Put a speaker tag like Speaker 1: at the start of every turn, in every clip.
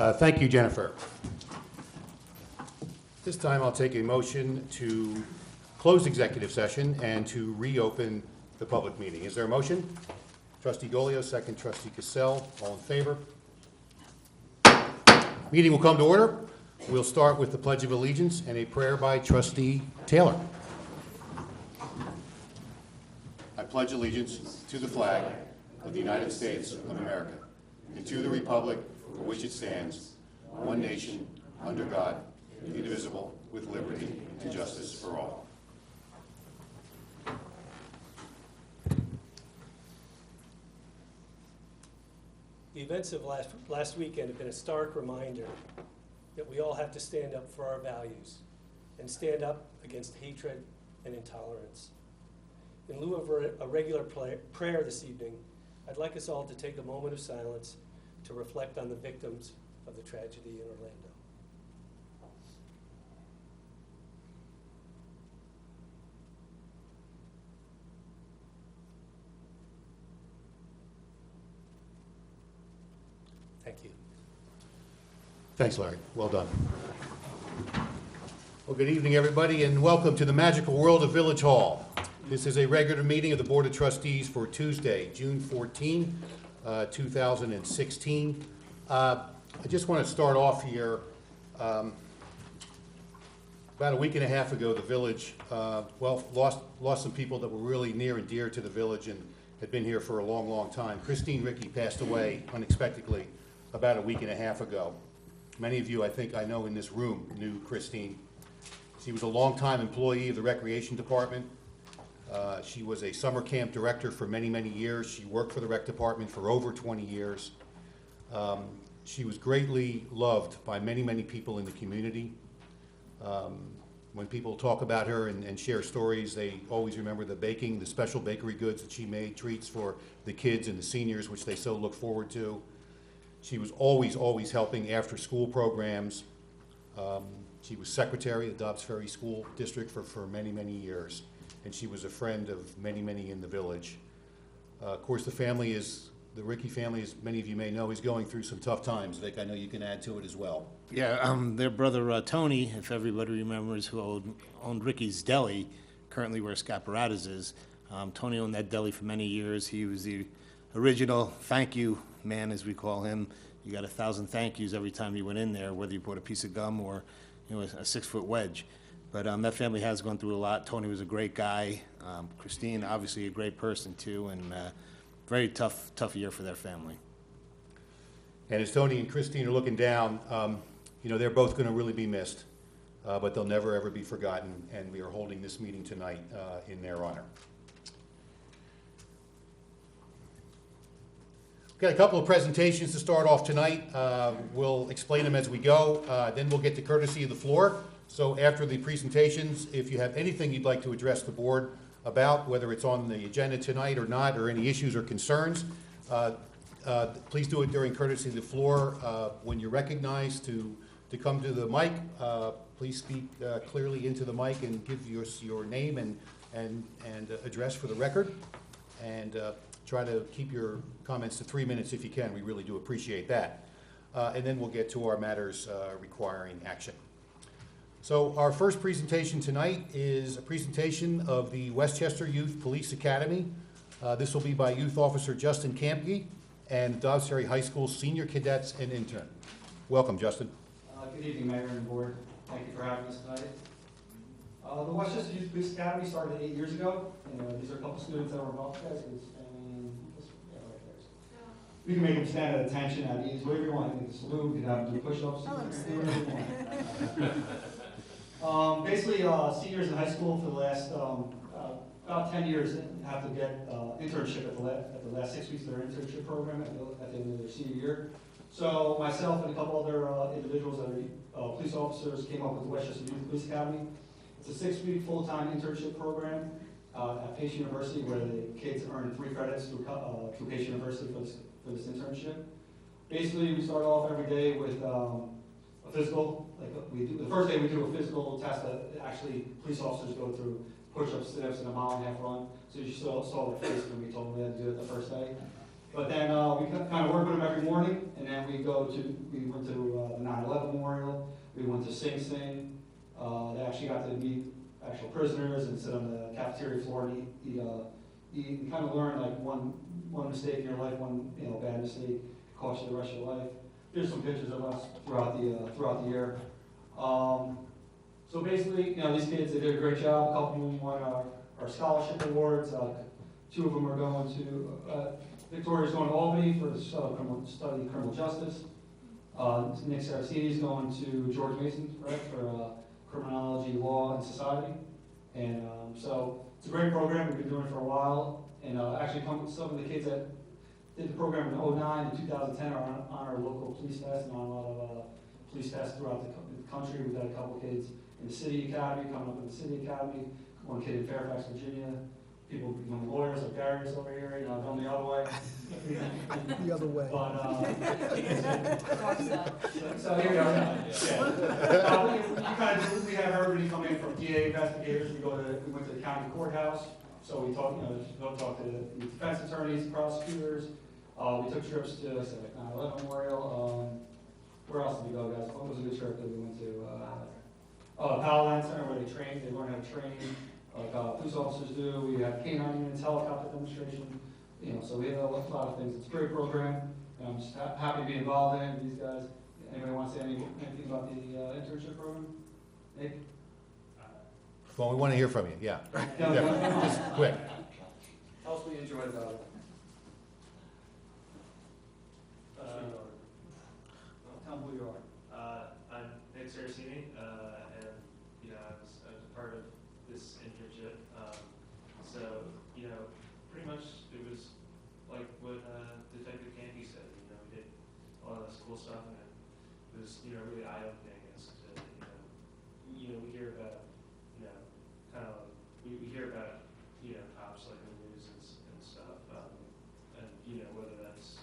Speaker 1: Thank you, Jennifer. This time I'll take a motion to close executive session and to reopen the public meeting. Is there a motion? Trustee Golio, second. Trustee Cassell, all in favor? Meeting will come to order. We'll start with the Pledge of Allegiance and a prayer by Trustee Taylor. I pledge allegiance to the flag of the United States of America and to the republic for which it stands, one nation, under God, indivisible, with liberty and justice for all.
Speaker 2: The events of last weekend have been a stark reminder that we all have to stand up for our values and stand up against hatred and intolerance. In lieu of a regular prayer this evening, I'd like us all to take a moment of silence to reflect on the victims of the tragedy in Orlando. Thank you.
Speaker 1: Thanks, Larry. Well done. Well, good evening, everybody, and welcome to the magical world of Village Hall. This is a regular meeting of the Board of Trustees for Tuesday, June 14, 2016. I just want to start off here. About a week and a half ago, the village, lost some people that were really near and dear to the village and had been here for a long, long time. Christine Rickey passed away unexpectedly about a week and a half ago. Many of you, I think I know in this room, knew Christine. She was a longtime employee of the Recreation Department. She was a summer camp director for many, many years. She worked for the Rec Department for over 20 years. She was greatly loved by many, many people in the community. When people talk about her and share stories, they always remember the baking, the special bakery goods that she made, treats for the kids and the seniors, which they so look forward to. She was always, always helping after school programs. She was secretary of Dobbs Ferry School District for many, many years. And she was a friend of many, many in the village. Of course, the Rickey family, as many of you may know, is going through some tough times. Vic, I know you can add to it as well.
Speaker 3: Yeah, their brother Tony, if everybody remembers, who owned Ricky's Deli, currently where Scaparata's is. Tony owned that deli for many years. He was the original thank you man, as we call him. You got 1,000 thank yous every time you went in there, whether you bought a piece of gum or a 6-foot wedge. But that family has gone through a lot. Tony was a great guy. Christine, obviously a great person too, and very tough year for their family.
Speaker 1: And as Tony and Christine are looking down, they're both going to really be missed, but they'll never ever be forgotten. And we are holding this meeting tonight in their honor. We've got a couple of presentations to start off tonight. We'll explain them as we go. Then we'll get to courtesy of the floor. So after the presentations, if you have anything you'd like to address the board about, whether it's on the agenda tonight or not, or any issues or concerns, please do it during courtesy of the floor. When you're recognized to come to the mic, please speak clearly into the mic and give your name and address for the record. And try to keep your comments to 3 minutes if you can. We really do appreciate that. And then we'll get to our matters requiring action. So our first presentation tonight is a presentation of the Westchester Youth Police Academy. This will be by Youth Officer Justin Kampke and Dobbs Ferry High School senior cadets and intern. Welcome, Justin.
Speaker 4: Good evening, Mayor and Board. Thank you for having us tonight. The Westchester Youth Police Academy started 8 years ago. And, these are a couple students that were involved. We can make them stand at attention, at ease, whatever you want. You can salute, you can have them do push-ups, whatever you want. Basically, seniors in high school for the last about 10 years have to get internship at the last 6 weeks of their internship program at the end of their senior year. So myself and a couple other individuals that are police officers came up with the Westchester Youth Police Academy. It's a 6-week full-time internship program at Pace University where the kids earn 3 credits through Pace University for this internship. Basically, we start off every day with a physical. The first day we do a physical test that actually police officers go through push-ups, sit-ups, and a mile-and-a-half run. So you saw their face when we told them they had to do it the first day. But then we kind of work with them every morning, and then we went to the 9/11 Memorial, we went to Sing Sing. They actually got to meet actual prisoners and sit on the cafeteria floor and eat and kind of learn like one mistake in your life, one bad mistake cost you the rest of your life. Here's some pictures of us throughout the year. So basically, these kids, they did a great job. A couple of them won our scholarship awards. 2 of them are going to, Victoria's going to Albany for study criminal justice. Nick Saracini's going to George Mason, right, for criminology, law, and society. And so it's a great program. We've been doing it for a while. And actually, some of the kids that did the program in 2009 and 2010 are on our local police test and on a lot of police tests throughout the country. We've got a couple kids in the City Academy, coming up in the City Academy, one kid in Fairfax, Virginia. People become lawyers like Darius over here, going the other way.
Speaker 5: The other way.
Speaker 4: But, so here we are. Yeah. We have everybody come in from DA investigators. We went to the county courthouse. So we talked, go talk to the defense attorneys, prosecutors. We took trips to 9/11 Memorial. Where else did we go, guys? What was a good trip that we went to? Paladine Center, where they train. They learn how to train like police officers do. We have canine units, helicopter demonstration. So we have a lot of things. It's a great program. And I'm just happy to be involved in it. These guys. Anybody want to say anything about the internship program? Nick?
Speaker 1: Well, we want to hear from you, yeah. Just quick.
Speaker 4: Tell us what you enjoyed about it. Tell them who you are.
Speaker 6: I'm Nick Saracini, and I was a part of this internship. So pretty much it was like what Detective Candy said. We did a lot of this cool stuff, and it was really eye-opening as to we hear about kind of we hear about cops like in the news and stuff, and whether that's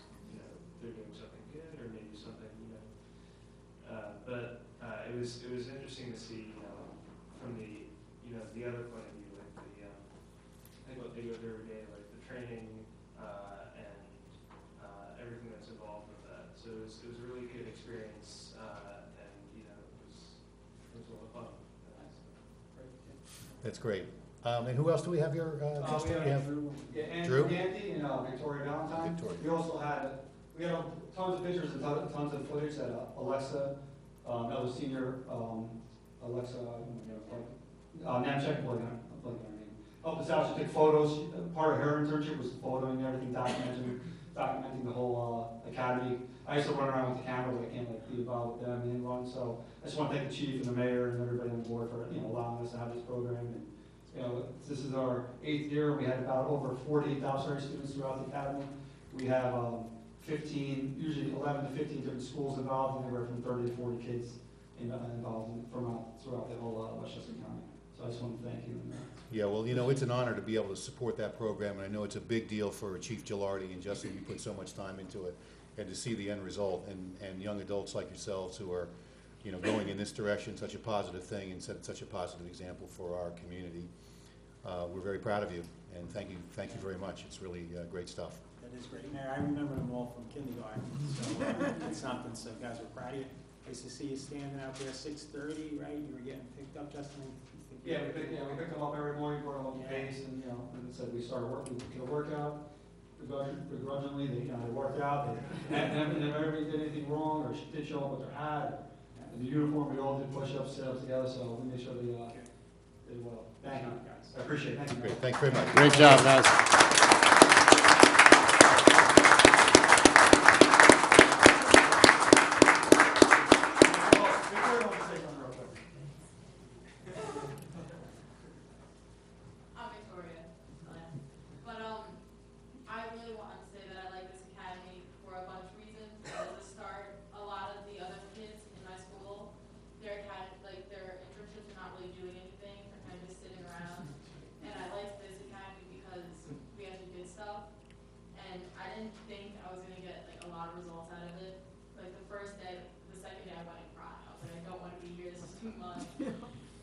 Speaker 6: they're doing something good or maybe something but it was interesting to see from the the other point of view, like the I think what they go through every day, like the training and everything that's involved with that. So it was a really good experience, and it was a lot of fun.
Speaker 1: That's great. And who else do we have here?
Speaker 4: We have Drew
Speaker 1: Drew?
Speaker 4: Ganti and Victoria Valentine.
Speaker 1: Victoria.
Speaker 4: We also had tons of pictures and tons of footage that Alexa, another senior, Alexa, Namchek, I'm blanking on her name, helped us out. She took photos. Part of her internship was photoing everything, documenting the whole academy. I used to run around with the camera, but I can't be involved with them and run. So I just want to thank the chief and the mayor and everybody on board for allowing us to have this program. And this is our 8th year. We had about over 40 Dow students throughout the academy. We have 15, usually 11 to 15 different schools involved, anywhere from 30 to 40 kids involved throughout the whole Westchester County. So I just want to thank you.
Speaker 1: Yeah, well, it's an honor to be able to support that program, and I know it's a big deal for Chief Gilardi and Justin. You put so much time into it, and to see the end result, and young adults like yourselves who are, going in this direction, such a positive thing, and set such a positive example for our community. We're very proud of you, and thank you very much. It's really great stuff.
Speaker 7: That is great, Mayor. I remember them all from kindergarten, so it's something. So guys, we're proud of you. Nice to see you standing out there 6:30, right? You were getting picked up, Justin.
Speaker 4: Yeah, we picked them up every morning, brought them up to pace, and and said we started working. We did a workout. Begrudgingly, they worked out. And if everybody did anything wrong or did show up with their hat, in the uniform, we all did push-ups, sit-ups together. So we made sure they did well. Thank you, guys. I appreciate it. Thank you.
Speaker 1: Great, thanks very much.
Speaker 3: Great job, guys.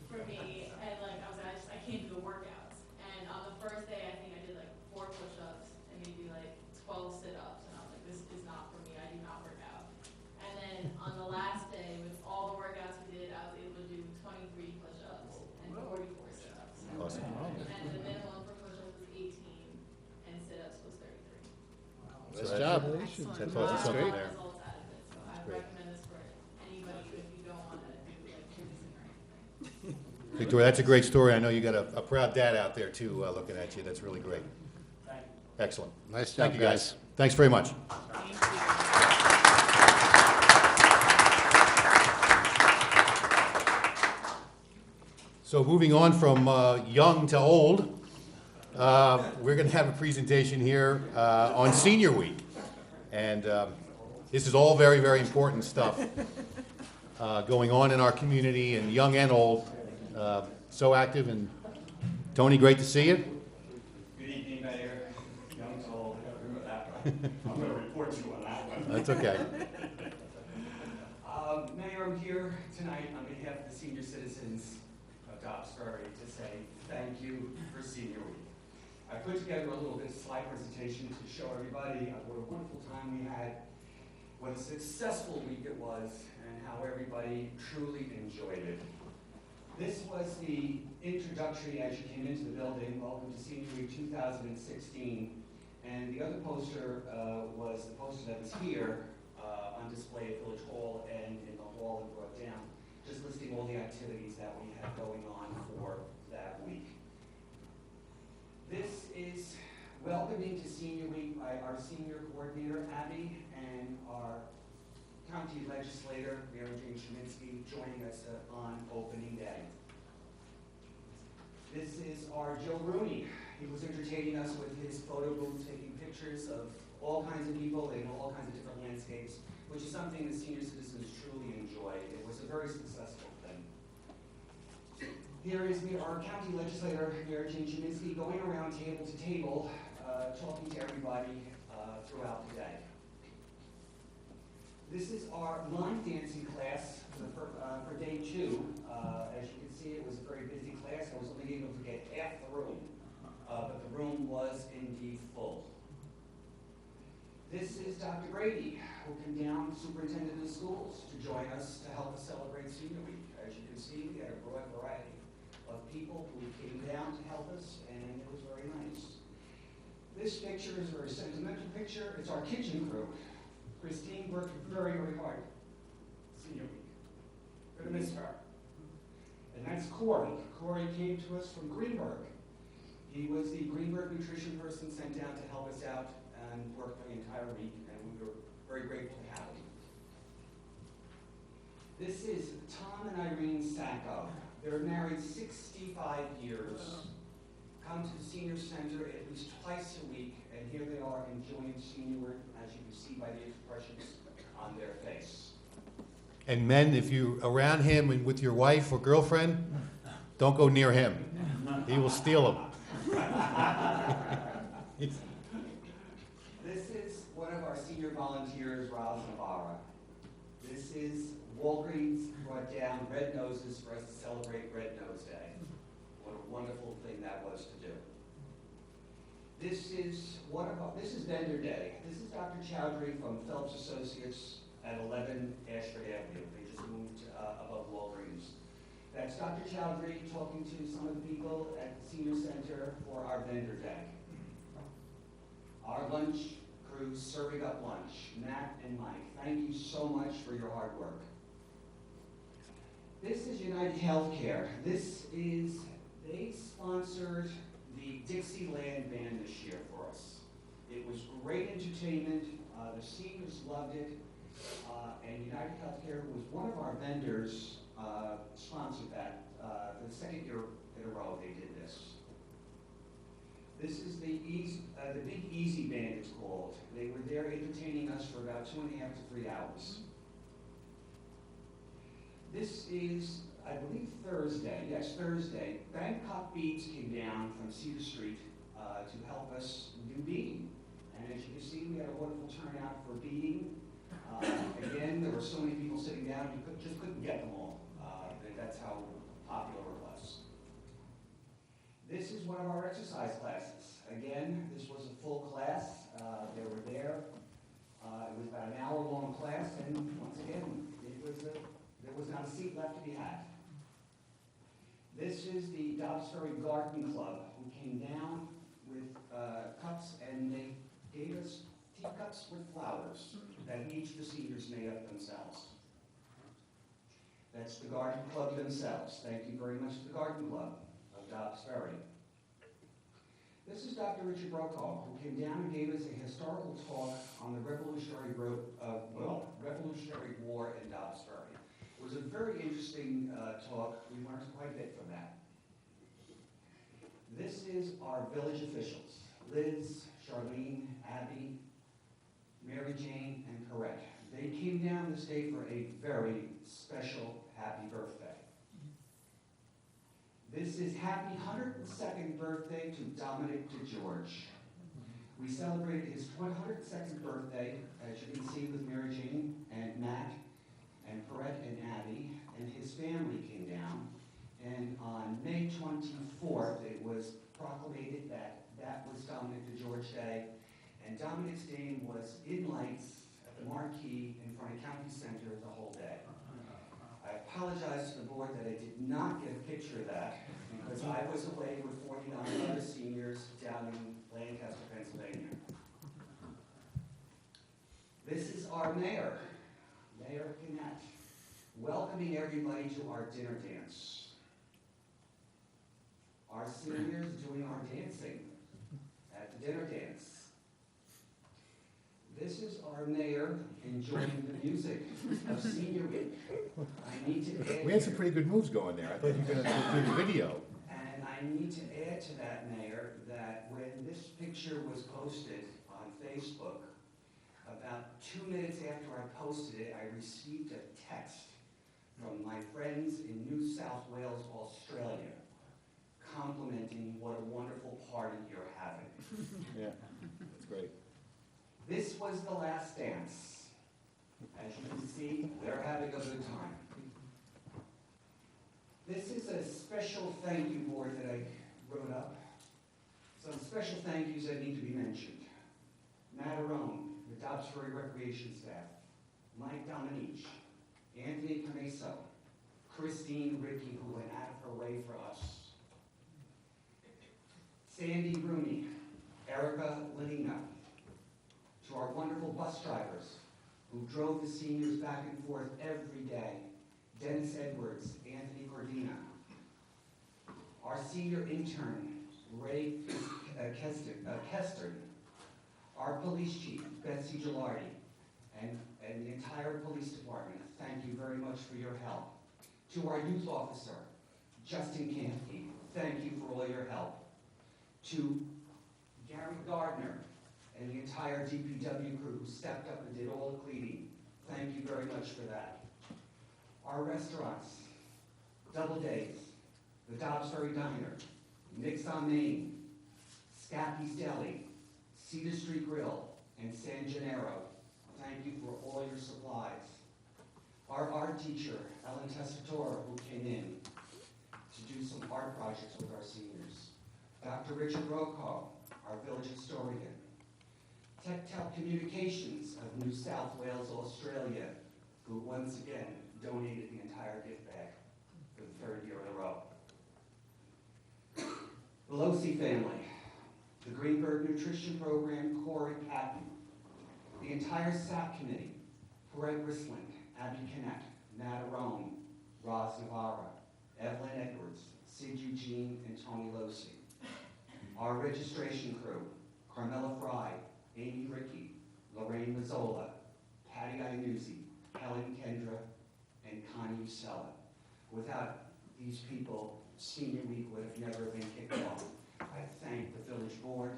Speaker 8: For me, and I was like, I can't do the workouts. And on the first day, I think I did 4 push-ups and maybe 12 sit-ups.
Speaker 5: Congratulations.
Speaker 1: That tells you something
Speaker 3: great.
Speaker 1: there.
Speaker 8: Results out of it, so I
Speaker 1: Great.
Speaker 8: recommend this for anybody if you don't want to do like cruising or anything.
Speaker 1: Victoria, that's a great story. I know you got a proud dad out there too, looking at you. That's really great. Excellent.
Speaker 3: Nice job,
Speaker 1: Thank you, guys. Thanks very much.
Speaker 8: Thank you.
Speaker 1: So moving on from young to old, we're going to have a presentation here on Senior Week. And this is all very, very important stuff going on in our community, and young and old. So active. And Tony, great to see you.
Speaker 9: Good evening, Mayor. Young to old, I remember that one. I'm going to report you on that one.
Speaker 1: That's okay.
Speaker 9: Mayor, I'm here tonight on behalf of the senior citizens of Dobbs Ferry to say thank you for Senior Week. I put together a little bit of slide presentation to show everybody what a wonderful time we had, what a successful week it was, and how everybody truly enjoyed it. This was the introductory as you came into the building. Welcome to Senior Week 2016. And the other poster was the poster that was here on display at Village Hall and in the hall and brought down, just listing all the activities that we had going on for that week. This is welcoming to Senior Week by our senior coordinator, Abby, and our county legislator, Mary Jane Sheminsky, joining us on opening day. This is our Joe Rooney. He was entertaining us with his photo booth, taking pictures of all kinds of people in all kinds of different landscapes, which is something the senior citizens truly enjoy. It was a very successful thing. Here is our county legislator, Mary Jane Sheminsky, going around table to table, talking to everybody throughout the day. This is our line dancing class for day 2. As you can see, it was a very busy class. I was only able to get half the room, but the room was indeed full. This is Dr. Grady, who came down, superintendent of schools, to join us to help us celebrate Senior Week. As you can see, we had a broad variety of people who came down to help us, and it was very nice. This picture is a very sentimental picture. It's our kitchen crew. Christine worked very, very hard. Senior Week. We're gonna miss her. And that's Corey. Corey came to us from Greenberg. He was the Greenberg nutrition person sent down to help us out and work for the entire week, and we were very grateful to have him. This is Tom and Irene Sacco. They're married 65 years. Come to the senior center at least twice a week, and here they are enjoying senior, as you can see by the expressions on their face.
Speaker 1: And men, if you're around him and with your wife or girlfriend, don't go near him. He will steal them.
Speaker 9: This is one of our senior volunteers, Roz Navarra. This is Walgreens brought down red noses for us to celebrate Red Nose Day. What a wonderful thing that was to do. This is vendor day. This is Dr. Chowdhury from Phelps Associates at 11 Ashford Avenue. They just moved above Walgreens. That's Dr. Chowdhury talking to some of the people at the Senior Center for our vendor day. Our lunch crew serving up lunch, Matt and Mike. Thank you so much for your hard work. This is United Healthcare. They sponsored the Dixieland Band this year for us. It was great entertainment. The seniors loved it. And United Healthcare was one of our vendors, sponsored that. For the second year in a row they did this. This is the Big Easy Band, it's called. They were there entertaining us for about 2.5 to 3 hours. This is, I believe, Thursday. Yes, Thursday. Bangkok Beads came down from Cedar Street to help us do beading. And as you can see, we had a wonderful turnout for beading. Again, there were so many people sitting down, you just couldn't get them all. That's how popular it was. This is one of our exercise classes. Again, this was a full class. They were there. It was about an hour-long class, and once again, there was not a seat left to be had. This is the Dobbs Ferry Garden Club, who came down with cups, and they gave us teacups with flowers that each of the seniors made up themselves. That's the Garden Club themselves. Thank you very much to the Garden Club of Dobbs Ferry. This is Dr. Richard Brokaw, who came down and gave us a historical talk on the Revolutionary War in Dobbs Ferry. It was a very interesting talk. We learned quite a bit from that. This is our village officials: Liz, Charlene, Abby, Mary Jane, and Corette. They came down this day for a very special happy birthday. This is happy 102nd birthday to Dominic DeGeorge. We celebrated his 102nd birthday, as you can see, with Mary Jane and Matt and Corette and Abby, and his family came down. And on May 24th, it was proclamated that that was Dominic DeGeorge Day, and Dominic's name was in lights at the marquee in front of County Center the whole day. I apologize to the board that I did not get a picture of that, because I was away with 49 other seniors down in Lancaster, Pennsylvania. This is our mayor, Mayor Gannett, welcoming everybody to our dinner dance. Our seniors doing our dancing at the dinner dance. This is our mayor enjoying the music of Senior Week. I need to add.
Speaker 1: We had some pretty good moves going there. I thought you were going to do the video.
Speaker 9: And I need to add to that, Mayor, that when this picture was posted on Facebook, about 2 minutes after I posted it, I received a text from my friends in New South Wales, Australia, complimenting what a wonderful party you're having.
Speaker 1: Yeah, that's great.
Speaker 9: This was the last dance. As you can see, they're having a good time. This is a special thank you board that I wrote up. Some special thank yous that need to be mentioned. Matt Arone, the Dobbs Ferry Recreation staff, Mike Dominique, Anthony Cameso, Christine Ricky, who went out of her way for us, Sandy Rooney, Erica Lenina, to our wonderful bus drivers who drove the seniors back and forth every day, Dennis Edwards, Anthony Cordina, our senior intern, Ray Kester, our police chief, Betsy Gilardi, and the entire police department, thank you very much for your help. To our youth officer, Justin Kampke, thank you for all your help. To Gary Gardner and the entire DPW crew who stepped up and did all the cleaning, thank you very much for that. Our restaurants, Double Days, the Dobbs Ferry Diner, Nick's on Main, Scappy's Deli, Cedar Street Grill, and San Gennaro, thank you for all your supplies. Our art teacher, Ellen Tessitore, who came in to do some art projects with our seniors. Dr. Richard Brokaw, our village historian. Tech Communications of New South Wales, Australia, who once again donated the entire gift bag for the 3rd year in a row. The Losi family, the Greenberg Nutrition Program, Corey Patton, the entire SAP committee, Greg Risling, Abby Knapp, Matt Arone, Roz Navarra, Evelyn Edwards, Sid Eugene, and Tony Losi. Our registration crew, Carmela Fry, Amy Ricky, Lorraine Mazzola, Patty Iannuzzi, Helen Kendra, and Connie Usella. Without these people, Senior Week would have never been kicked off. I thank the village board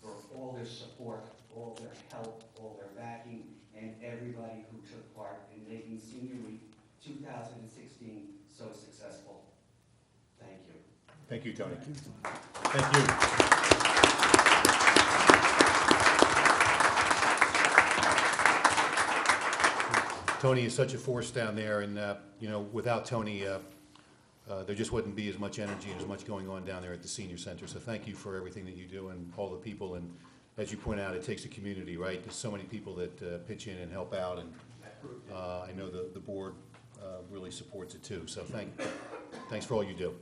Speaker 9: for all their support, all their help, all their backing, and everybody who took part in making Senior Week 2016 so successful. Thank you.
Speaker 1: Thank you, Tony. Thank you. Tony is such a force down there, and you know, without Tony, there just wouldn't be as much energy and as much going on down there at the senior center. So thank you for everything that you do and all the people. And as you point out, it takes a community, right? There's so many people that pitch in and help out, and I know the board really supports it too. So thanks for all you do.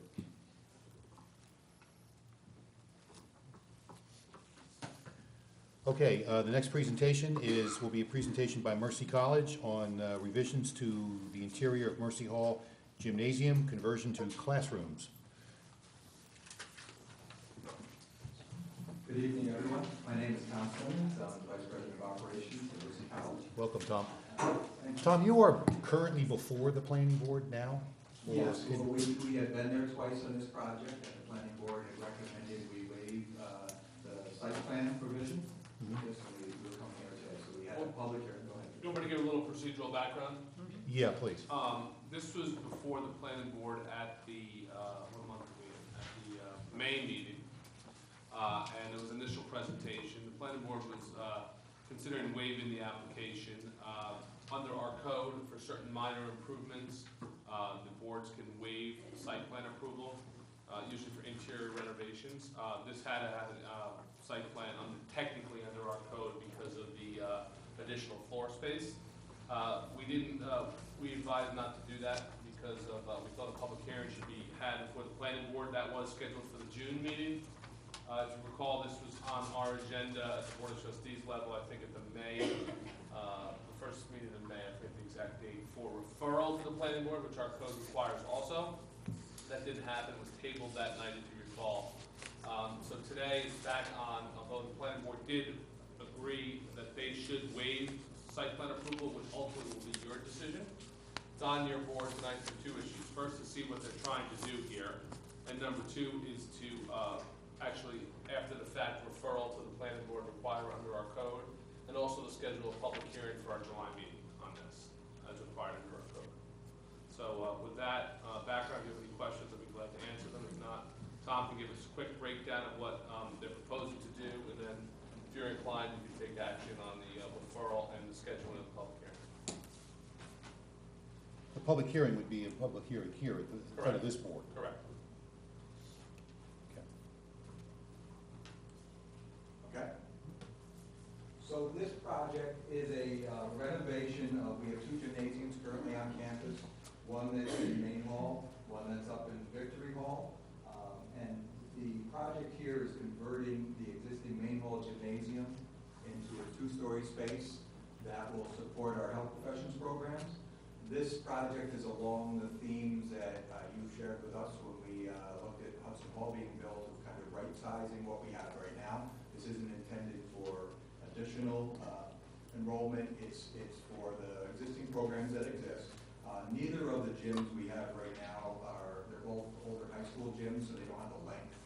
Speaker 1: Okay, the next presentation will be a presentation by Mercy College on revisions to the interior of Mercy Hall Gymnasium, conversion to classrooms.
Speaker 10: Good evening, everyone. My name is Tom Simmons. I'm the Vice President of Operations at Mercy College.
Speaker 1: Welcome, Tom.
Speaker 10: Thank you.
Speaker 1: Tom, you are currently before the planning board now? Or
Speaker 10: Yes,
Speaker 1: in-
Speaker 10: well, we have been there twice on this project, and the planning board had recommended we waive the site plan provision.
Speaker 1: Mhm.
Speaker 10: Yes, we're coming here today, so we had a public hearing. Go ahead.
Speaker 11: You want me to give a little procedural background?
Speaker 1: Yeah, please.
Speaker 11: This was before the planning board at the, what month were we in? At the May meeting. And there was initial presentation. The planning board was considering waiving the application. Under our code, for certain minor improvements, the boards can waive site plan approval, usually for interior renovations. This had to have a site plan technically under our code because of the additional floor space. We advised not to do that because of, we thought a public hearing should be had before the planning board. That was scheduled for the June meeting. If you recall, this was on our agenda at the Board of Trustees level, I think at the May, the first meeting in May, I forget the exact date, for referral to the planning board, which our code requires also. That didn't happen, it was tabled that night, if you recall. So today it's back on, although the planning board did agree that they should waive site plan approval, which ultimately will be your decision. It's on your board tonight for two issues. First, to see what they're trying to do here, and number two is to actually, after the fact, referral to the planning board required under our code, and also to schedule a public hearing for our July meeting on this, as required under our code. So with that background, if you have any questions, I'd be glad to answer them. If not, Tom can give us a quick breakdown of what they're proposing to do, and then if you're inclined, you can take action on the referral and the scheduling of the public hearing.
Speaker 1: The public hearing would be a public hearing here at the in front of this board.
Speaker 11: Correct.
Speaker 1: Okay.
Speaker 10: Okay. So this project is a renovation of, we have two gymnasiums currently on campus. One that's in Main Hall, one that's up in Victory Hall. And the project here is converting the existing Main Hall gymnasium into a two-story space that will support our health professions programs. This project is along the themes that you shared with us when we looked at Hudson Hall being built, of kind of right-sizing what we have right now. This isn't intended for additional enrollment. It's for the existing programs that exist. Neither of the gyms we have right now they're both older high school gyms, so they don't have the length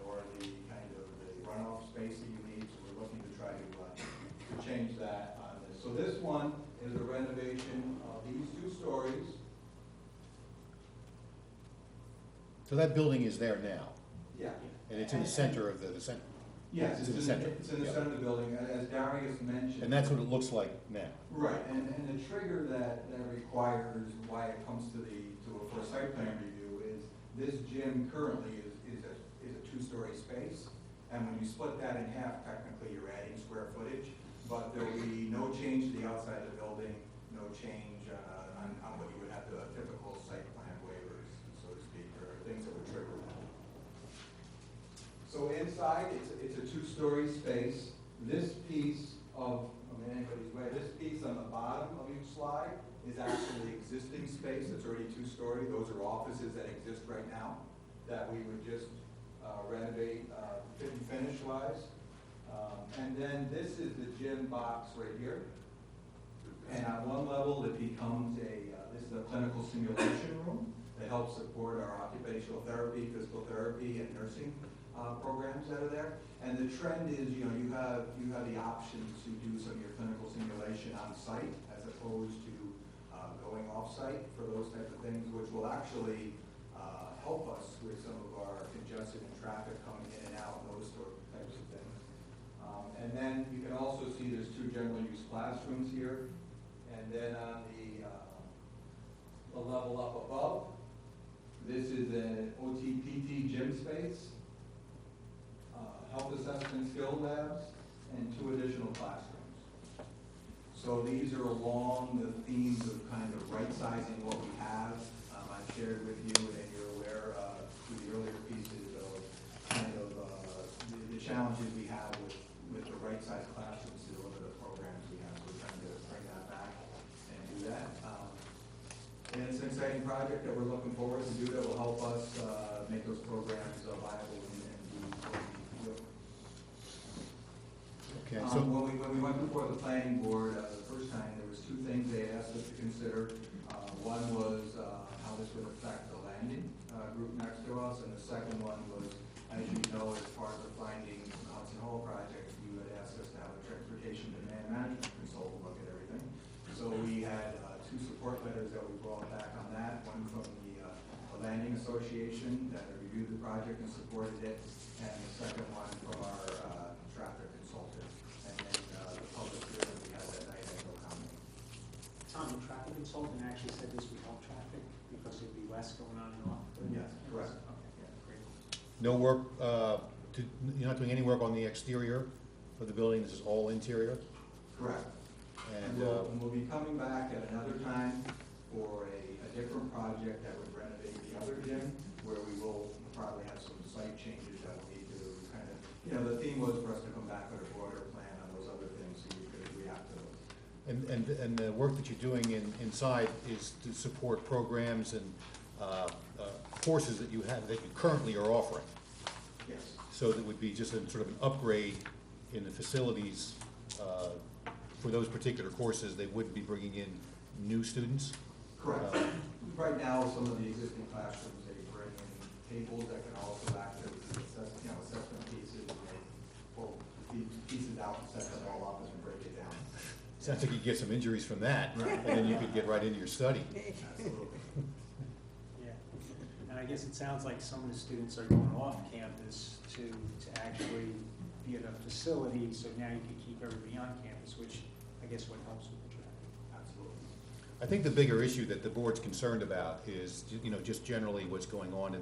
Speaker 10: nor the kind of the runoff space that you need. So we're looking to try to change that on this. So this one is a renovation of these two stories.
Speaker 1: So that building is there now,
Speaker 10: Yeah.
Speaker 1: and it's in the center of the center.
Speaker 10: Yes,
Speaker 1: It's in the center.
Speaker 10: It's in the
Speaker 1: Yeah.
Speaker 10: center of the building, as Darius mentioned.
Speaker 1: And that's what it looks like now.
Speaker 10: Right, and the trigger that requires why it comes to for a site plan review is this gym currently is a two-story space. And when you split that in half, technically you're adding square footage, but there will be no change to the outside of the building, no change on what you would have the typical site plan waivers, so to speak, or things that would trigger that. So inside, it's a two-story space. This piece of, anybody's way, this piece on the bottom of each slide is actually existing space that's already two-story. Those are offices that exist right now that we would just renovate fit and finish-wise. And then this is the gym box right here. And on one level, it becomes this is a clinical simulation room that helps support our occupational therapy, physical therapy, and nursing programs that are there. And the trend is, you have the option to do some of your clinical simulation on site as opposed to going off site for those types of things, which will actually help us with some of our congestion and traffic coming in and out, those sort of types of things. And then you can also see there's two general use classrooms here. And then on the level up above, this is an OT-PT gym space, health assessment skill labs, and two additional classrooms. So these are along the themes of kind of right-sizing what we have. I've shared with you, and you're aware through the earlier pieces of kind of the challenges we have with the right-sizing project that we're looking forward to do that will help us make those programs viable and do what we do.
Speaker 1: Okay, so,
Speaker 10: When we went before the planning board the first time, there was two things they asked us to consider. One was how this would affect the landing group next to us, and the second one was, as you know, as part of the findings of the Hudson Hall project, you had asked us to have a transportation demand management consultant look at everything. So we had two support letters that we brought back on that, one from the Landing Association that reviewed the project and supported it, and the second one from our traffic consultant. And then the public hearing we had that night had no comment.
Speaker 7: Tom, the traffic consultant actually said this would help traffic because there'd be less going on and off.
Speaker 10: Yes, correct.
Speaker 7: Okay, yeah, great.
Speaker 1: no work, you're not doing any work on the exterior of the building, this is all interior?
Speaker 10: Correct.
Speaker 1: And,
Speaker 10: And we'll be coming back at another time for a different project that would renovate the other gym, where we will probably have some site changes that we'll need to kind of, you know, the theme was for us to come back with a broader plan on those other things, so we could react to those.
Speaker 1: and the work that you're doing inside is to support programs and courses that you have, that you currently are offering.
Speaker 10: Yes,
Speaker 1: So that would be just a sort of an upgrade in the facilities for those particular courses. They wouldn't be bringing in new students.
Speaker 10: correct. Right now, some of the existing classrooms, they bring in tables that can also act as assessment pieces, and they pull the pieces out and set them all up and then break it down.
Speaker 1: Sounds like you get some injuries from that,
Speaker 10: Right.
Speaker 1: and then you could get right into your study.
Speaker 10: Absolutely.
Speaker 7: Yeah, and I guess it sounds like some of the students are going off campus to actually be at a facility, so now you can keep everybody on campus, which I guess what helps with the traffic.
Speaker 10: Absolutely.
Speaker 1: I think the bigger issue that the board's concerned about is, just generally what's going on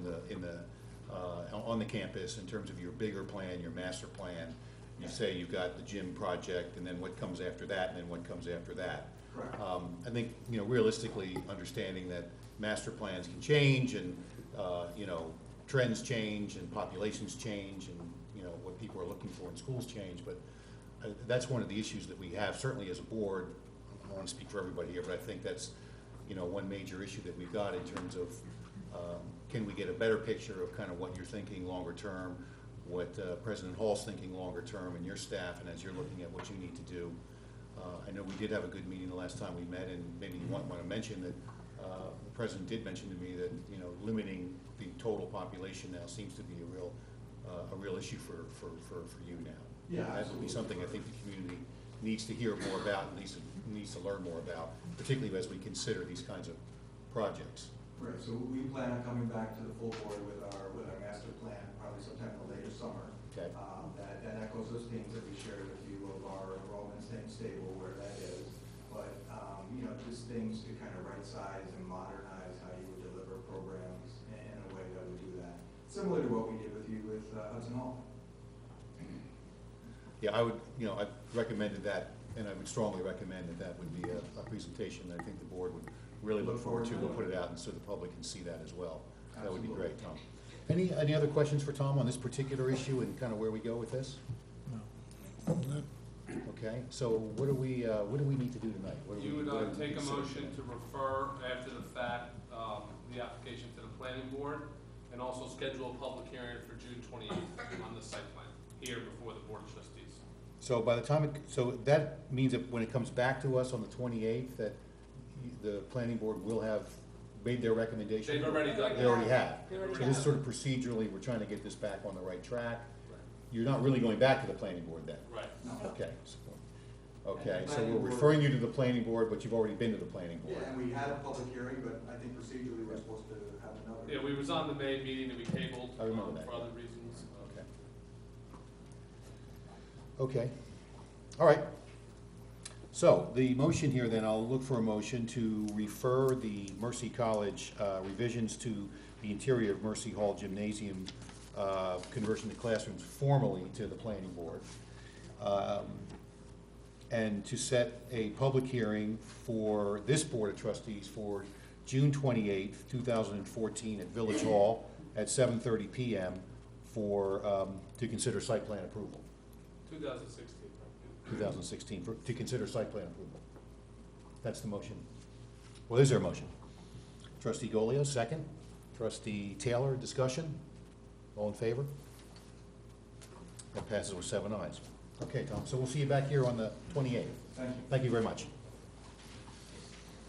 Speaker 1: on the campus in terms of your bigger plan, your master plan. You say you've got the gym project, and then what comes after that, and then what comes after that.
Speaker 10: Correct.
Speaker 1: I think, realistically, understanding that master plans can change, and, trends change, and populations change, and, what people are looking for in schools change, but that's one of the issues that we have, certainly as a board. I don't want to speak for everybody here, but I think that's, one major issue that we've got in terms of, can we get a better picture of kind of what you're thinking longer term, what President Hall's thinking longer term, and your staff, and as you're looking at what you need to do. I know we did have a good meeting the last time we met, and maybe you want to mention that the President did mention to me that, limiting the total population now seems to be a real issue for you now.
Speaker 10: Yeah,
Speaker 1: That would be something I think the community needs to hear more about, and needs to learn more about, particularly as we consider these kinds of projects.
Speaker 10: Right, so we plan on coming back to the full board with our master plan, probably sometime in the later summer.
Speaker 1: Okay.
Speaker 10: That echoes those things that we shared with you of our enrollment staying stable where that is. But, just things to kind of right size and modernize how you would deliver programs in a way that would do that. Similar to what we did with you with Hudson Hall.
Speaker 1: Yeah, I would, I recommended that, and I would strongly recommend that would be a presentation that I think the board would really look forward to. We'll put it out and so the public can see that as well. That would be great, Tom. Any other questions for Tom on this particular issue and kind of where we go with this?
Speaker 5: No.
Speaker 1: Okay, so what do we need to do tonight? What do
Speaker 11: You
Speaker 1: we-
Speaker 11: would
Speaker 1: what do we
Speaker 11: take a
Speaker 1: consider
Speaker 11: motion
Speaker 1: tonight?
Speaker 11: to refer after the fact, the application to the planning board, and also schedule a public hearing for June 28th on the site plan, here before the board of trustees.
Speaker 1: So by the time, so that means that when it comes back to us on the 28th, that the planning board will have made their recommendation?
Speaker 11: They've already done
Speaker 1: They already have.
Speaker 8: They already
Speaker 1: So this
Speaker 8: have.
Speaker 1: sort of procedurally, we're trying to get this back on the right track. You're not really going back to the planning board then?
Speaker 11: Right.
Speaker 1: Okay. Okay,
Speaker 10: And the
Speaker 1: so
Speaker 10: planning
Speaker 1: we're
Speaker 10: board-
Speaker 1: referring you to the planning board, but you've already been to the planning board.
Speaker 10: Yeah, and we had a public hearing, but I think procedurally we're supposed to have another.
Speaker 11: Yeah, we was on the May meeting that we tabled,
Speaker 1: I remember that,
Speaker 11: for other reasons.
Speaker 1: Okay. Okay. All right. So the motion here then, I'll look for a motion to refer the Mercy College revisions to the interior of Mercy Hall Gymnasium conversion to classrooms formally to the planning board. And to set a public hearing for this Board of Trustees for June 28th, 2014 at Village Hall at 7:30 PM to consider site plan approval.
Speaker 11: 2016.
Speaker 1: 2016, to consider site plan approval. That's the motion. Well, is there a motion? Trustee Golio, second. Trustee Taylor, discussion? All in favor? That passes with 7 ayes. Okay, Tom, so we'll see you back here on the 28th.
Speaker 10: Thank you.
Speaker 1: Thank you very much.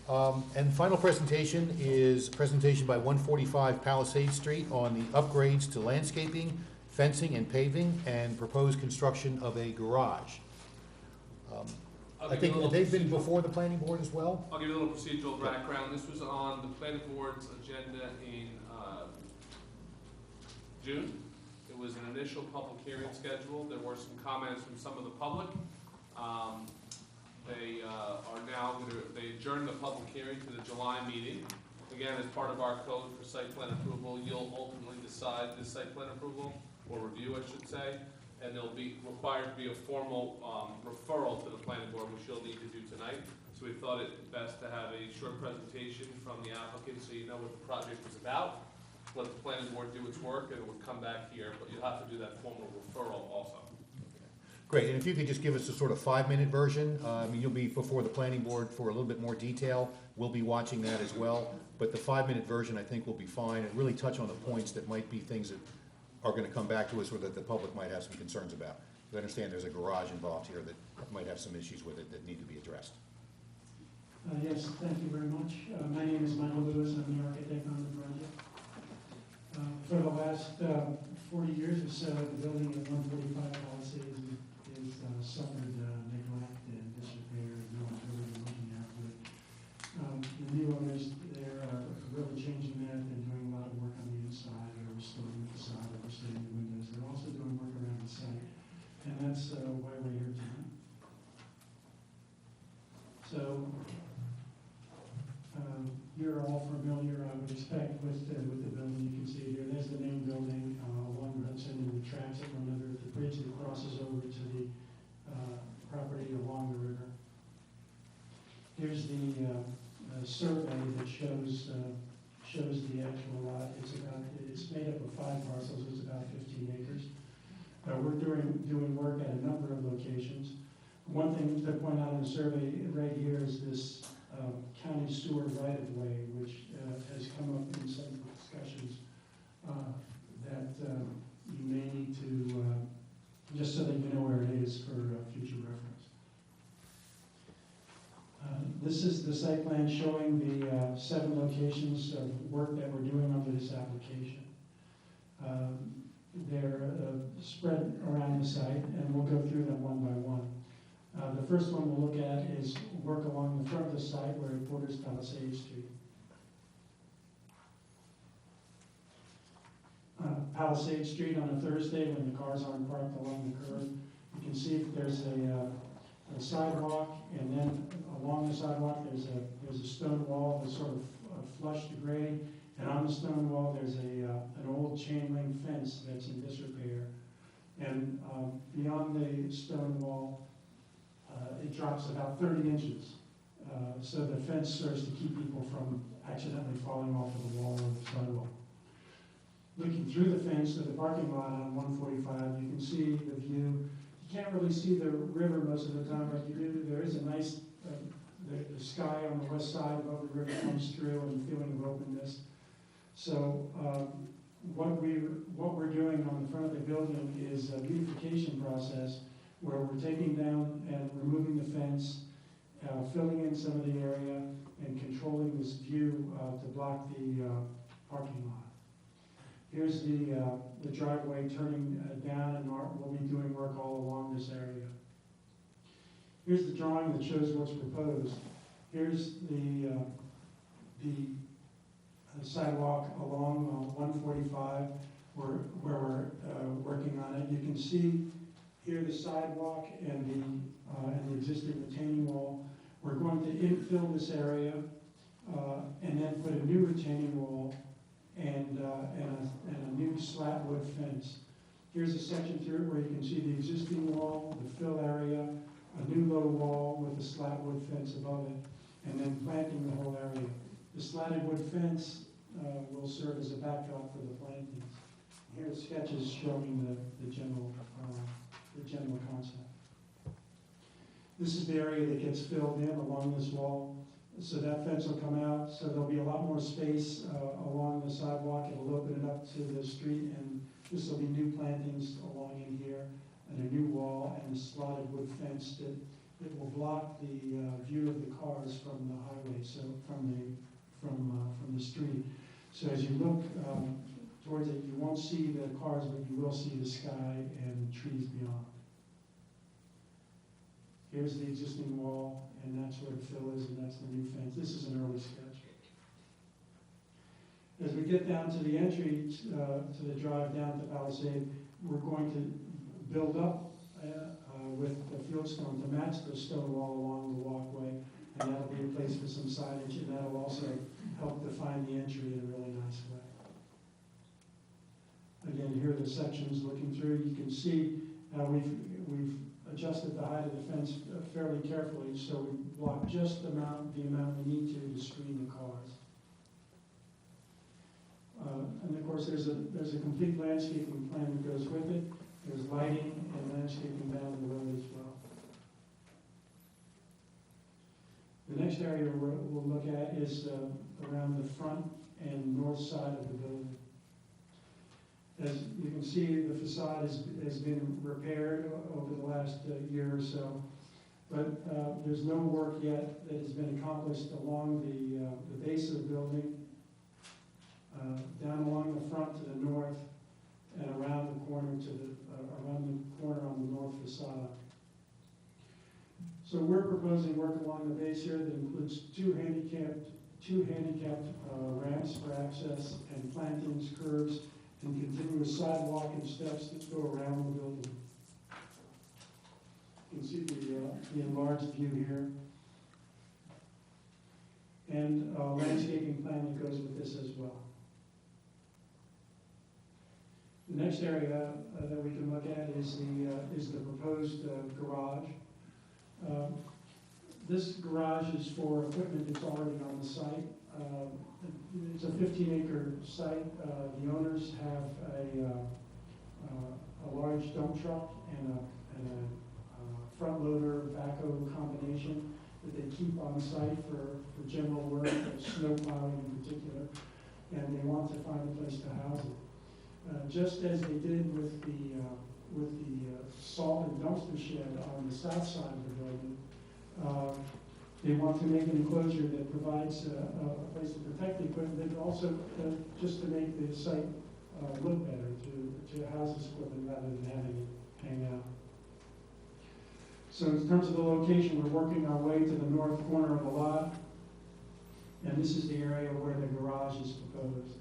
Speaker 1: And final presentation is presentation by 145 Palisade Street on the upgrades to landscaping, fencing, and paving, and proposed construction of a garage.
Speaker 11: I'll
Speaker 1: I
Speaker 11: give you a
Speaker 1: think
Speaker 11: little
Speaker 1: they've been
Speaker 11: procedural-
Speaker 1: before the planning board as well?
Speaker 11: I'll give you a little procedural background. This was on the planning board's agenda in June. It was an initial public hearing scheduled. There were some comments from some of the public. They are now they adjourned the public hearing to the July meeting. Again, as part of our code for site plan approval, you'll ultimately decide this site plan approval, or review, I should say, and there'll be required to be a formal referral to the planning board, which you'll need to do tonight. So we thought it best to have a short presentation from the applicant so you know what the project was about. Let the planning board do its work, and it would come back here, but you'll have to do that formal referral also.
Speaker 1: Great, and if you could just give us a sort of 5-minute version, I mean, you'll be before the planning board for a little bit more detail. We'll be watching that as well, but the 5-minute version, I think, will be fine, and really touch on the points that might be things that are gonna come back to us or that the public might have some concerns about. I understand there's a garage involved here that might have some issues with it that need to be addressed.
Speaker 12: Yes, thank you very much. My name is Michael Lewis. I'm the architect on the project. For the last 40 years or so, the building at 145 Palisades is suffered neglect and disrepair, and no one's really been looking after it. The new owners there are really changing that. They're doing a lot of work on the inside. They're restoring the facade, they're restoring the windows. They're also doing work around the site, and that's why we're here tonight. So, you're all familiar, I would expect, with the building. You can see here, there's the main building along the Hudson, and the tracks that run under it, the bridge that crosses over to the property along the river. Here's the survey that shows the actual lot. It's made up of 5 parcels. It's about 15 acres. We're doing work at a number of locations. One thing to point out in the survey right here is this county sewer right-of-way, which has come up in some discussions that you may need to, just so that you know where it is for future reference. This is the site plan showing the 7 locations of work that we're doing under this application. They're spread around the site, and we'll go through them one by one. The first one we'll look at is work along the front of the site where it borders Palisade Street. Palisade Street on a Thursday when the cars aren't parked along the curb. You can see if there's a sidewalk, and then along the sidewalk there's a stone wall that's sort of flush to grade, and on the stone wall there's an old chain link fence that's in disrepair. And beyond the stone wall, it drops about 30 inches. So the fence serves to keep people from accidentally falling off of the wall or the sidewalk. Looking through the fence to the parking lot on 145, you can see the view. You can't really see the river most of the time, but you do. There is a nice, the sky on the west side above the river comes through, and the feeling of openness. So what we're doing on the front of the building is a beautification process where we're taking down and removing the fence, filling in some of the area, and controlling this view to block the parking lot. Here's the driveway turning down, and we'll be doing work all along this area. Here's the drawing that shows what's proposed. Here's the sidewalk along 145 where we're working on it. You can see here the sidewalk and the existing retaining wall. We're going to infill this area and then put a new retaining wall and a new slat wood fence. Here's a section through it where you can see the existing wall, the fill area, a new low wall with a slat wood fence above it, and then planting the whole area. The slatted wood fence will serve as a backdrop for the plantings. Here are sketches showing the general concept. This is the area that gets filled in along this wall. So that fence will come out, so there'll be a lot more space along the sidewalk. It'll open it up to the street, and this will be new plantings along in here, and a new wall, and a slotted wood fence that will block the view of the cars from the highway, so from the street. So as you look towards it, you won't see the cars, but you will see the sky and trees beyond. Here's the existing wall, and that's where the fill is, and that's the new fence. This is an early sketch. As we get down to the entry, to the drive down to Palisade, we're going to build up with the fieldstone to match the stone wall along the walkway, and that'll be a place for some signage, and that'll also help define the entry in a really nice way. Again, here are the sections looking through. You can see how we've adjusted the height of the fence fairly carefully, so we block just the amount we need to screen the cars. And of course, there's a complete landscaping plan that goes with it. There's lighting and landscaping down the road as well. The next area we'll look at is around the front and north side of the building. As you can see, the facade has been repaired over the last year or so, but there's no work yet that has been accomplished along the base of the building, down along the front to the north, and around the corner on the north facade. So we're proposing work along the base here that includes two handicapped ramps for access, and plantings, curbs, and continuous sidewalk and steps that go around the building. You can see the enlarged view here. And a landscaping plan that goes with this as well. The next area that we can look at is the proposed garage. This garage is for equipment that's already on the site. It's a 15-acre site. The owners have a large dump truck and a front loader backhoe combination that they keep on site for general work, snow plowing in particular, and they want to find a place to house it. Just as they did with the salt and dumpster shed on the south side of the building, they want to make an enclosure that provides a place to protect the equipment, but also just to make the site look better, to house this equipment rather than having it hang out. So in terms of the location, we're working our way to the north corner of the lot, and this is the area where the garage is proposed.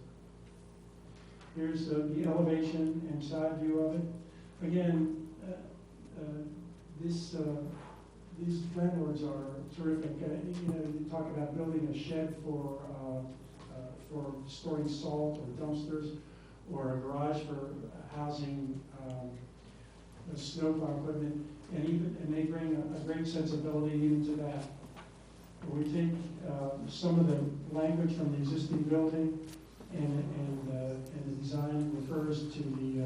Speaker 12: Here's the elevation and side view of it. Again, these landlords are terrific. You talk about building a shed for storing salt or dumpsters, or a garage for housing snowplow equipment, and they bring a great sensibility even to that. We take some of the language from the existing building, and the design refers to the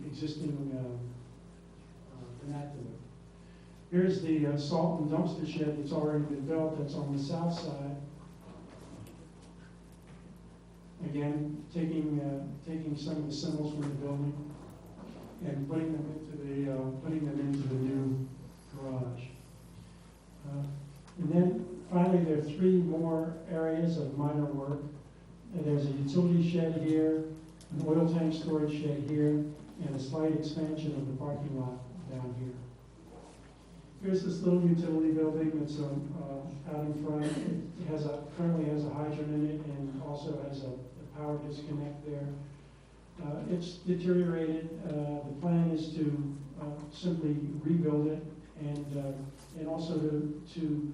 Speaker 12: existing vernacular. Here's the salt and dumpster shed that's already been built. That's on the south side. Again, taking some of the symbols from the building and putting them into the new garage. And then finally, there are three more areas of minor work. There's a utility shed here, an oil tank storage shed here, and a slight expansion of the parking lot down here. Here's this little utility building that's out in front. It currently has a hydrant in it, and also has a power disconnect there. It's deteriorated. The plan is to simply rebuild it, and also to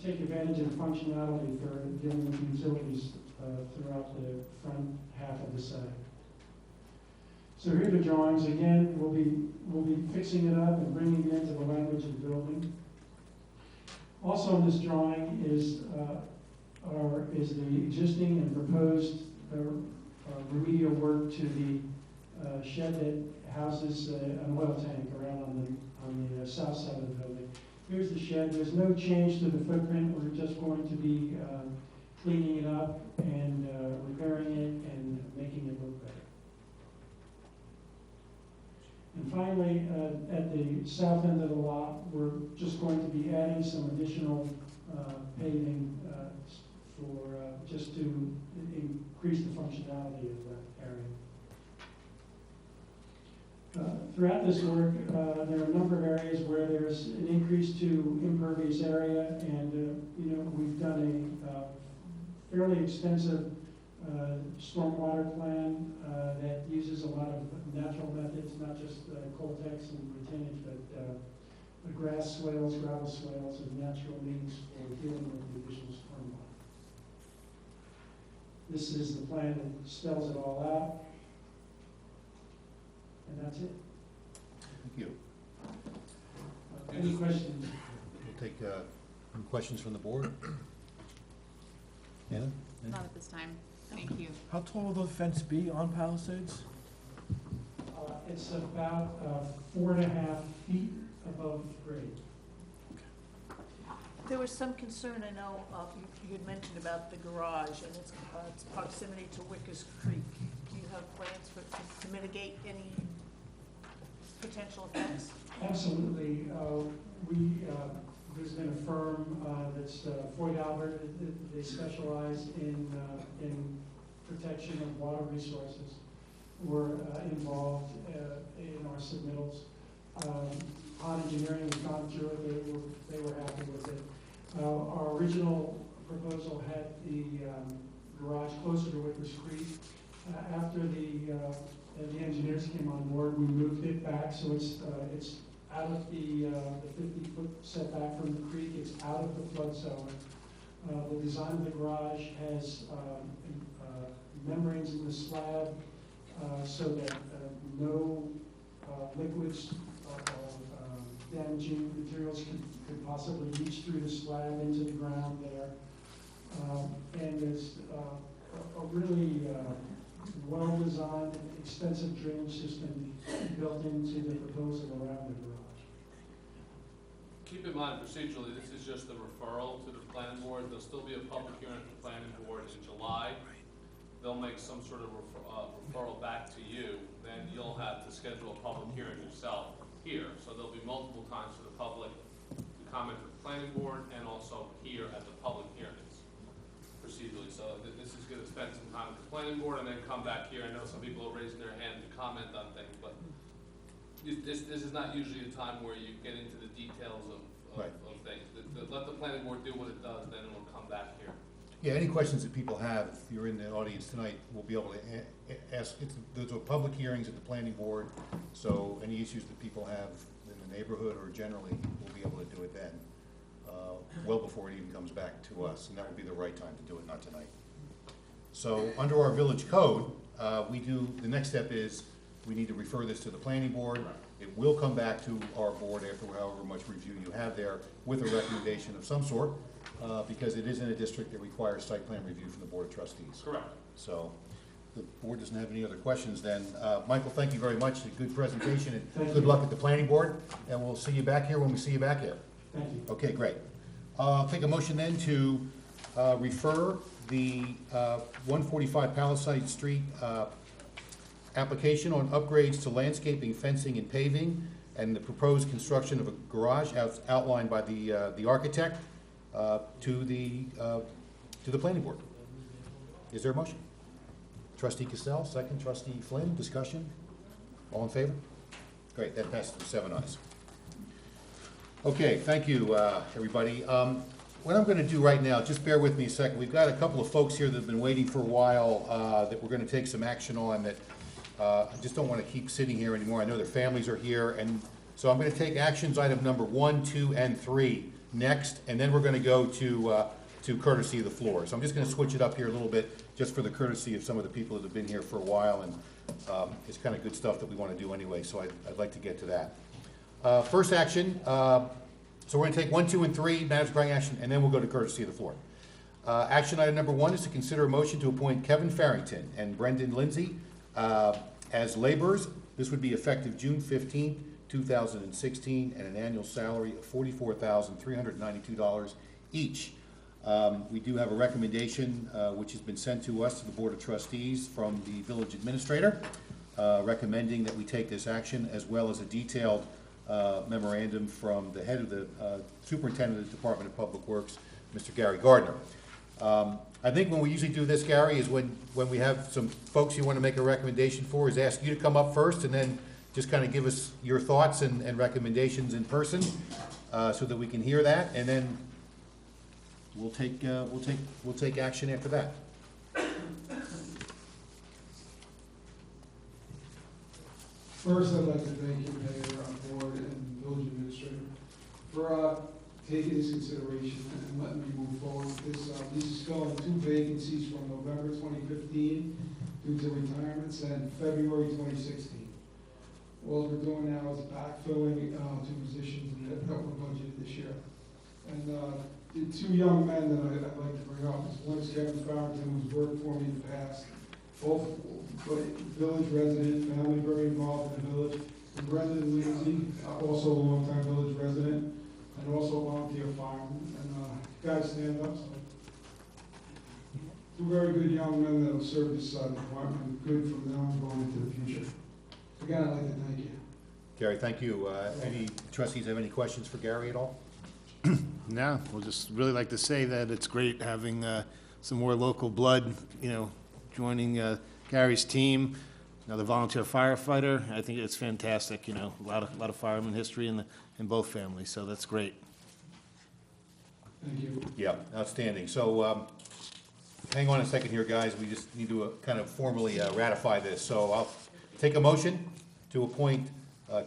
Speaker 12: take advantage of functionality for giving the utilities throughout the front half of the site. So here are the drawings. Again, we'll be fixing it up and bringing it into the language of the building. Also in this drawing is the existing and proposed remedial work to the shed that houses an oil tank around on the south side of the building. here's the shed. There's no change to the footprint. We're just going to be cleaning it up and repairing it and making it look better. And finally, at the south end of the lot, we're just going to be adding some additional paving for just to increase the functionality of that area. Throughout this work, there are a number of areas where there's an increase to impervious area, and we've done a fairly extensive stormwater plan that uses a lot of natural methods, not just Coltex and retainage, but grass swales, gravel swales, and natural means for dealing with the additional stormwater. This is the plan that spells it all out. And that's it.
Speaker 1: Thank you.
Speaker 12: Any questions?
Speaker 1: We'll take any questions from the board. Anna?
Speaker 8: Not at this time. Thank you.
Speaker 5: How tall will the fence be on Palisades?
Speaker 12: It's about 4.5 feet above grade.
Speaker 13: There was some concern, I know, you had mentioned about the garage and its proximity to Wickers Creek. Do you have plans to mitigate any potential effects?
Speaker 12: Absolutely. There's been a firm that's Floyd Albert. They specialize in protection of water resources. We're involved in our submittals. On engineering, we've gone through it. They were happy with it. Our original proposal had the garage closer to Wickers Creek. After the engineers came on board, we moved it back so it's out of the 50-foot setback from the creek. It's out of the flood zone. The design of the garage has membranes in the slab so that no liquids or damaging materials could possibly reach through the slab into the ground there. And there's a really well-designed, extensive drainage system built into the proposal around the garage.
Speaker 11: Keep in mind procedurally, this is just a referral to the planning board. There'll still be a public hearing at the planning board in July. They'll make some sort of referral back to you. Then you'll have to schedule a public hearing yourself here. So there'll be multiple times for the public to comment at the planning board and also here at the public hearings procedurally. So this is going to spend some time at the planning board and then come back here. I know some people are raising their hand to comment on things, but this is not usually a time where you get into the details of things. Let the planning board do what it does, then it will come back here.
Speaker 1: Yeah, any questions that people have, if you're in the audience tonight, we'll be able to ask. Those are public hearings at the planning board, so any issues that people have in the neighborhood or generally, we'll be able to do it then, well before it even comes back to us, and that would be the right time to do it, not tonight. So under our village code, the next step is we need to refer this to the planning board. It will come back to our board after however much review you have there with a recommendation of some sort, because it is in a district that requires site plan review from the Board of Trustees.
Speaker 11: Correct.
Speaker 1: So the board doesn't have any other questions then. Michael, thank you very much. A good presentation and good luck at the planning board. And we'll see you back here when we see you back here.
Speaker 12: Thank you.
Speaker 1: Okay, great. I'll take a motion then to refer the 145 Palisade Street application on upgrades to landscaping, fencing, and paving, and the proposed construction of a garage as outlined by the architect to the planning board. Is there a motion? Trustee Cassell, second. Trustee Flynn, discussion? All in favor? Great, that passes with 7 ayes. Okay, thank you, everybody. What I'm going to do right now, just bear with me a second. We've got a couple of folks here that have been waiting for a while that we're going to take some action on that I just don't want to keep sitting here anymore. I know their families are here, and so I'm going to take actions item number 1, 2, and 3 next, and then we're going to go to courtesy of the floor. So I'm just going to switch it up here a little bit, just for the courtesy of some of the people that have been here for a while, and it's kind of good stuff that we want to do anyway, so I'd like to get to that. First action, so we're going to take 1, 2, and 3, matters requiring action, and then we'll go to courtesy of the floor. Action item number 1 is to consider a motion to appoint Kevin Farrington and Brendan Lindsay as laborers. This would be effective June 15th, 2016, and an annual salary of $44,392 each. We do have a recommendation which has been sent to us, to the Board of Trustees, from the village administrator, recommending that we take this action, as well as a detailed memorandum from the head of the superintendent of the Department of Public Works, Mr. Gary Gardner. I think when we usually do this, Gary, is when we have some folks you want to make a recommendation for, is ask you to come up first and then just kind of give us your thoughts and recommendations in person, so that we can hear that, and then we'll take action after that.
Speaker 12: First, I'd like to thank you, Mayor, our board, and village administrator for taking this consideration and letting me move forward with this. These is filling 2 vacancies from November 2015 due to retirements and February 2016. What we're doing now is backfilling 2 positions that were budgeted this year. And the 2 young men that I'd like to bring up is one is Kevin Farrington, who's worked for me in the past, both village resident, family very involved in the village, and Brendan Lindsay, also a longtime village resident, and also a volunteer fireman. And guys, stand up. So. 2 very good young men that will serve this department good from now on going into the future. Again, I'd like to thank you.
Speaker 1: Gary, thank you. Any trustees have any questions for Gary at all?
Speaker 3: No, we'll just really like to say that it's great having some more local blood, joining Gary's team, another volunteer firefighter. I think it's fantastic, a lot of fireman history in both families, so that's great.
Speaker 12: Thank you.
Speaker 1: Yeah, outstanding. So hang on a second here, guys. We just need to kind of formally ratify this. So I'll take a motion to appoint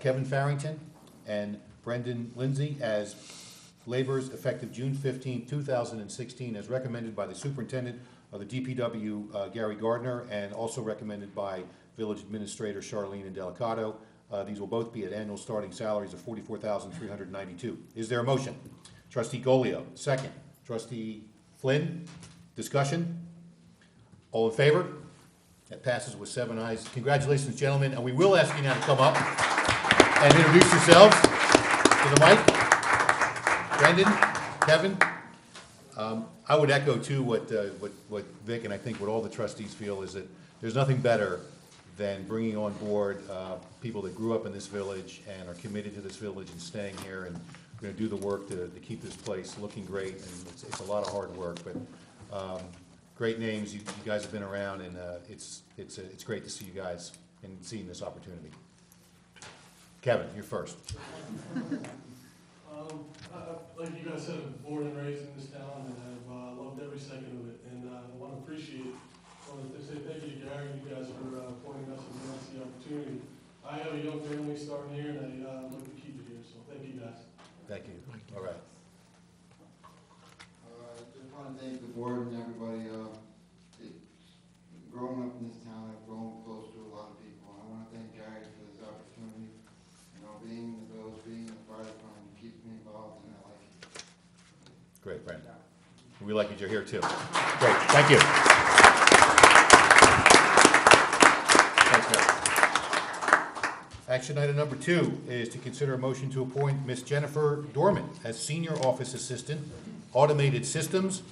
Speaker 1: Kevin Farrington and Brendan Lindsay as laborers effective June 15, 2016, as recommended by the superintendent of the DPW, Gary Gardner, and also recommended by village administrator Charlene Indelicato. These will both be at annual starting salaries of $44,392. Is there a motion? Trustee Golio, second. Trustee Flynn, discussion? All in favor? That passes with 7 ayes. Congratulations, gentlemen, and we will ask you now to come up and introduce yourselves to the mic. Brendan, Kevin, I would echo too what Vic and I think what all the trustees feel is that there's nothing better than bringing on board people that grew up in this village and are committed to this village and staying here, and we're going to do the work to keep this place looking great, and it's a lot of hard work, but great names. You guys have been around, and it's great to see you guys and seeing this opportunity. Kevin, you're first.
Speaker 14: Like you guys said, I'm born and raised in this town, and I've loved every second of it. And I want to say thank you to Gary and you guys for appointing us and giving us the opportunity. I have a young family starting here, and I'd like to keep it here, so thank you guys.
Speaker 1: Thank you. All right.
Speaker 15: Just want to thank the board and everybody. Growing up in this town, I've grown close to a lot of people. I want to thank Gary for this opportunity. Being in the village, being in the fire department, keeps me involved, and I like it.
Speaker 1: Great, Brandon. We like that you're here too. Great, thank you. Thanks, Gary. Action item number 2 is to consider a motion to appoint Miss Jennifer Dorman as Senior Office Assistant, Automated Systems.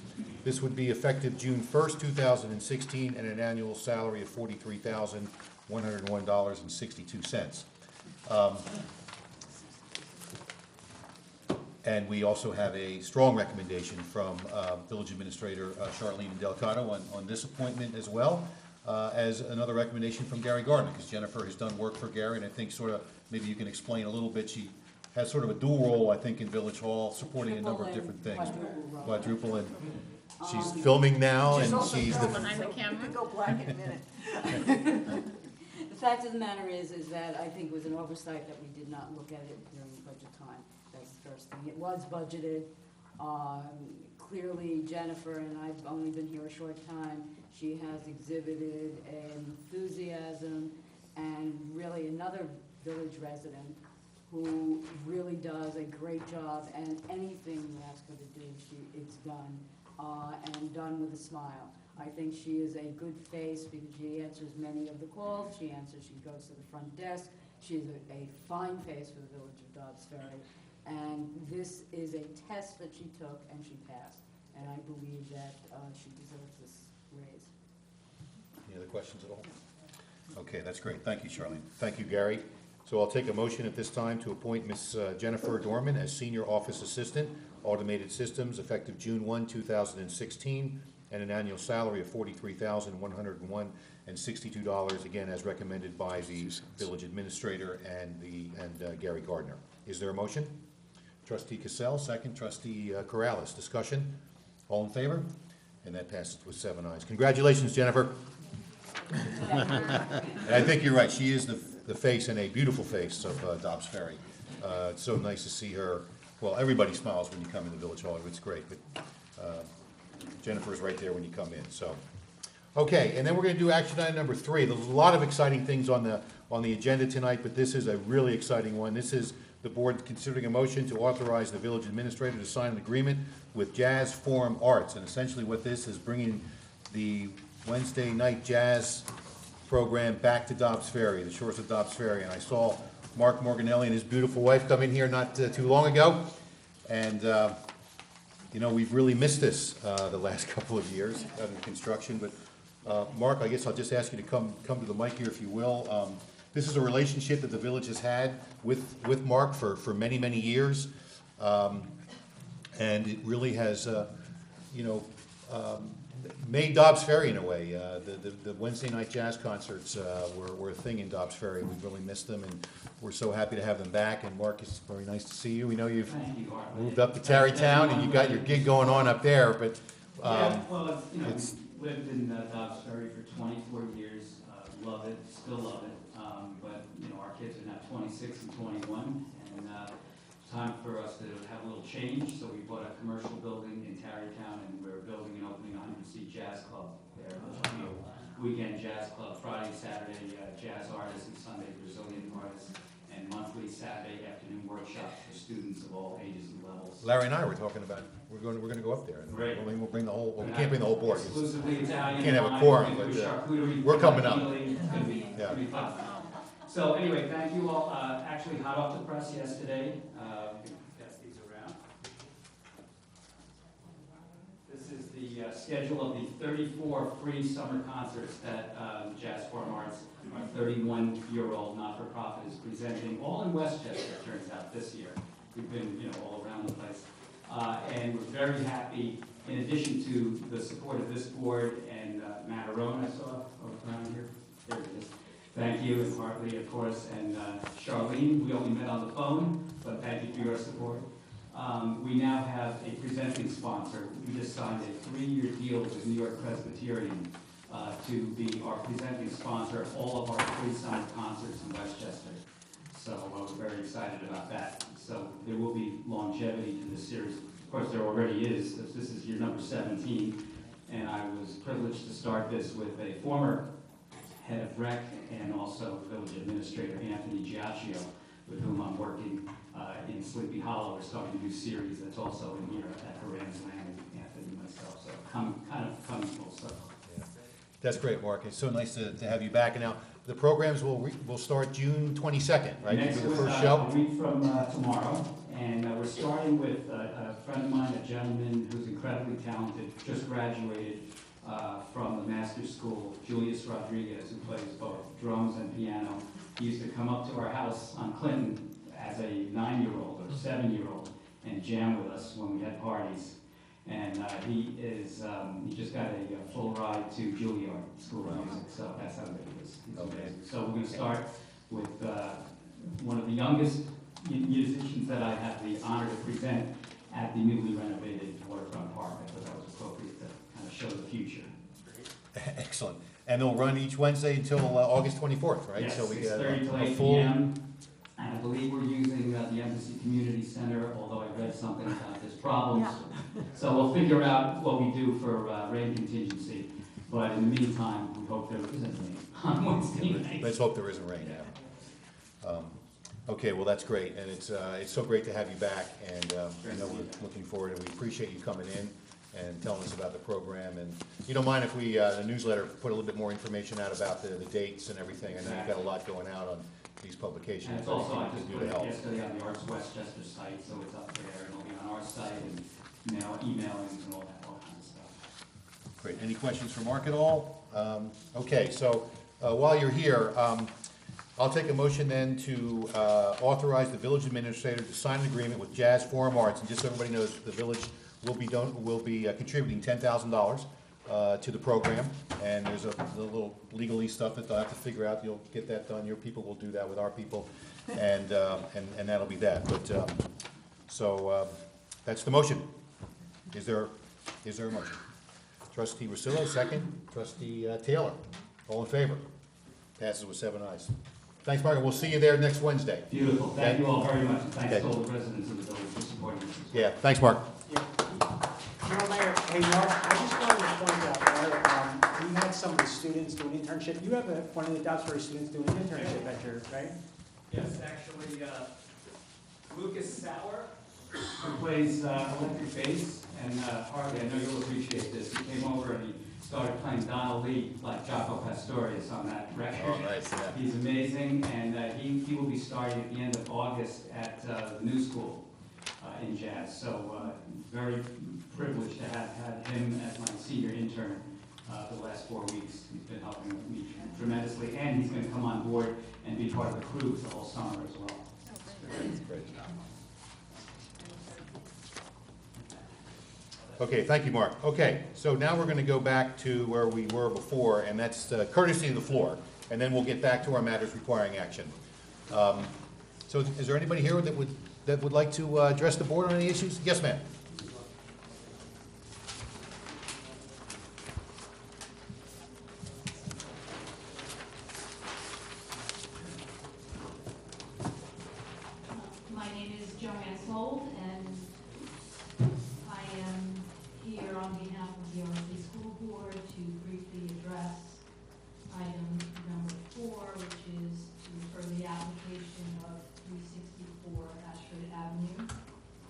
Speaker 1: This would be effective June 1st, 2016, and an annual salary of $43,101.62. And we also have a strong recommendation from Village Administrator Charlene Indelicato on this appointment, as well as another recommendation from Gary Gardner, because Jennifer has done work for Gary, and I think sort of, maybe you can explain a little bit. She has sort of a dual role, I think, in Village Hall, supporting a number of different things. Quadruple, and she's filming now, and she's the...
Speaker 13: behind the camera.
Speaker 16: Go black in a minute. The fact of the matter is that I think it was an oversight that we did not look at it during budget time. That's the first thing. It was budgeted. Clearly, Jennifer, and I've only been here a short time, she has exhibited an enthusiasm and really another village resident who really does a great job, and anything you ask her to do, it's done, and done with a smile. I think she is a good face because she answers many of the calls. She goes to the front desk. She's a fine face for the village of Dobbs Ferry, and this is a test that she took and she passed. And I believe that she deserves this raise.
Speaker 1: Any other questions at all? Okay, that's great. Thank you, Charlene. Thank you, Gary. So I'll take a motion at this time to appoint Ms. Jennifer Dorman as Senior Office Assistant, Automated Systems, effective June 1, 2016, and an annual salary of $43,101.62, again, as recommended by the village administrator and Gary Gardner. Is there a motion? Trustee Cassell, second. Trustee Corrales. Discussion? All in favor? And that passes with 7 ayes. Congratulations, Jennifer. And I think you're right. She is the face, and a beautiful face, of Dobbs Ferry. It's so nice to see her. Well, everybody smiles when you come in the Village Hall. It's great. But Jennifer is right there when you come in. So, okay. And then we're going to do action item number 3. There's a lot of exciting things on the agenda tonight, but this is a really exciting one. This is the board considering a motion to authorize the village administrator to sign an agreement with Jazz Forum Arts. And essentially what this is bringing the Wednesday night jazz program back to Dobbs Ferry, the shores of Dobbs Ferry. And I saw Mark Morganelli and his beautiful wife come in here not too long ago. And, you know, we've really missed this the last couple of years in construction. But, Mark, I guess I'll just ask you to come to the mic here, if you will. This is a relationship that the village has had with Mark for many, many years. And it really has, you know, made Dobbs Ferry in a way. The Wednesday night jazz concerts were a thing in Dobbs Ferry. We've really missed them, and we're so happy to have them back. And Mark, it's very nice to see you. We know you've moved up to Tarrytown, and you got your gig going on up there. But
Speaker 17: yeah, well, you know, lived in Dobbs Ferry for 24 years. Love it, still love it. But you know, our kids are now 26 and 21, and time for us to have a little change. So we bought a commercial building in Tarrytown, and we're building and opening a 100-seat jazz club there. Weekend jazz club, Friday, Saturday jazz artists, and Sunday Brazilian artists, and monthly Saturday afternoon workshops for students of all ages and levels.
Speaker 1: Larry and I were talking about we're going to go up there. And
Speaker 17: Great.
Speaker 1: we'll bring the whole. Well, we can't bring the whole board.
Speaker 17: Exclusively Italian.
Speaker 1: Can't have a quorum, but we're coming up.
Speaker 17: It's gonna be fun. So anyway, thank you all. Actually, hot off the press yesterday. Pass these around. This is the schedule of the 34 free summer concerts that Jazz Forum Arts, our 31-year-old not-for-profit, is presenting, all in Westchester, it turns out, this year. We've been, you know, all around the place. And we're very happy, in addition to the support of this board and Matt Arone, I saw around here. There it is. Thank you, and Hartley, of course, and Charlene. We only met on the phone, but thank you for your support. We now have a presenting sponsor. We just signed a 3-year deal with New York Presbyterian to be our presenting sponsor of all of our free summer concerts in Westchester. So we're very excited about that. So there will be longevity to this series. Of course, there already is. This is year number 17, and I was privileged to start this with a former head of rec and also village administrator Anthony Giacchio, with whom I'm working in Sleepy Hollow. We're starting a new series that's also in here at Horan's Land, Anthony and myself. So kind of coming full circle.
Speaker 1: Yeah. That's great, Mark. It's so nice to have you back. And now the programs will start June 22nd, right?
Speaker 17: Next
Speaker 1: the
Speaker 17: week,
Speaker 1: first show.
Speaker 17: a week from tomorrow, and we're starting with a friend of mine, a gentleman who's incredibly talented, just graduated from the master's school, Julius Rodriguez, who plays both drums and piano. He used to come up to our house on Clinton as a 9-year-old or 7-year-old and jam with us when we had parties. And he just got a full ride to Juilliard School of Music, so that's how good he is. He's amazing. So we're going to start with one of the youngest musicians that I have the honor to present at the newly renovated Waterfront Park. I thought that was appropriate to kind of show the future.
Speaker 1: Excellent. And they'll run each Wednesday until August 24th, right?
Speaker 17: Yes,
Speaker 1: so we get
Speaker 17: 6:30 to 8
Speaker 1: full.
Speaker 17: p.m. And I believe we're using the Embassy Community Center, although I read something about this problems.
Speaker 13: Yeah.
Speaker 17: So we'll figure out what we do for rain contingency. But in the meantime, we hope there isn't rain on Wednesday night.
Speaker 1: Let's hope there isn't rain. Yeah. Okay, well that's great, and it's so great to have you back, and I know we're looking forward, and we appreciate you coming in and telling us about the program. And you don't mind if we, the newsletter, put a little bit more information out about the dates and everything. I know you've got a lot going out on these
Speaker 17: And
Speaker 1: publications.
Speaker 17: it's also, I
Speaker 1: anything
Speaker 17: just
Speaker 1: we
Speaker 17: put
Speaker 1: can do
Speaker 17: it
Speaker 1: to help.
Speaker 17: yesterday on the Arts Westchester site, so it's up there, and it'll be on our site, and emailings and all kinds of stuff.
Speaker 1: Great. Any questions for Mark at all? Okay, so while you're here, I'll take a motion then to authorize the village administrator to sign an agreement with Jazz Forum Arts. And just so everybody knows, the village will be contributing $10,000 to the program. And there's a little legalese stuff that they'll have to figure out. You'll get that done. Your people will do that with our people. And that'll be that. But, so that's the motion. Is there a motion? Trustee Rosillo, second. Trustee Taylor, all in favor? Passes with 7 ayes. Thanks, Mark, and we'll see you there next Wednesday.
Speaker 17: Beautiful, thank you all very much, and thanks
Speaker 1: Okay.
Speaker 17: to all the residents of the village for supporting us.
Speaker 1: Yeah, thanks, Mark.
Speaker 7: You know, Mayor, hey, Mark, I just wanted to point out, Mayor, we had some of the students do an internship. You have one of the Dobbsbury students doing an internship at your, right?
Speaker 17: Yes, actually, Lucas Sauer, who plays electric bass, and Harley, I know you'll appreciate this, he came over and he started playing Donna Lee, like Jaco Pastorius on that record.
Speaker 1: Oh, nice, yeah.
Speaker 17: He's amazing, and he will be starting at the end of August at the New School in jazz. So very privileged to have had him as my senior intern the last 4 weeks. He's been helping me tremendously, and he's going to come on board and be part of the cruise the whole summer as well.
Speaker 1: Great. Okay, thank you, Mark. Okay, so now we're going to go back to where we were before, and that's courtesy of the floor, and then we'll get back to our matters requiring action. So is there anybody here that would like to address the board on any issues? Yes, ma'am.
Speaker 8: My name is Joanne Sold, and I am here on behalf of the RC School Board to briefly address item number 4, which is to refer the application of 364 Ashford Avenue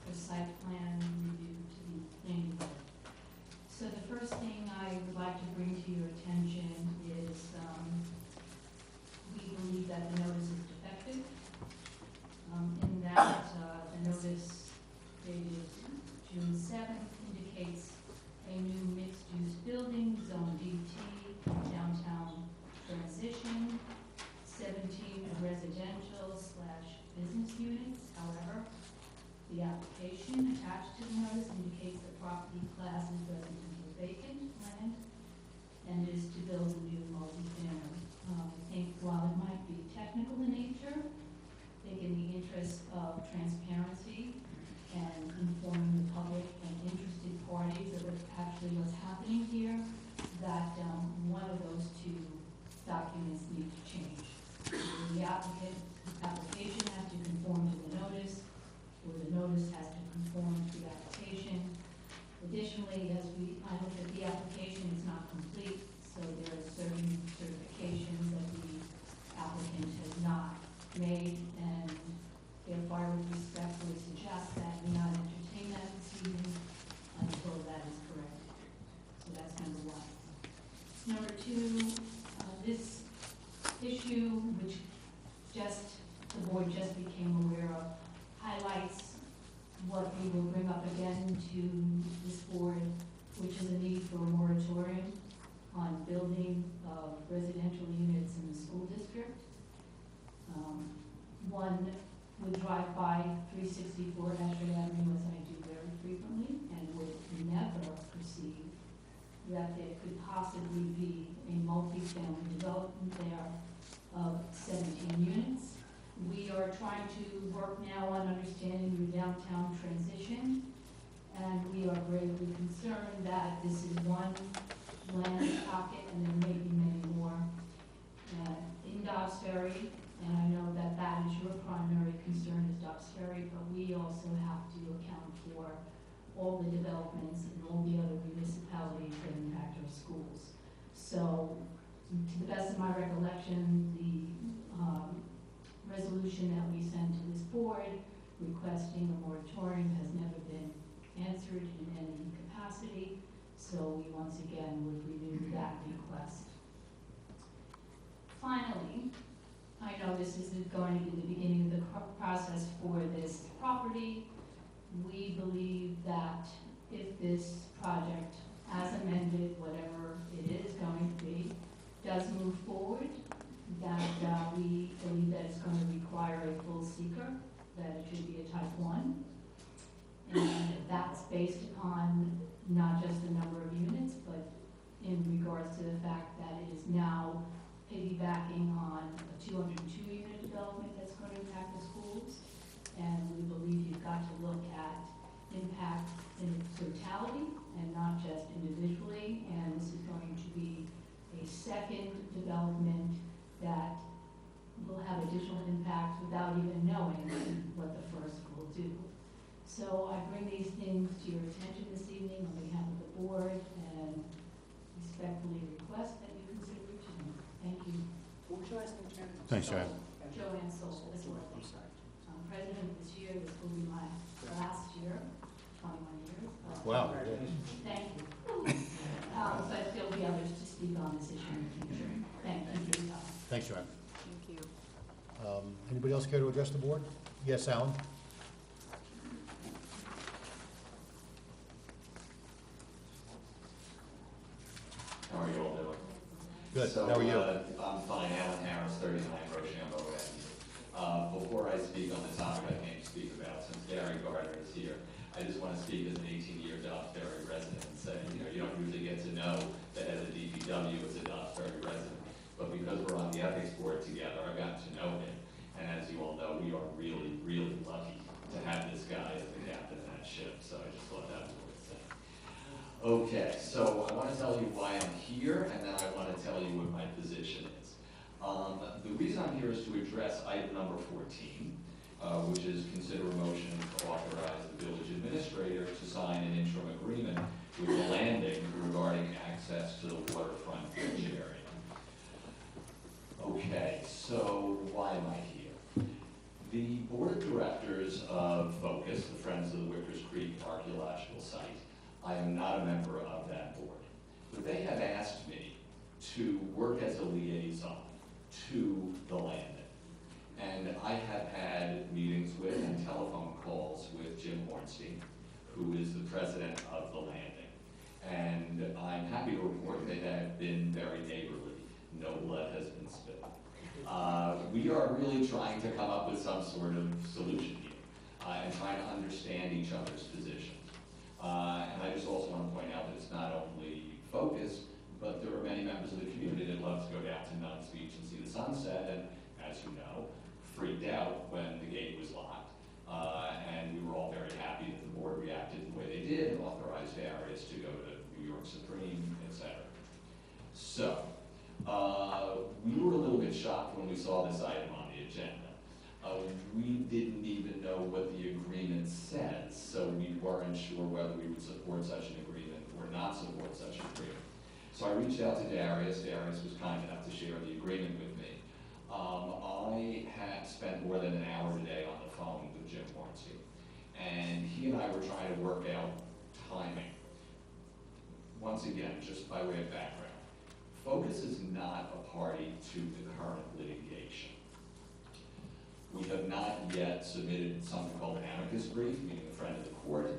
Speaker 8: for site plan review to the planning board. So the first thing I would like to bring to your attention is we believe that the notice is defective. In that the notice dated June 7th indicates a new mixed-use building, Zone DT, downtown transition, 17 residential/business units. However, the application attached to the notice indicates the property class is residential vacant land and is to build a new multifamily. I think while it might be technical in nature, I think in the interest of transparency and informing the public and interested parties of what's happening here, that one of those two documents need to change. The application has to conform to the notice, or the notice has to conform to the application. Additionally, I looked at the application, it's not complete, so there are certain certifications that the applicant has not made, and therefore I would respectfully suggest that we not entertain that this evening until that is corrected. So that's number 1. Number 2, this issue, which the board just became aware of, highlights what we will bring up again to this board, which is a need for a moratorium on building of residential units in the school district. One would drive by 364 Ashford Avenue, as I do very frequently, and would never perceive that there could possibly be a multi-family development there of 17 units. We are trying to work now on understanding your downtown transition, and we are gravely concerned that this is one land pocket and there may be many more in Dobbs Ferry. And I know that that is your primary concern is Dobbs Ferry, but we also have to account for all the developments and all the other municipalities that impact our schools. So, to the best of my recollection, the resolution that we sent to this board requesting a moratorium has never been answered in any capacity, so we once again would renew that request. Finally, I know this isn't going to be the beginning of the process for this property. We believe that if this project, as amended, whatever it is going to be, does move forward, that we believe that it's going to require a full seeker, that it should be a type 1. And that's based upon not just the number of units, but in regards to the fact that it is now piggybacking on a 202-unit development that's going to impact the schools. And we believe you've got to look at impact in its totality and not just individually. And this is going to be a second development that will have additional impact without even knowing what the first will do. So I bring these things to your attention this evening on behalf of the board and respectfully request that you consider reaching them. Thank you.
Speaker 7: What was your last name, Chairman?
Speaker 1: Thanks, Joanne.
Speaker 8: Joanne Soul, as well.
Speaker 7: I'm sorry.
Speaker 8: I'm president this year. This will be my last year, 21 years.
Speaker 1: Wow.
Speaker 8: Thank you. But there'll be others to speak on this issue in the future. Thank you.
Speaker 1: Thanks, Joanne.
Speaker 13: Thank you.
Speaker 1: Anybody else care to address the board? Yes, Alan?
Speaker 18: How are you all doing?
Speaker 1: Good.
Speaker 18: So,
Speaker 1: How are you?
Speaker 18: I'm fine. Alan Harris, 39 Rochambeau Avenue. Before I speak on the topic I came to speak about, since Gary Gardner is here, I just want to speak as an 18-year Dobbs Ferry resident and say, you don't usually get to know that as a DPW as a Dobbs Ferry resident. But because we're on the ethics board together, I've gotten to know him. And as you all know, we are really, really lucky to have this guy as the captain of that ship. So I just thought that was worth saying. Okay, so I want to tell you why I'm here, and then I want to tell you what my position is. The reason I'm here is to address item number 14, which is consider a motion to authorize the village administrator to sign an interim agreement with the landing regarding access to the waterfront bridge area. Okay, so why am I here? The board of directors of Focus, the Friends of the Wickers Creek Archaeological Site, I am not a member of that board, but they have asked me to work as a liaison to the landing. And I have had meetings with and telephone calls with Jim Hornstein, who is the president of the landing. And I'm happy to report they have been very neighborly. No blood has been spilled. We are really trying to come up with some sort of solution here and trying to understand each other's positions. And I just also want to point out that it's not only Focus, but there are many members of the community that love to go down to Nuns Beach and see the sunset, and as you know, freaked out when the gate was locked. And we were all very happy that the board reacted the way they did and authorized areas to go to New York Supreme, etc. So, we were a little bit shocked when we saw this item on the agenda. We didn't even know what the agreement says, so we weren't sure whether we would support such an agreement or not support such an agreement. So I reached out to Darius. Darius was kind enough to share the agreement with me. I had spent more than an hour today on the phone with Jim Hornstein, and he and I were trying to work out timing. Once again, just by way of background, Focus is not a party to the current litigation. We have not yet submitted something called an amicus brief, meaning a friend of the court.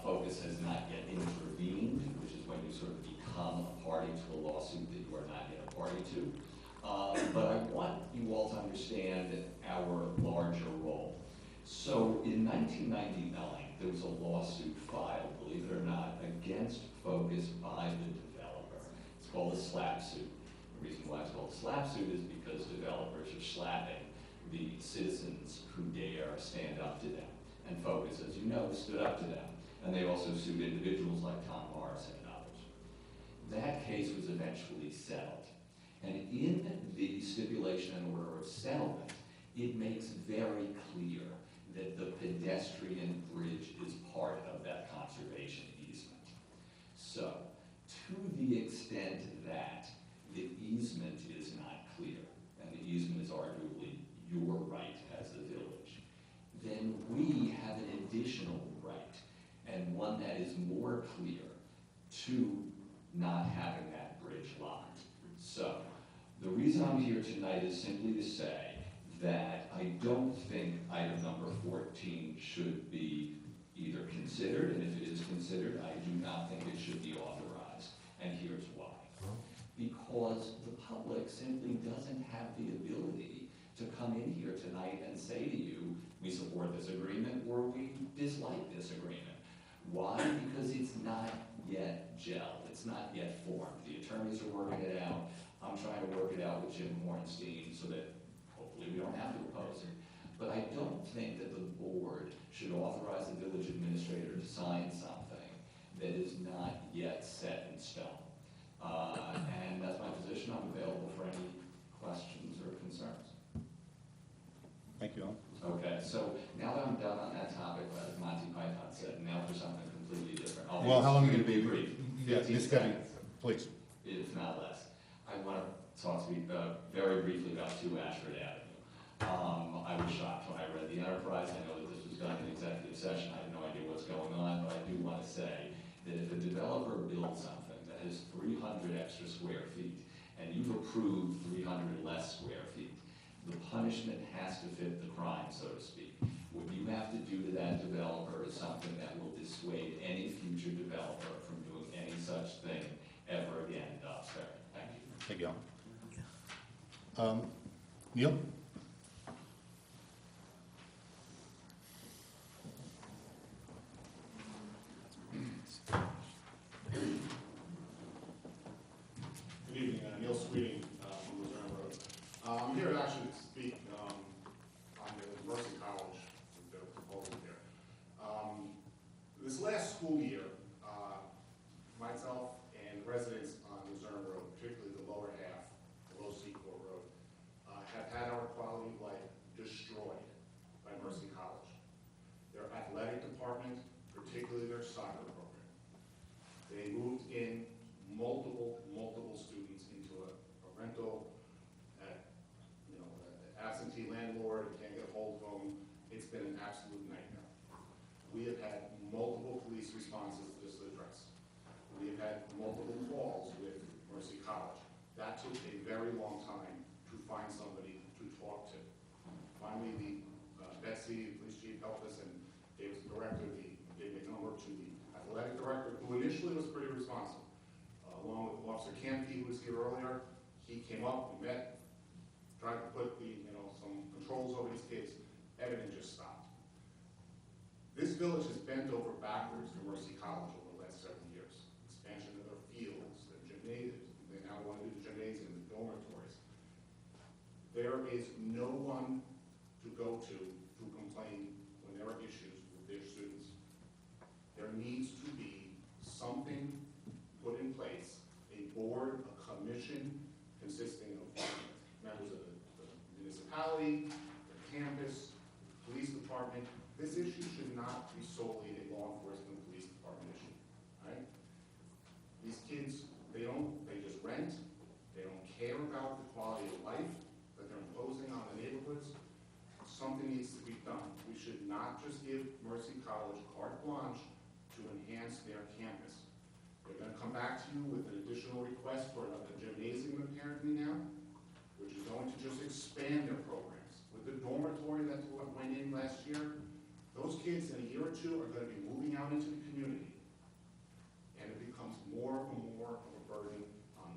Speaker 18: Focus has not yet intervened, which is when you sort of become a party to a lawsuit that you are not yet a party to. But I want you all to understand our larger role. So in 1999, there was a lawsuit filed, believe it or not, against Focus by the developer. It's called a slap suit. The reason why it's called a slap suit is because developers are slapping the citizens who dare stand up to them. And Focus, as you know, stood up to them. And they also sued individuals like Tom Morrison and others. That case was eventually settled. And in the stipulation and order of settlement, it makes very clear that the pedestrian bridge is part of that conservation easement. So, to the extent that the easement is not clear, and the easement is arguably your right as the village, then we have an additional right, and one that is more clear, to not having that bridge locked. So, the reason I'm here tonight is simply to say that I don't think item number 14 should be either considered, and if it is considered, I do not think it should be authorized. And here's why. Because the public simply doesn't have the ability to come in here tonight and say to you, we support this agreement or we dislike this agreement. Why? Because it's not yet gelled. It's not yet formed. The attorneys are working it out. I'm trying to work it out with Jim Hornstein so that hopefully we don't have to oppose it. But I don't think that the board should authorize the village administrator to sign something that is not yet set in stone. And that's my position. I'm available for any questions or concerns.
Speaker 1: Thank you, Alan.
Speaker 18: Okay, so now that I'm done on that topic, as Monty Python said, now for something completely different.
Speaker 1: Well, how long are you going to be?
Speaker 18: Brief.
Speaker 1: Yeah,
Speaker 18: 15
Speaker 1: this guy,
Speaker 18: seconds,
Speaker 1: please.
Speaker 18: if not less. I want to talk to you very briefly about 2 Ashford Avenue. I was shocked when I read the Enterprise. I know that this was done in executive session. I have no idea what's going on, but I do want to say that if a developer builds something that has 300 extra square feet, and you've approved 300 less square feet, the punishment has to fit the crime, so to speak. What you have to do to that developer is something that will dissuade any future developer from doing any such thing ever again in Dobbs Ferry. Thank you.
Speaker 1: Thank you, Alan. Neil?
Speaker 19: Good evening, Neil Sweeting from Luzerne Road. I'm here actually to speak on the Mercy College, the proposal here. This last school year, myself and residents on Luzerne Road, particularly the lower half, below Seacourt Road, have had our quality of life destroyed by Mercy College. Their athletic department, particularly their soccer program, they moved in multiple students into a rental, absentee landlord, can't get a hold of them. It's been an absolute nightmare. We have had multiple police responses to this address. We have had multiple calls with Mercy College. That took a very long time to find somebody to talk to. Finally, Betsy, the police chief, helped us and gave us the director, gave me a number to the athletic director, who initially was pretty responsive. Along with Officer Campy, who was here earlier, he came up, we met, tried to put some controls over these kids. Everything just stopped. This village has bent over backwards for Mercy College over the last 7 years. Expansion of their fields, their gymnasiums. They now want to do the gymnasium, the dormitories. There is no one to go to complain when there are issues with their students. There needs to be something put in place, a board, a commission consisting of members of the municipality, the campus, police department. This issue should not be solely a law enforcement police department issue, right? These kids, they just rent, they don't care about the quality of life that they're imposing on the neighborhoods. Something needs to be done. We should not just give Mercy College carte blanche to enhance their campus. They're going to come back to you with an additional request for another gymnasium apparently now, which is going to just expand their programs. With the dormitory that went in last year, those kids in a year or two are going to be moving out into the community. And it becomes more and more of a burden on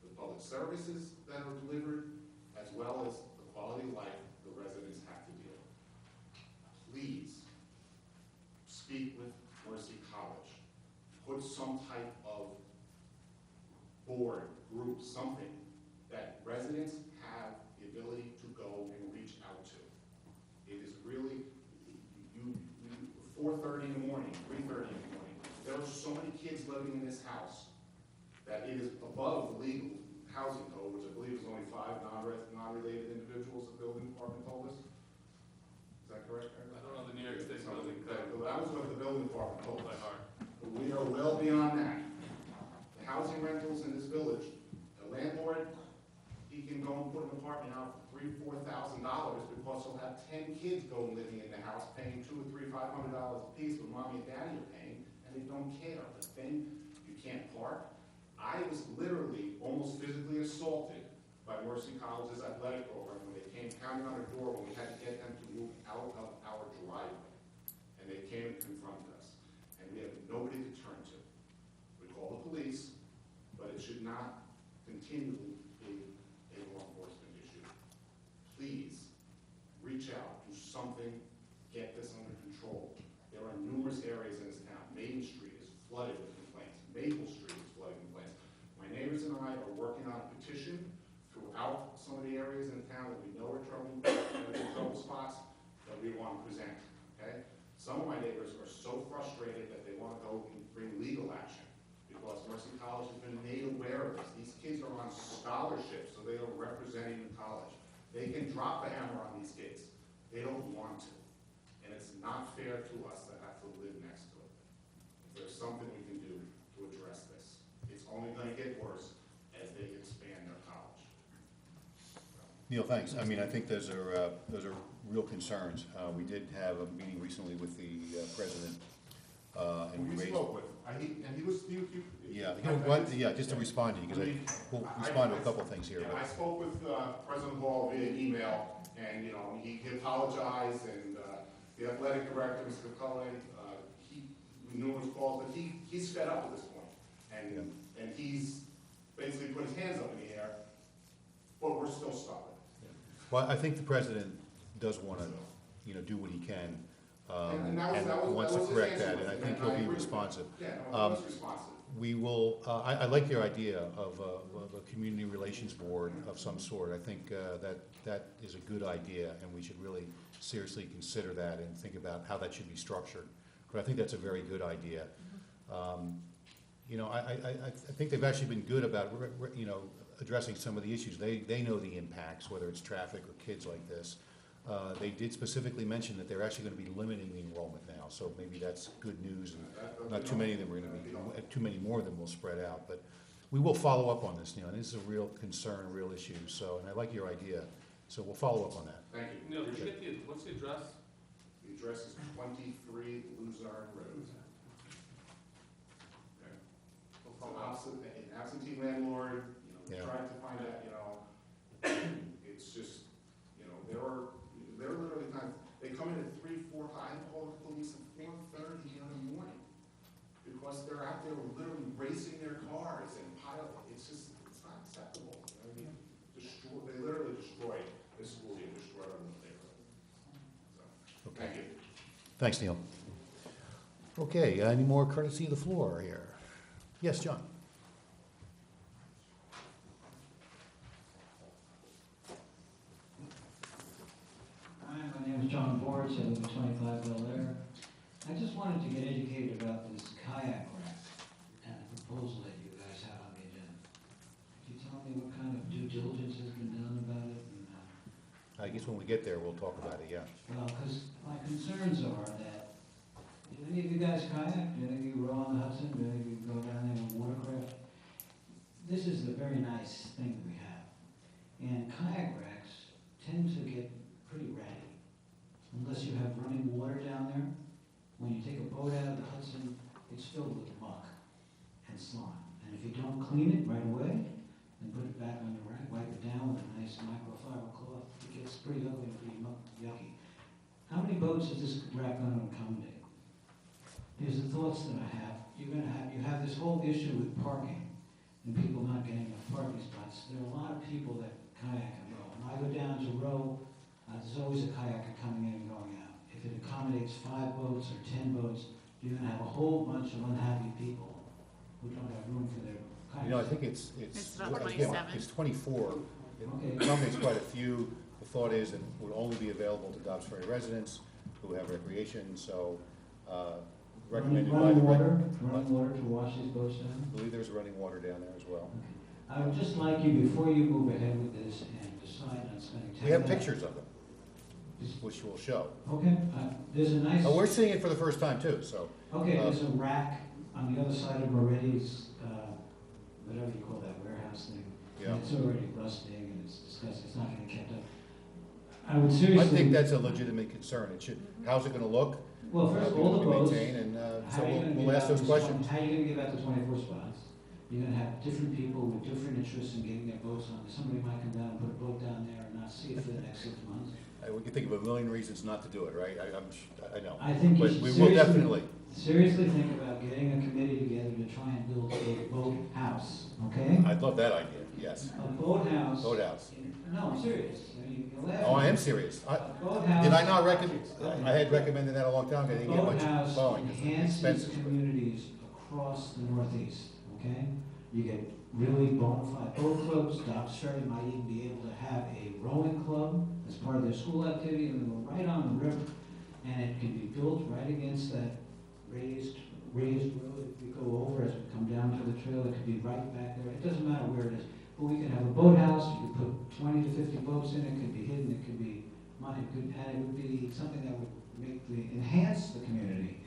Speaker 19: the public services that are delivered, as well as the quality of life the residents have to deal with. Please speak with Mercy College. Put some type of board, group, something that residents have the ability to go and reach out to. It is really, 4:30 in the morning, 3:30 in the morning. There are so many kids living in this house that it is above the legal housing code, which I believe is only 5 non-related individuals, the building department told us. Is that correct?
Speaker 11: I don't know the New York State building code.
Speaker 19: That was what the building department told
Speaker 11: By
Speaker 19: us.
Speaker 11: heart.
Speaker 19: We are well beyond that. The housing rentals in this village, the landlord, he can go and put an apartment out for $3,000, $4,000 because he'll have 10 kids going living in the house paying $200 or $300, $500 a piece, but mommy and daddy are paying, and they don't care. But then you can't park. I was literally almost physically assaulted by by Mercy College's athletic program when they came pounding on our door when we had to get them to move out of our driveway. And they came and confronted us. And we have nobody to turn to. We call the police, but it should not continually be a law enforcement issue. Please, reach out, do something, get this under control. There are numerous areas in this town. Maiden Street is flooded with complaints. Maple Street is flooded with complaints. My neighbors and I are working on a petition throughout some of the areas in town that we know are trouble spots that we want to present, okay? Some of my neighbors are so frustrated that they want to go and bring legal action because Mercy College has been made aware of this. These kids are on scholarships, so they are representing the college. They can drop the hammer on these kids. They don't want to. And it's not fair to us to have to live next to it. If there's something we can do to address this, it's only going to get worse as they expand their college.
Speaker 1: Neil, thanks. I mean, I think those are real concerns. We did have a meeting recently with the president, and we raised.
Speaker 19: Spoke with him. He was.
Speaker 1: Yeah, just to respond to you, because we'll respond to a couple of things here.
Speaker 19: Yeah,
Speaker 1: But
Speaker 19: I spoke with President Hall via email, and he apologized, and the athletic director, Mr. McCullough, he numerous calls, but he's fed up at this point, and he's basically put his hands up in the air, but we're still stuck with it.
Speaker 1: well, I think the president does want to, do what he can,
Speaker 19: And
Speaker 1: wants to
Speaker 19: his
Speaker 1: correct
Speaker 19: answer
Speaker 1: that,
Speaker 19: was,
Speaker 1: and I think
Speaker 19: and
Speaker 1: he'll
Speaker 19: I
Speaker 1: be
Speaker 19: agree with
Speaker 1: responsive.
Speaker 19: Yeah, no, he was responsive.
Speaker 1: We will, I like your idea of a community relations board of some sort. I think that is a good idea, and we should really seriously consider that and think about how that should be structured. But I think that's a very good idea. I think they've actually been good about, addressing some of the issues. They know the impacts, whether it's traffic or kids like this. They did specifically mention that they're actually going to be limiting the enrollment now, so maybe that's good news, and not too many of them are going to be, too many more of them will spread out. But we will follow up on this, Neil, and this is a real concern, a real issue, so, and I like your idea, so we'll follow up on that.
Speaker 19: Thank you.
Speaker 11: Neil, did you get what's the address?
Speaker 19: The address is 23 Luzerne Road. Okay. It's an absentee landlord, trying to find out, it's just, there are literally times, they come in at 3, 4, I call the police at 4:30 in the morning because they're out there literally racing their cars and it's not acceptable. I mean, they literally destroyed this school year, destroyed our neighborhood. So, thank you.
Speaker 1: Thanks, Neil. Okay, any more courtesy of the floor here? Yes, John?
Speaker 20: Hi, my name is John Borch, I live at 25 Bel Air. I just wanted to get educated about this kayak rack and the proposal that you guys have on the agenda. Could you tell me what kind of due diligence has been done about it? And,
Speaker 1: I guess when we get there, we'll talk about it, yeah.
Speaker 20: well, because my concerns are that, do any of you guys kayak? Do any of you row on the Hudson? Do any of you go down there with watercraft? This is a very nice thing that we have. And kayak racks tend to get pretty ratty. Unless you have running water down there. When you take a boat out of the Hudson, it's filled with muck and slime. And if you don't clean it right away, then put it back on your rack, wipe it down with a nice microfiber cloth, it gets pretty ugly and pretty yucky. How many boats is this rack going to accommodate? Here's the thoughts that I have. You have this whole issue with parking and people not getting enough parking spots. There are a lot of people that kayak and row. When I go down to row, there's always a kayaker coming in and going out. If it accommodates 5 boats or 10 boats, you're going to have a whole bunch of unhappy people who don't have room for their kayaks.
Speaker 1: I think it's
Speaker 13: about 27.
Speaker 1: It's 24.
Speaker 20: Okay.
Speaker 1: It accommodates quite a few. The thought is it would only be available to Dobbs Ferry residents who have recreation, so recommended by the...
Speaker 20: Running water to wash these boats down?
Speaker 1: I believe there's running water down there as well.
Speaker 20: Okay. I would just like you, before you move ahead with this and decide on spending $10,000...
Speaker 1: We have pictures of them, which we'll show.
Speaker 20: Okay, there's a nice...
Speaker 1: We're seeing it for the first time too, so...
Speaker 20: Okay, there's a rack on the other side of Moretti's, whatever you call that warehouse thing.
Speaker 1: Yeah.
Speaker 20: And it's already rusting and it's disgusting, it's not getting kept up. I would seriously...
Speaker 1: I think that's a legitimate concern. It should, how's it gonna look?
Speaker 20: Well, first of all, the boats...
Speaker 1: Maintain, and so we'll ask those questions.
Speaker 20: How are you gonna give out the 24 spots? You're gonna have different people with different interests in getting their boats on. Somebody might come down and put a boat down there and not see it for the next 6 months.
Speaker 1: We can think of a million reasons not to do it, right? I know.
Speaker 20: I think you
Speaker 1: But
Speaker 20: should
Speaker 1: we will definitely.
Speaker 20: seriously think about getting a committee together to try and build a boat house, okay?
Speaker 1: I'd love that idea, yes.
Speaker 20: A boat house.
Speaker 1: Boat house.
Speaker 20: No, I'm serious. I mean, you're laughing.
Speaker 1: Oh, I am serious.
Speaker 20: Boat house.
Speaker 1: Did I not recommend, I had recommended that a long time ago, I didn't get much
Speaker 20: Boathouse
Speaker 1: following, because it's
Speaker 20: enhances
Speaker 1: expensive.
Speaker 20: communities across the Northeast, okay? You get really bona fide boat clubs. Dobbs Ferry might even be able to have a rowing club as part of their school activity, and they go right on the river. And it can be built right against that raised road. If we go over, as we come down to the trail, it could be right back there. It doesn't matter where it is. But we can have a boathouse, you could put 20 to 50 boats in, it could be hidden, it could be money, and it would be something that would enhance the community.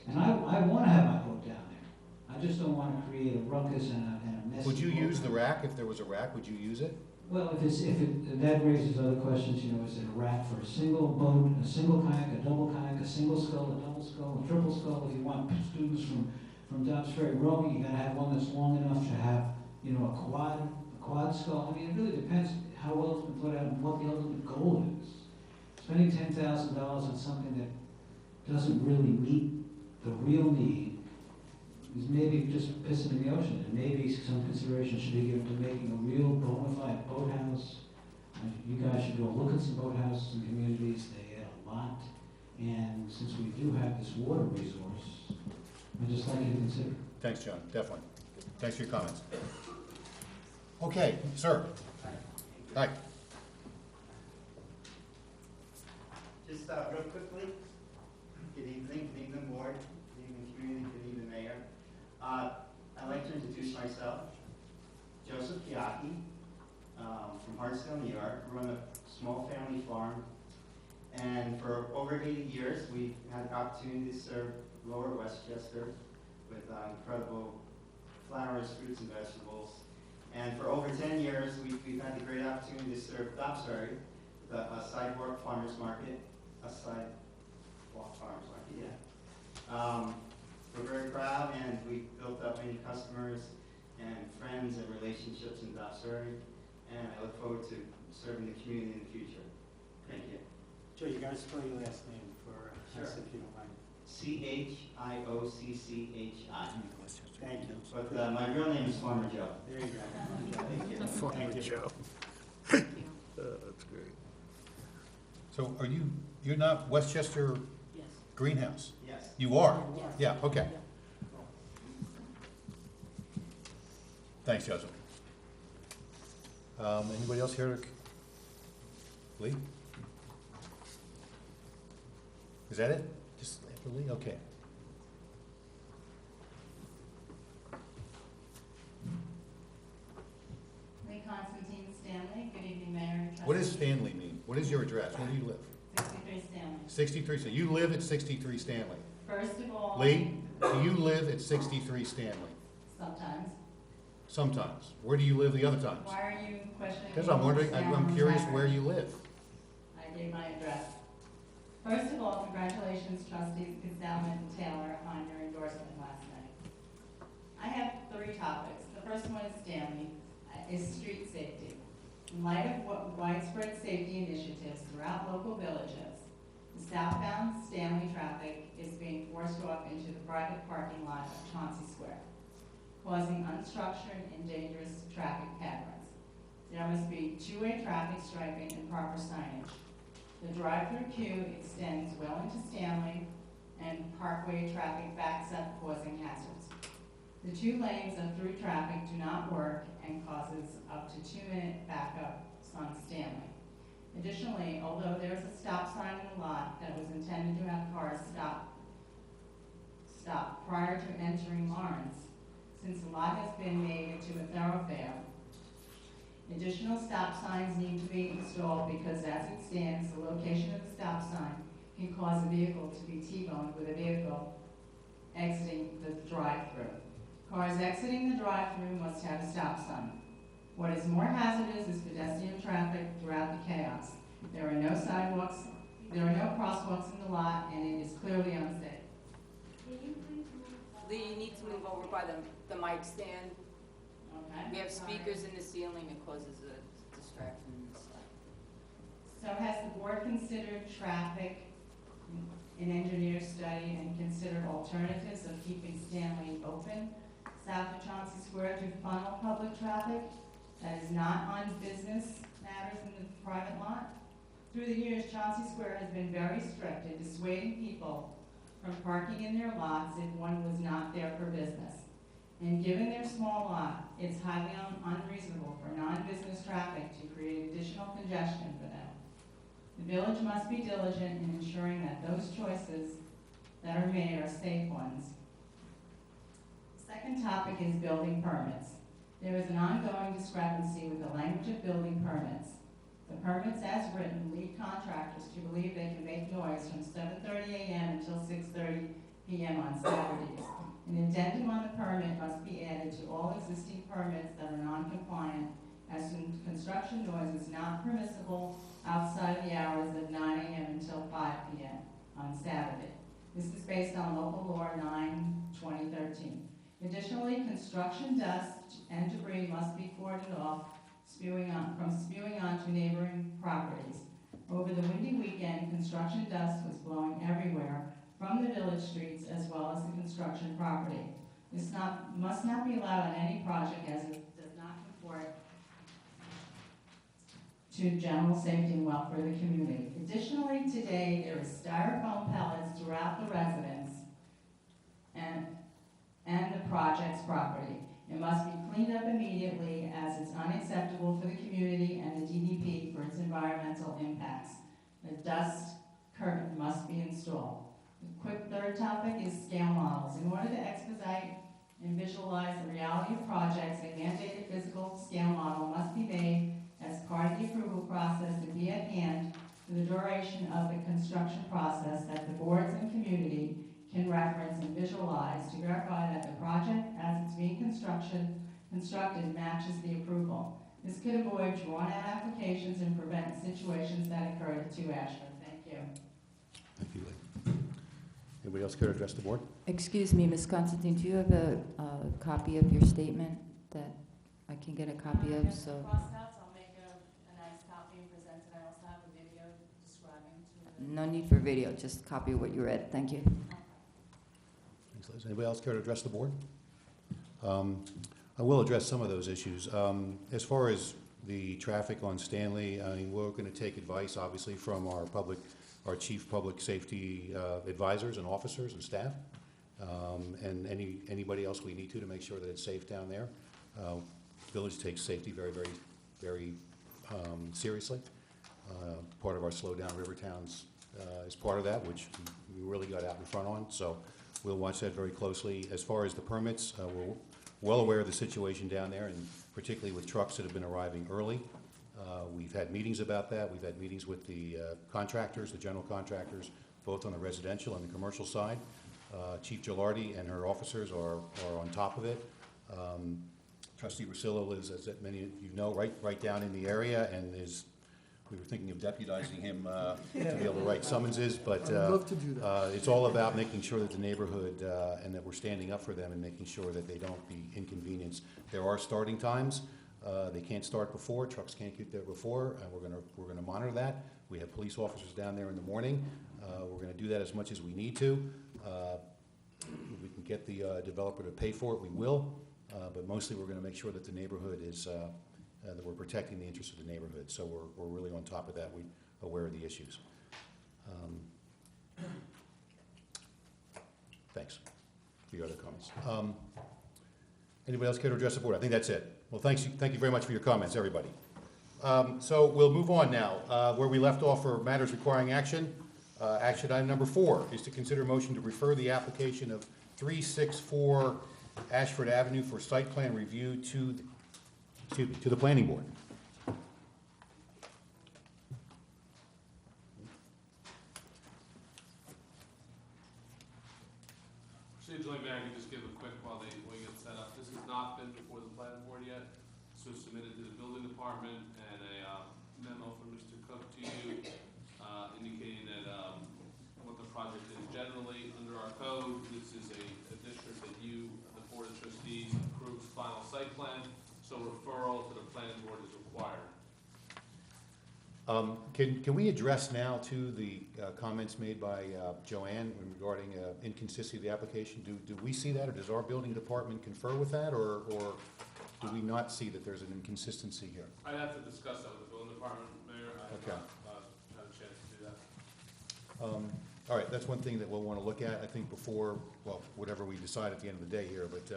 Speaker 20: And I want to have my boat down there. I just don't want to create a ruckus and a mess.
Speaker 1: Would you use the rack, if there was a rack, would you use it?
Speaker 20: Well, that raises other questions, you know, is it a rack for a single boat, a single kayak, a double kayak, a single scull, a double scull, a triple scull? If you want students from Dobbs Ferry rowing, you gotta have one that's long enough to have, you know, a quad scull. I mean, it really depends how well it's been put out and what the ultimate goal is. Spending $10,000 on something that doesn't really meet the real need is maybe just pissing in the ocean, and maybe some consideration should be given to making a real bona fide boathouse. You guys should go look at some boathouses in communities. They add a lot, and since we do have this water resource, I'd just like you to consider.
Speaker 1: Thanks, John, definitely. Thanks for your comments. Okay, sir. Hi.
Speaker 21: Just real quickly, good evening board, good evening community, good evening mayor. I'd like to introduce myself, Joseph Piaki, from Hartsdale, New York. I run a small family farm, and for over 80 years we've had the opportunity to serve Lower Westchester with incredible flowers, fruits, and vegetables. And for over 10 years we've had the great opportunity to serve Dobbs Ferry, a sidewalk farmers market, yeah. We're very proud, and we've built up many customers and friends and relationships in Dobbs Ferry, and I look forward to serving the community in the future. Thank you.
Speaker 7: Joe, you gotta spell your last name for us if you don't mind.
Speaker 21: Chiocchi.
Speaker 7: Thank you.
Speaker 21: But my real name is Farmer Joe.
Speaker 7: There you go.
Speaker 21: Thank you.
Speaker 3: Farmer Joe.
Speaker 1: That's great. So you're not Westchester
Speaker 16: Yes.
Speaker 1: Greenhouse?
Speaker 21: Yes.
Speaker 1: You are?
Speaker 16: Yes.
Speaker 1: Yeah, okay. Thanks, Joseph. Anybody else here? Lee? Is that it? Just after Lee? Okay.
Speaker 22: Lee Constantine Stanley, good evening, Mayor and
Speaker 1: What does
Speaker 22: trustees.
Speaker 1: Stanley mean? What is your address? Where do you live?
Speaker 22: 63 Stanley.
Speaker 1: 63, so you live at 63 Stanley.
Speaker 22: First of all.
Speaker 1: Lee, do you live at 63 Stanley?
Speaker 22: Sometimes.
Speaker 1: Sometimes. Where do you live the other times?
Speaker 22: Why are you questioning?
Speaker 1: Because
Speaker 22: me
Speaker 1: I'm wondering,
Speaker 22: what's down
Speaker 1: I'm
Speaker 22: on
Speaker 1: curious
Speaker 22: record?
Speaker 1: where you live.
Speaker 22: I gave my address. First of all, congratulations trustees Consalman and Taylor on your endorsement last night. I have 3 topics. The first one is Stanley, is street safety. In light of widespread safety initiatives throughout local villages, the southbound Stanley traffic is being forced off into the private parking lot of Chauncey Square, causing unstructured and dangerous traffic patterns. There must be 2-way traffic striping and proper signage. The drive-through queue extends well into Stanley, and parkway traffic backs up, causing hazards. The 2 lanes of through traffic do not work and causes up to 2-minute backups on Stanley. Additionally, although there is a stop sign in the lot that was intended to have cars stop prior to entering Lawrence, since the lot has been made into a thoroughfare, additional stop signs need to be installed because as it stands, the location of the stop sign can cause a vehicle to be T-boned with a vehicle exiting the drive-through. Cars exiting the drive-through must have a stop sign. What is more hazardous is pedestrian traffic throughout the chaos. There are no sidewalks, there are no crosswalks in the lot, and it is clearly unsafe.
Speaker 23: Lee, you need to move over by the mic stand.
Speaker 22: Okay?
Speaker 16: We have speakers in the ceiling that causes a distraction and stuff.
Speaker 22: So has the board considered traffic, an engineer study, and considered alternatives of keeping Stanley open south of Chauncey Square to funnel public traffic that is not on business matters in the private lot? Through the years, Chauncey Square has been very strict in dissuading people from parking in their lots if one was not there for business. And given their small lot, it's highly unreasonable for non-business traffic to create additional congestion for them. The village must be diligent in ensuring that those choices that are made are safe ones. The second topic is building permits. There is an ongoing discrepancy with the language of building permits. The permits as written lead contractors to believe they can make noise from 7:30 a.m. until 6:30 p.m. on Saturdays. An addendum on the permit must be added to all existing permits that are non-compliant, as construction noise is not permissible outside of the hours of 9 a.m. until 5 p.m. on Saturday. This is based on local law 9/2013. Additionally, construction dust and debris must be cordoned off from spewing onto neighboring properties. Over the windy weekend, construction dust was blowing everywhere from the village streets as well as the construction property. This must not be allowed on any project as it does not comport to general safety and welfare of the community. Additionally, today there is styrofoam pellets throughout the residence and the project's property. It must be cleaned up immediately as it's unacceptable for the community and the DDP for its environmental impacts. The dust curtain must be installed. The quick third topic is scale models. In order to expedite and visualize the reality of projects, a mandated physical scale model must be made as part of the approval process and be at hand for the duration of the construction process that the boards and community can reference and visualize to verify that the project as it's being constructed matches the approval. This could avoid drawn-out applications and prevent situations that occurred at 2 Ashford. Thank you.
Speaker 1: Thank you, Lee. Anybody else care to address the board?
Speaker 2: Excuse me, Ms. Constantine, do you have a copy of your statement that I can get a copy of? So.
Speaker 22: Crossouts, I'll make a nice copy and present it. I also have a video describing to the...
Speaker 2: No need for video, just copy what you read. Thank you.
Speaker 1: Thanks, Liz. Anybody else care to address the board? I will address some of those issues. As far as the traffic on Stanley, I mean, we're going to take advice, obviously, from our chief public safety advisors and officers and staff, and anybody else we need to make sure that it's safe down there. Village takes safety very, very, very seriously. Part of our Slow Down River Towns is part of that, which we really got out in front on. So we'll watch that very closely. As far as the permits, we're well aware of the situation down there, and particularly with trucks that have been arriving early. We've had meetings about that. We've had meetings with the contractors, the general contractors, both on the residential and the commercial side. Chief Gilardi and her officers are on top of it. Trustee Rosillo lives, as many of you know, right down in the area, and we were thinking of deputizing him to be able to write summonses, but
Speaker 5: I'd love to do that.
Speaker 1: it's all about making sure that the neighborhood and that we're standing up for them and making sure that they don't be inconvenienced. There are starting times. They can't start before. Trucks can't get there before. We're gonna monitor that. We have police officers down there in the morning. We're gonna do that as much as we need to. If we can get the developer to pay for it, we will. But mostly, we're gonna make sure that the neighborhood is that we're protecting the interests of the neighborhood. So we're really on top of that. We're aware of the issues. Thanks for your other comments. Anybody else care to address the board? I think that's it. Well, thank you very much for your comments, everybody. So we'll move on now. Where we left off for matters requiring action, action item number 4 is to consider motion to refer the application of 364 Ashford Avenue for site plan review to the planning board.
Speaker 11: Procedurally, Mayor, I can just give a quick while we get set up. This has not been before the planning board yet. This was submitted to the building department, and a memo from Mr. Cook to you indicating that what the project is generally under our code. This is a district that you, the Board of Trustees, approves final site plan.
Speaker 1: Can we address now to the comments made by Joanne regarding inconsistency of the application? Do we see that, or does our building department confer with that, or do we not see that there's an inconsistency here?
Speaker 11: I'd have to discuss that with the building department, Mayor. I have
Speaker 1: Okay.
Speaker 11: not had a chance to do that.
Speaker 1: All right, that's one thing that we'll want to look at, I think, before, well, whatever we decide at the end of the day here, but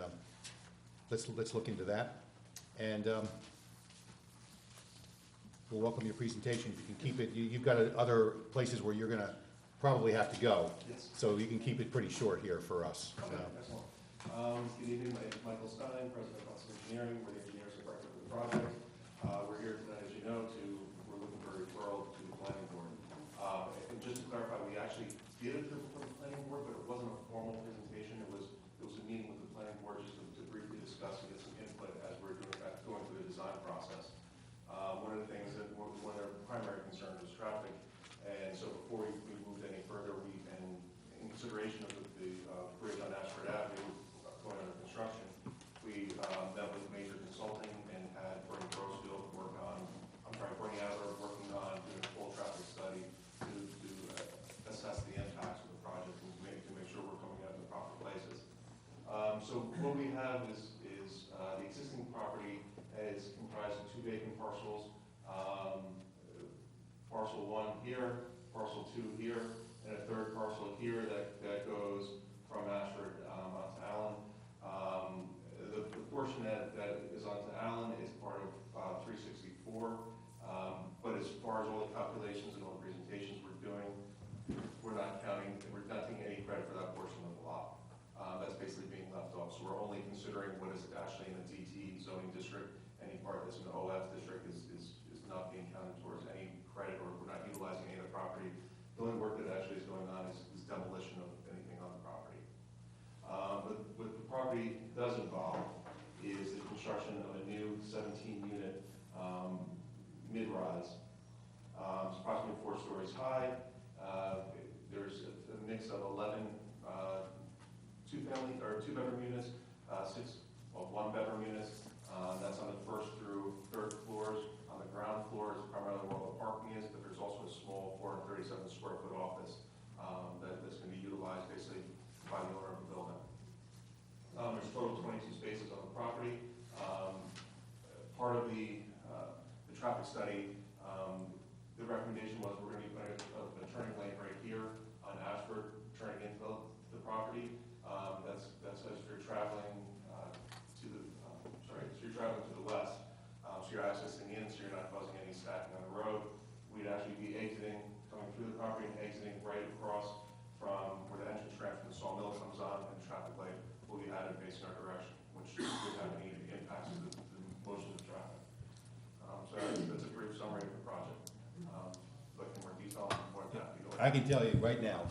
Speaker 1: let's look into that. And we'll welcome your presentation. If you can keep it, you've got other places where you're going to probably have to go.
Speaker 4: Yes.
Speaker 1: So you can keep it pretty short here for us.
Speaker 4: Okay, excellent. Good evening, my name is Michael Stein, President of Hudson Engineering. We're the engineers of record for the project. We're here tonight, as you know, we're looking for a referral to the planning board. And just to clarify, we actually did it for the planning board, but it wasn't a formal presentation. It was a meeting with the planning board just to briefly discuss and get some input as we're going through the design process. One of the things that one of their primary concerns was traffic, and so before we moved any further, and in consideration of the bridge on Ashford Avenue going under construction, we met with major consulting and had Bernie Grossfield Bernie Adler working on doing a full traffic study to assess the impacts of the project and to make sure we're coming out in the proper places. So what we have is the existing property is comprised of 2 vacant parcels. Parcel 1 here, parcel 2 here, and a third parcel here that goes from Ashford onto Allen. The portion that is onto Allen is part of 364, but as far as all the calculations and all the presentations we're doing, we're not taking any credit for that portion of the lot. That's basically being left off. So we're only considering what is actually in the DT zoning district. Any part that's in the OF district is not being counted towards any credit, or we're not utilizing any of the property. The only work that actually is going on is demolition of anything on the property. But what the property does involve is the construction of a new 17-unit mid-rise. It's approximately 4 stories high. There's a mix of 11 two-bedroom units, 6 one-bedroom units. That's on the 1st through 3rd floors. On the ground floor is primarily where all the parking is, but there's also a small 437 square foot office that's going to be utilized basically by the owner of the building. There's a total of 22 spaces on the property. Part of the traffic study, the recommendation was we're going to be putting a turning lane right here on Ashford, turning into the property. That's as you're traveling to the west. So you're accessing in, so you're not causing any stacking on the road. We'd actually be coming through the property and exiting right across from where the entrance ramp from the sawmill comes on, and the traffic light will be added facing our direction, which would have any impacts to the motion of the traffic. So that's a brief summary of the project. But in more detail, I'm more than happy to go.
Speaker 1: I can tell you right now,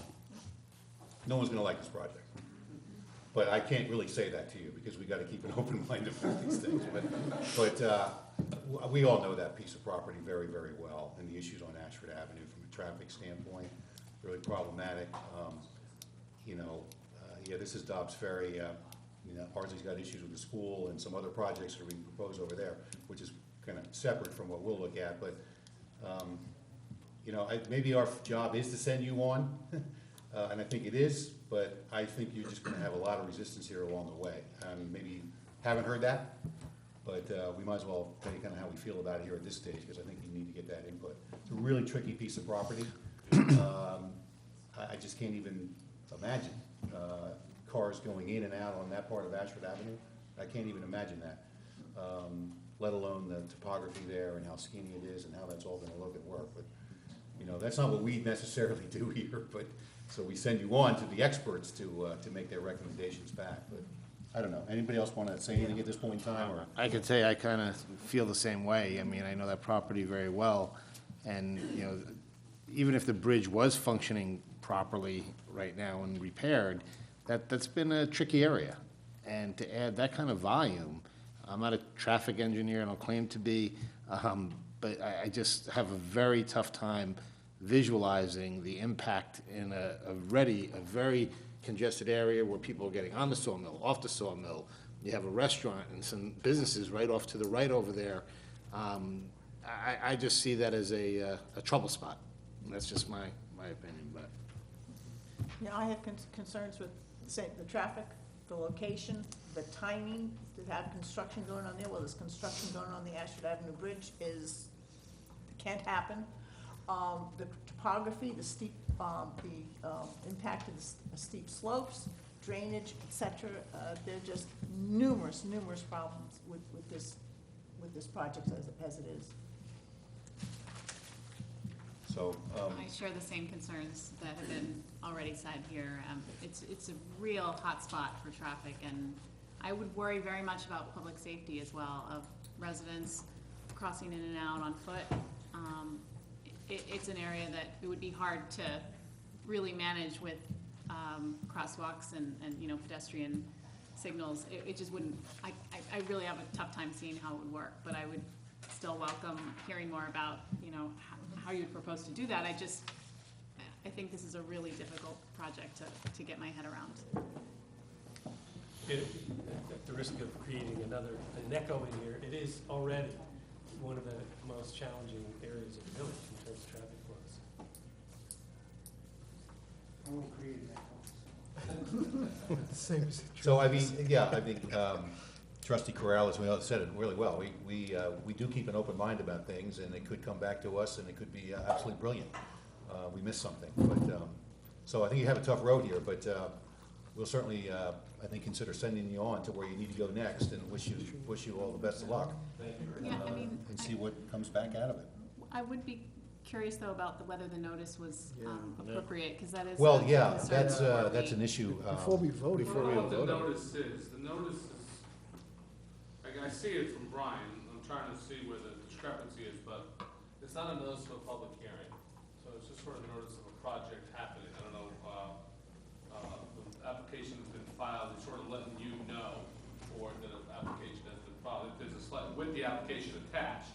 Speaker 1: no one's going to like this project. But I can't really say that to you because we got to keep an open mind about these things. But we all know that piece of property very, very well, and the issues on Ashford Avenue from a traffic standpoint, really problematic. Yeah, this is Dobbs Ferry. Ardsley's got issues with the school and some other projects that are being proposed over there, which is kind of separate from what we'll look at. But maybe our job is to send you on, and I think it is. But I think you're just going to have a lot of resistance here along the way. Maybe you haven't heard that, but we might as well tell you kind of how we feel about it here at this stage, because I think you need to get that input. It's a really tricky piece of property. I just can't even imagine cars going in and out on that part of Ashford Avenue. I can't even imagine that, let alone the topography there and how skinny it is and how that's all going to look at work. But that's not what we necessarily do here. But so we send you on to the experts to make their recommendations back. But I don't know. Anybody else want to say anything at this point in time? Or
Speaker 3: I could say I kind of feel the same way. I mean, I know that property very well, and even if the bridge was functioning properly right now and repaired, that's been a tricky area. And to add that kind of volume, I'm not a traffic engineer, I don't claim to be, but I just have a very tough time visualizing the impact in a very congested area where people are getting on the sawmill, off the sawmill. You have a restaurant and some businesses right off to the right over there. I just see that as a trouble spot. That's just my opinion, but.
Speaker 13: Yeah, I have concerns with, say, the traffic, the location, the timing, to have construction going on there. Well, there's construction going on the Ashford Avenue Bridge can't happen. The topography, the steep, impact of the steep slopes, drainage, et cetera. There are just numerous problems with this project as it is.
Speaker 1: So,
Speaker 6: I share the same concerns that have been already said here. It's a real hot spot for traffic, and I would worry very much about public safety as well, of residents crossing in and out on foot. It's an area that it would be hard to really manage with crosswalks and pedestrian signals. It just wouldn't, I really have a tough time seeing how it would work, but I would still welcome hearing more about, how you would propose to do that. I think this is a really difficult project to get my head around.
Speaker 9: At the risk of creating an echo in here, it is already one of the most challenging areas of the village in terms of traffic flows.
Speaker 12: I won't create an echo.
Speaker 1: So I mean, yeah, I think Trustee Corral, as we all said it really well. We do keep an open mind about things, and they could come back to us, and it could be absolutely brilliant. We missed something, but so I think you have a tough road here, but we'll certainly, I think, consider sending you on to where you need to go next, and wish you all the best of luck.
Speaker 4: Thank you.
Speaker 6: Yeah, I mean,
Speaker 1: and see what comes back out of it.
Speaker 6: I would be curious though about whether the notice was appropriate, because that is.
Speaker 1: Well,
Speaker 6: a
Speaker 1: yeah,
Speaker 6: concern
Speaker 1: that's an issue.
Speaker 5: Before we vote.
Speaker 11: I don't know what the notice is. The notice is, I see it from Brian. I'm trying to see where the discrepancy is, but it's not a notice of a public hearing. So it's just sort of a notice of a project happening. I don't know, the application has been filed, it's sort of letting you know, or that an application has been filed. If there's a slide with the application attached.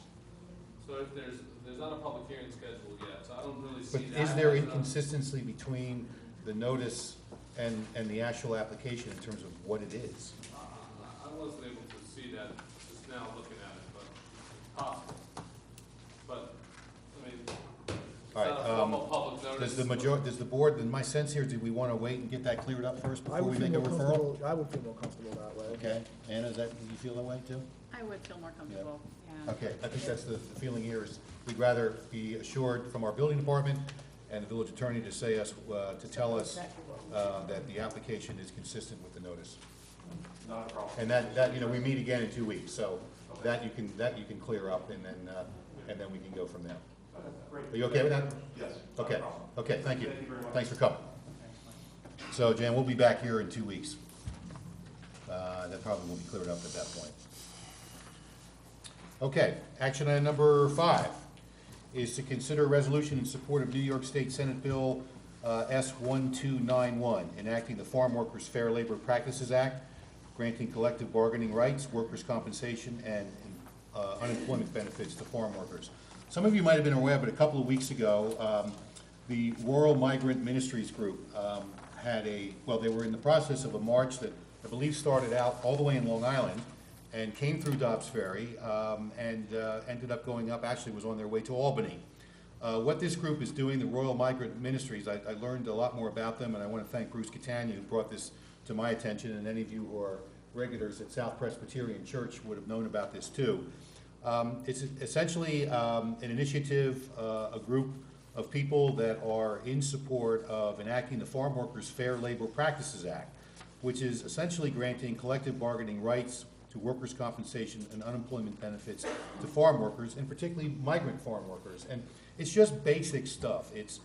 Speaker 11: So if there's not a public hearing scheduled yet, so I don't really see that.
Speaker 1: But is there inconsistency between the notice and the actual application in terms of what it is?
Speaker 11: I wasn't able to see that just now looking at it, but it's possible. But, I mean, it's
Speaker 1: All
Speaker 11: not a formal public notice.
Speaker 1: Does the board, in my sense here, do we want to wait and get that cleared up first before we make a referral?
Speaker 5: I would feel more comfortable that way.
Speaker 1: Okay, Anna, do you feel that way too?
Speaker 6: I would feel more comfortable, yeah.
Speaker 1: Okay, I think that's the feeling here is we'd rather be assured from our building department and the village attorney to say us, to tell us that the application is consistent with the notice.
Speaker 4: Not a problem.
Speaker 1: And that, we meet again in 2 weeks, so that you can clear up and then we can go from there.
Speaker 4: Great.
Speaker 1: Are you okay with that?
Speaker 4: Yes.
Speaker 1: Okay, okay, thank you.
Speaker 4: Thank you very much.
Speaker 1: Thanks for coming. So, Jan, we'll be back here in 2 weeks. That probably will be cleared up at that point. Okay, action item number 5 is to consider a resolution in support of New York State Senate Bill S1291, enacting the Farm Workers Fair Labor Practices Act, granting collective bargaining rights, workers' compensation, and unemployment benefits to farm workers. Some of you might have been aware, but a couple of weeks ago, the Rural Migrant Ministries Group they were in the process of a march that I believe started out all the way in Long Island and came through Dobbs Ferry and ended up going up, actually was on their way to Albany. What this group is doing, the Rural Migrant Ministries, I learned a lot more about them, and I want to thank Bruce Catania who brought this to my attention, and any of you who are regulars at South Presbyterian Church would have known about this too. It's essentially an initiative, a group of people that are in support of enacting the Farm Workers Fair Labor Practices Act, which is essentially granting collective bargaining rights to workers' compensation and unemployment benefits to farm workers, and particularly migrant farm workers. And it's just basic stuff. It's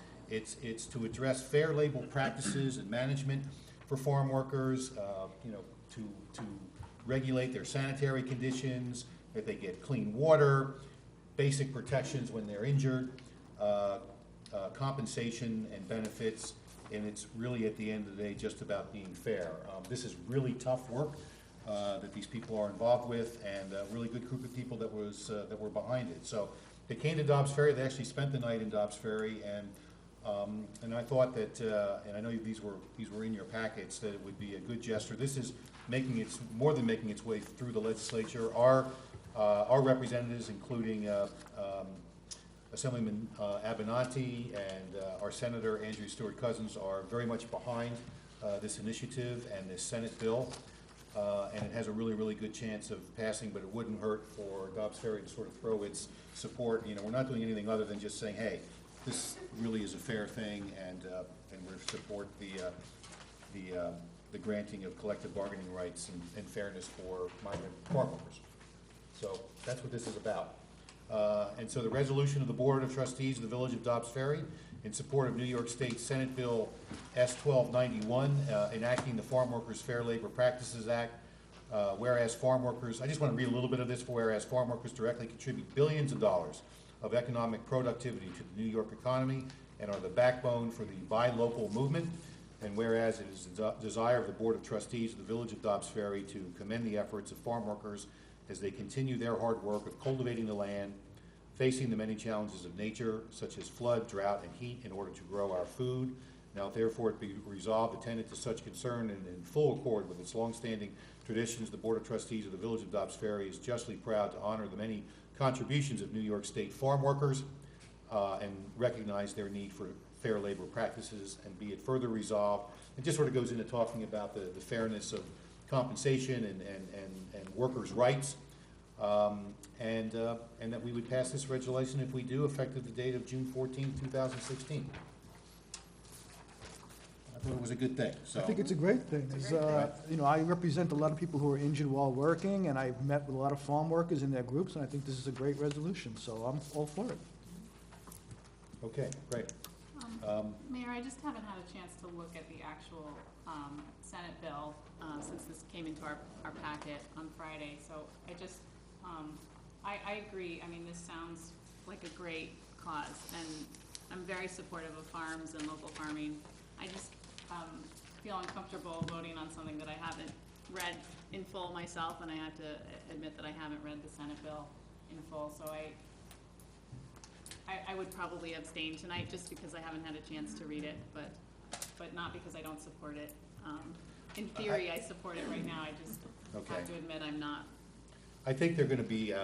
Speaker 1: to address fair labor practices and management for farm workers, to regulate their sanitary conditions, that they get clean water, basic protections when they're injured, compensation and benefits, and it's really at the end of the day just about being fair. This is really tough work that these people are involved with, and a really good group of people that were behind it. So they came to Dobbs Ferry. They actually spent the night in Dobbs Ferry, and I thought that, and I know these were in your packets, that it would be a good gesture. This is more than making its way through the legislature. Our Our representatives, including Assemblyman Abenanti and our Senator Andrew Stewart Cousins, are very much behind this initiative and this Senate bill. And it has a really, really good chance of passing, but it wouldn't hurt for Dobbs Ferry to sort of throw its support. You know, we're not doing anything other than just saying, hey, this really is a fair thing, and we support the granting of collective bargaining rights and fairness for migrant farm workers. So that's what this is about. And so the resolution of the Board of Trustees of the Village of Dobbs Ferry in support of New York State Senate Bill S-1291, enacting the Farm Workers Fair Labor Practices Act. Whereas farm workers, I just want to read a little bit of this, whereas farm workers directly contribute billions of dollars of economic productivity to the New York economy and are the backbone for the buy local movement. And whereas it is the desire of the Board of Trustees of the Village of Dobbs Ferry to commend the efforts of farm workers as they continue their hard work of cultivating the land, facing the many challenges of nature, such as flood, drought, and heat, in order to grow our food. Now therefore it be resolved, attendant to such concern and in full accord with its longstanding traditions, the Board of Trustees of the Village of Dobbs Ferry is justly proud to honor the many contributions of New York State farm workers and recognize their need for fair labor practices, and be it further resolved. It just sort of goes into talking about the fairness of compensation and workers' rights, and that we would pass this legislation if we do, effective the date of June 14, 2016. I thought it was a good thing, so.
Speaker 5: I think it's a great thing. You know, I represent a lot of people who are injured while working, and I've met with a lot of farm workers in their groups, and I think this is a great resolution, so I'm all for it.
Speaker 1: Okay, great.
Speaker 6: Mayor, I just haven't had a chance to look at the actual Senate bill since this came into our packet on Friday. So I just, I agree. I mean, this sounds like a great cause, and I'm very supportive of farms and local farming. I just feel uncomfortable voting on something that I haven't read in full myself, and I have to admit that I haven't read the Senate bill in full. So I would probably abstain tonight just because I haven't had a chance to read it, but not because I don't support it. In theory, I support it right now. I just have to admit I'm not.
Speaker 1: I think they're gonna be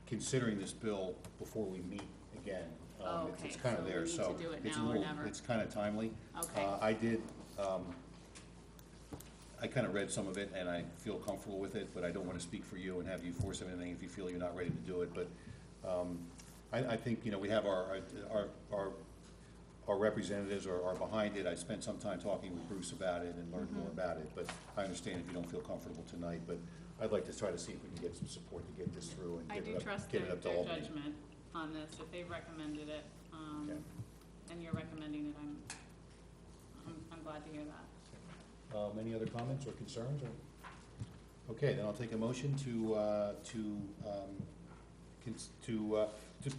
Speaker 1: considering this bill before we meet again.
Speaker 6: Okay,
Speaker 1: It's kind of
Speaker 6: so we
Speaker 1: there,
Speaker 6: need
Speaker 1: so
Speaker 6: to do it
Speaker 1: it's a
Speaker 6: now or
Speaker 1: little,
Speaker 6: never.
Speaker 1: it's kind of timely.
Speaker 6: Okay.
Speaker 1: I did, I kind of read some of it, and I feel comfortable with it, but I don't want to speak for you and have you force anything if you feel you're not ready to do it. But I think, you know, we have our representatives are behind it. I spent some time talking with Bruce about it and learned more about it, but I understand if you don't feel comfortable tonight, but I'd like to try to see if we can get some support to get this through and
Speaker 6: I
Speaker 1: get
Speaker 6: do
Speaker 1: it up,
Speaker 6: trust
Speaker 1: get
Speaker 6: their
Speaker 1: it up to Albany.
Speaker 6: judgment on this. If they recommended it,
Speaker 1: Okay.
Speaker 6: and you're recommending it, I'm glad to hear that.
Speaker 1: Any other comments or concerns? Or? Okay, then I'll take a motion to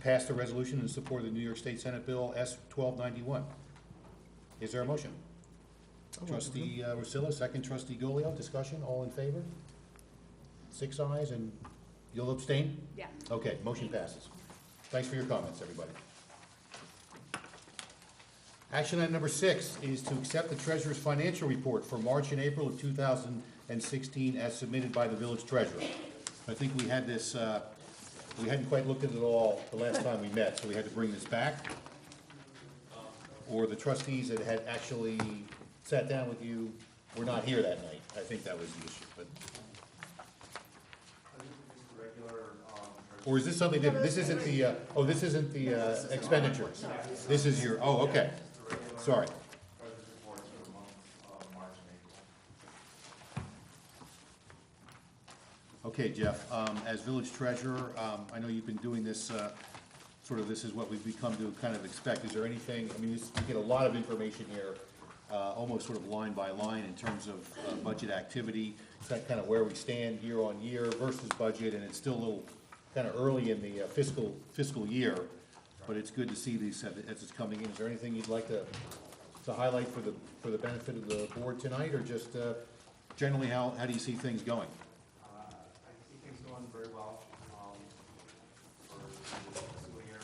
Speaker 1: pass the resolution in support of the New York State Senate Bill S-1291. Is there a motion? Trustee Russillo, second. Trustee Golio, discussion, all in favor? 6 ayes, and you'll abstain?
Speaker 6: Yeah.
Speaker 1: Okay, motion passes. Thanks for your comments, everybody. Action item number 6 is to accept the treasurer's financial report for March and April of 2016 as submitted by the village treasurer. I think we had this, we hadn't quite looked at it all the last time we met, so we had to bring this back. Or the trustees that had actually sat down with you were not here that night. I think that was the issue, but. Or is this something different? This isn't the, oh, this isn't the expenditures. This is your, oh, okay. Sorry. Okay, Jeff, as village treasurer, I know you've been doing this, sort of this is what we've become to kind of expect. Is there anything, I mean, you get a lot of information here, almost sort of line by line in terms of budget activity. Is that kind of where we stand year on year versus budget, and it's still a little kind of early in the fiscal year, but it's good to see these as it's coming in. Is there anything you'd like to highlight for the benefit of the board tonight, or just generally how do you see things going?
Speaker 10: I see things going very well for the fiscal year.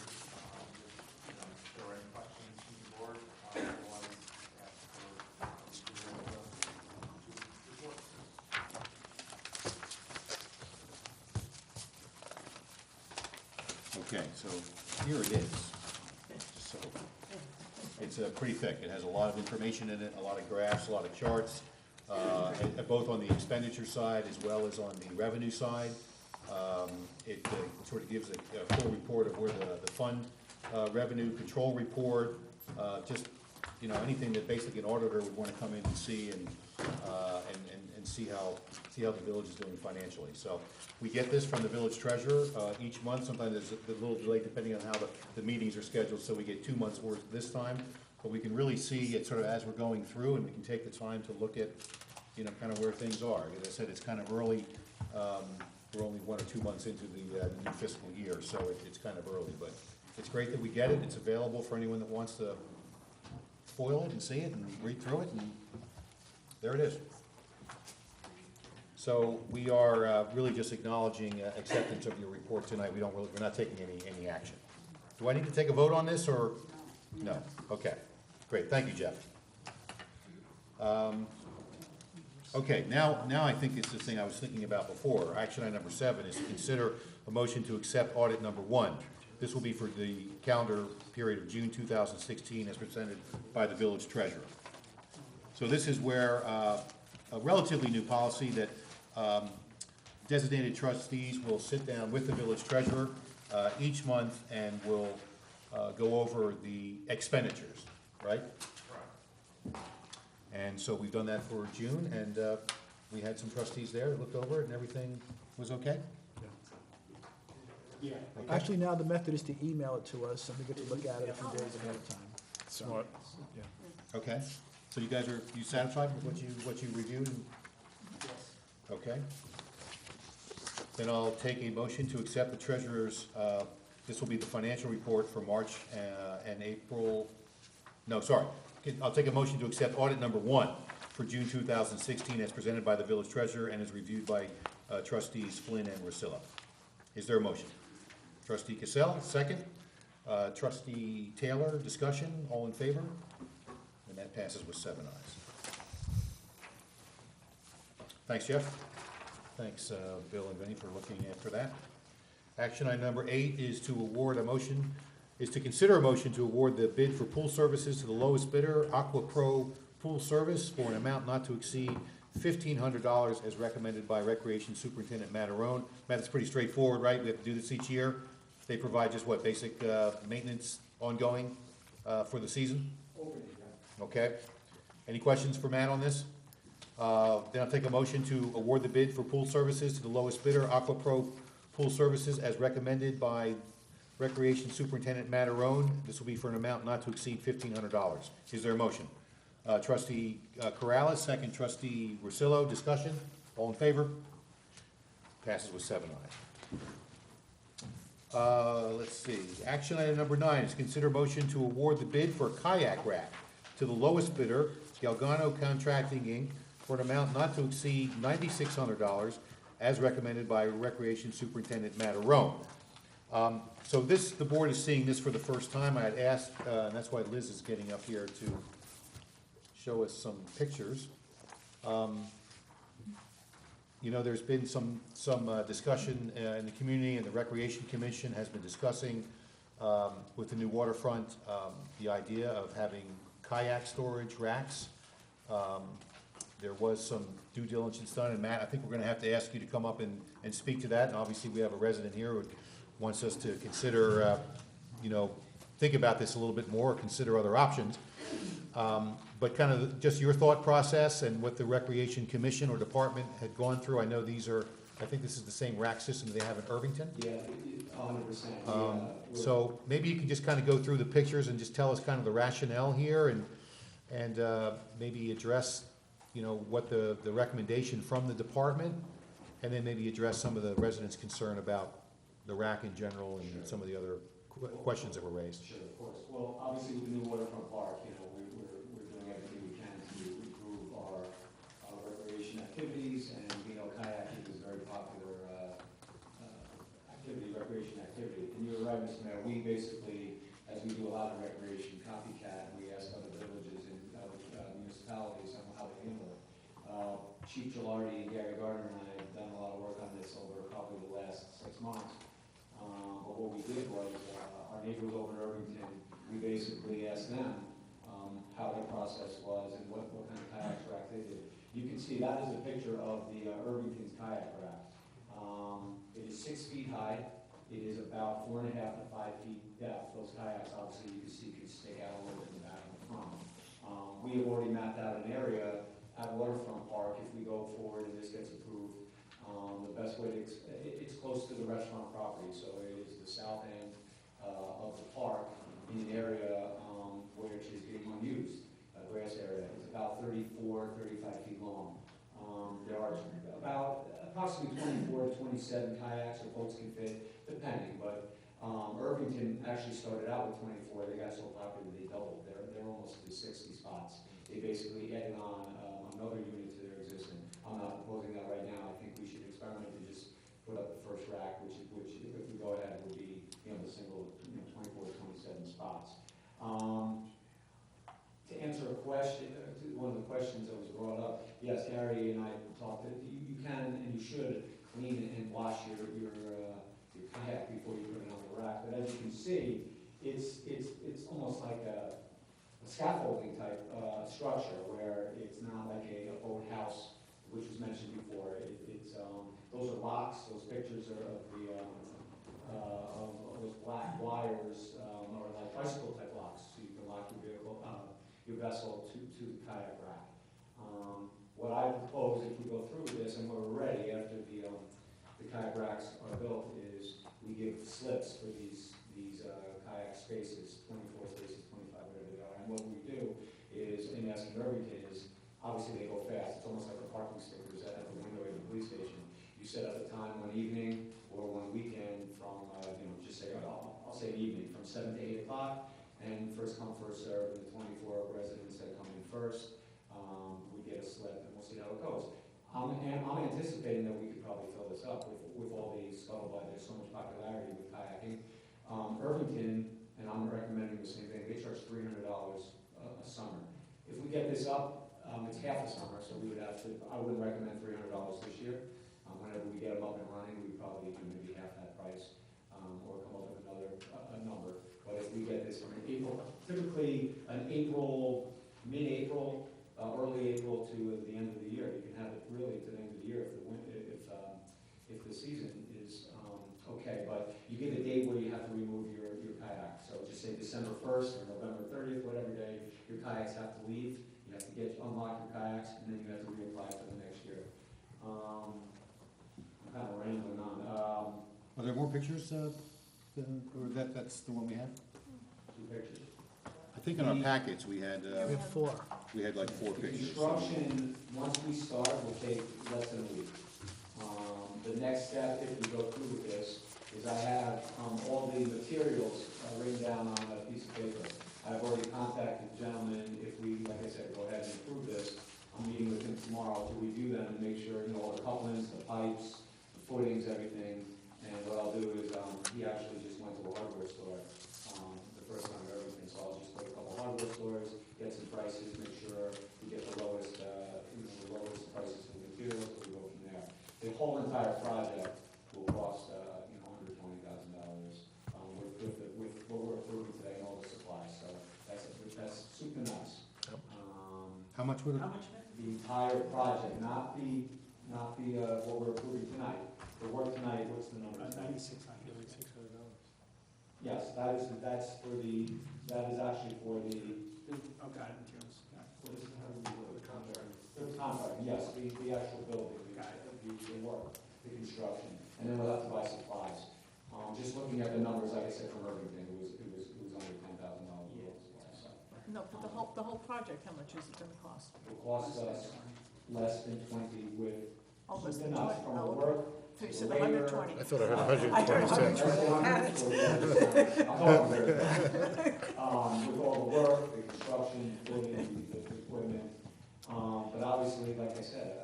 Speaker 10: If there are any questions from the board, otherwise ask for report.
Speaker 1: Okay, so here it is. So, it's pretty thick. It has a lot of information in it, a lot of graphs, a lot of charts, both on the expenditure side as well as on the revenue side. It sort of gives a full report of where the fund revenue control report, just, you know, anything that basically an auditor would want to come in and see and see how the village is doing financially. So we get this from the village treasurer each month. Sometimes there's a little delay depending on how the meetings are scheduled, so we get 2 months worth this time. But we can really see it sort of as we're going through, and we can take the time to look at, you know, kind of where things are. As I said, it's kind of early. We're only 1 or 2 months into the new fiscal year, so it's kind of early. But it's great that we get it. It's available for anyone that wants to foil it and see it and read through it, and there it is. So we are really just acknowledging acceptance of your report tonight. We're not taking any action. Do I need to take a vote on this, or? No. Okay, great. Thank you, Jeff. Okay, now I think it's the thing I was thinking about before. Action item number 7 is to consider a motion to accept audit number 1. This will be for the calendar period of June 2016 as presented by the village treasurer. So this is where a relatively new policy that designated trustees will sit down with the village treasurer each month and will go over the expenditures, right? And so we've done that for June, and we had some trustees there that looked over it, and everything was okay?
Speaker 5: Yeah.
Speaker 1: Okay.
Speaker 5: Actually, now the method is to email it to us, and we get to look at it a few days ahead of time.
Speaker 9: Smart.
Speaker 5: Yeah.
Speaker 1: Okay, so you guys you satisfied with what you reviewed? Okay. Then I'll take a motion to accept the treasurer's, this will be the financial report for March and April, no, sorry. I'll take a motion to accept audit number 1 for June 2016 as presented by the village treasurer and is reviewed by trustees Flynn and Rosillo. Is there a motion? Trustee Cassell, second. Trustee Taylor, discussion, all in favor? And that passes with 7 ayes. Thanks, Jeff. Thanks, Bill and Vinnie, for looking after that. Action item number 8 is to consider a motion to award the bid for pool services to the lowest bidder, Aqua Pro Pool Service, for an amount not to exceed $1,500 as recommended by Recreation Superintendent Matarone. Matt, it's pretty straightforward, right? We have to do this each year. They provide just what, basic maintenance ongoing for the season? Okay. Any questions for Matt on this? Then I'll take a motion to award the bid for pool services to the lowest bidder, Aqua Pro Pool Services, as recommended by Recreation Superintendent Matarone. This will be for an amount not to exceed $1,500. Is there a motion? Trustee Corrales, second. Trustee Rosillo, discussion. All in favor? Passes with 7 ayes. Let's see. Action item number 9 is consider motion to award the bid for kayak rack to the lowest bidder, Galgano Contracting, Inc., for an amount not to exceed $9,600 as recommended by Recreation Superintendent Matarone. So the board is seeing this for the first time. I had asked, and that's why Liz is getting up here to show us some pictures. You know, there's been some discussion in the community, and the Recreation Commission has been discussing with the new waterfront the idea of having kayak storage racks. There was some due diligence done, and Matt, I think we're going to have to ask you to come up and speak to that. And obviously, we have a resident here who wants us to consider, you know, think about this a little bit more, consider other options. But kind of just your thought process and what the Recreation Commission or department had gone through. I know I think this is the same rack system they have in Irvington.
Speaker 17: Yeah, 100%.
Speaker 1: So maybe you can just kind of go through the pictures and just tell us kind of the rationale here and maybe address, you know, what the recommendation from the department, and then maybe address some of the residents' concern about the rack in general and some of the other questions that were raised.
Speaker 17: Sure, of course. Well, obviously with the new waterfront park, you know, we're doing everything we can to improve our recreation activities, and we know kayaking is a very popular recreation activity. And you're right, Mr. Mayor, we basically, as we do a lot of recreation copycat, we ask other villages and other municipalities on how they handle it. Chief Gilardi and Gary Gardner and I have done a lot of work on this over probably the last 6 months. But what we
Speaker 14: did was, our neighbors over in Irvington, we basically asked them how their process was and what kind of kayak rack they did. You can see that is a picture of the Irvington's kayak rack. It is 6 feet high. It is about 4.5 to 5 feet depth. Those kayaks, obviously, you can see could stick out a little bit in the back and the front. We have already mapped out an area at Waterfront Park. If we go forward and this gets approved, the best way to, it's close to the restaurant property, so it is the south end of the park in an area which is being unused, a grass area. It's about 34, 35 feet long. There are about approximately 24 to 27 kayaks or boats can fit, depending, but Irvington actually started out with 24. They got so popular they doubled. They're almost to 60 spots. They basically added on another unit to their existing. I'm not proposing that right now. I think we should experiment to just put up the first rack, which if we go ahead, will be the single 24 to 27 spots. To answer a question, one of the questions that was brought up, yes, Gary and I talked that you can and you should clean and wash your kayak before you put it on the rack. But as you can see, it's almost like a scaffolding type structure where it's not like a boathouse, which was mentioned before. Those are locks. Those pictures are of of those black wires are like bicycle type locks, so you can lock your vehicle, your vessel to the kayak rack. What I propose, if we go through with this and we're ready after the kayak racks are built, is we give slips for these kayak spaces, 24 spaces, 25, whatever they are. And what we do is, in Essex Irvington, is obviously they go fast. It's almost like the parking stickers at the window of the police station. You set up the time one evening or one weekend from, just say, I'll say evening, from 7 to 8 o'clock, and first come, first serve, and the 24 residents that come in first, we get a slip, and we'll see how it goes. I'm anticipating that we could probably fill this up with all the scuttlebutt. There's so much popularity with kayaking. Irvington, and I'm recommending the same thing, they charge $300 a summer. If we get this up, it's half a summer, so we would have to, I wouldn't recommend $300 this year. Whenever we get them up and running, we probably do maybe half that price, or come up with another number. But if we get this from April, typically an April, mid-April, early April to the end of the year, you can have it really to the end of the year if the season is okay. But you give a date where you have to remove your kayak. So just say December 1st or November 30th, whatever day your kayaks have to leave. You have to unlock your kayaks, and then you have to reapply for the next year. I'm kind of rambling on.
Speaker 1: Are there more pictures, or that's the one we have?
Speaker 14: 2 pictures.
Speaker 1: I think in our packets we had.
Speaker 5: We have 4.
Speaker 1: We had like 4
Speaker 14: The
Speaker 1: pictures.
Speaker 14: construction, once we start, will take less than a week. The next step, if we go through with this, is I have all the materials written down on a piece of paper. I've already contacted the gentleman. If we, like I said, go ahead and approve this, I'm meeting with him tomorrow to review them and make sure, all the couplings, the pipes, the footings, everything. And what I'll do is, he actually just went to a hardware store the first time of everything, so I'll just go to a couple hardware stores, get some prices, make sure we get the lowest, the lowest prices for the materials, so we go from there. The whole entire project will cost, $120,000 with what we're approving today and all the supplies. So that's super nice.
Speaker 1: How much would it?
Speaker 14: How much? The entire project, not the what we're approving tonight. The work tonight, what's the number?
Speaker 9: $9,600.
Speaker 14: Yes, that is actually for the.
Speaker 7: Okay.
Speaker 14: What is it? How do we do it? The contract, yes, the actual building, the work, the construction, and then we'll have to buy supplies. Just looking at the numbers, like I said, from Irvington, it was under $10,000 worth of supplies. So.
Speaker 13: No, but the whole project, how much is it gonna cost?
Speaker 14: It will cost us less than 20 with.
Speaker 13: Oh, less than
Speaker 14: enough
Speaker 13: 20,
Speaker 14: from the
Speaker 13: oh.
Speaker 14: work.
Speaker 13: So you said
Speaker 14: the labor.
Speaker 13: 120.
Speaker 1: I thought I heard
Speaker 13: I heard
Speaker 1: 126.
Speaker 14: I'm talking with all the work, the construction, building, the equipment. But obviously, like I said,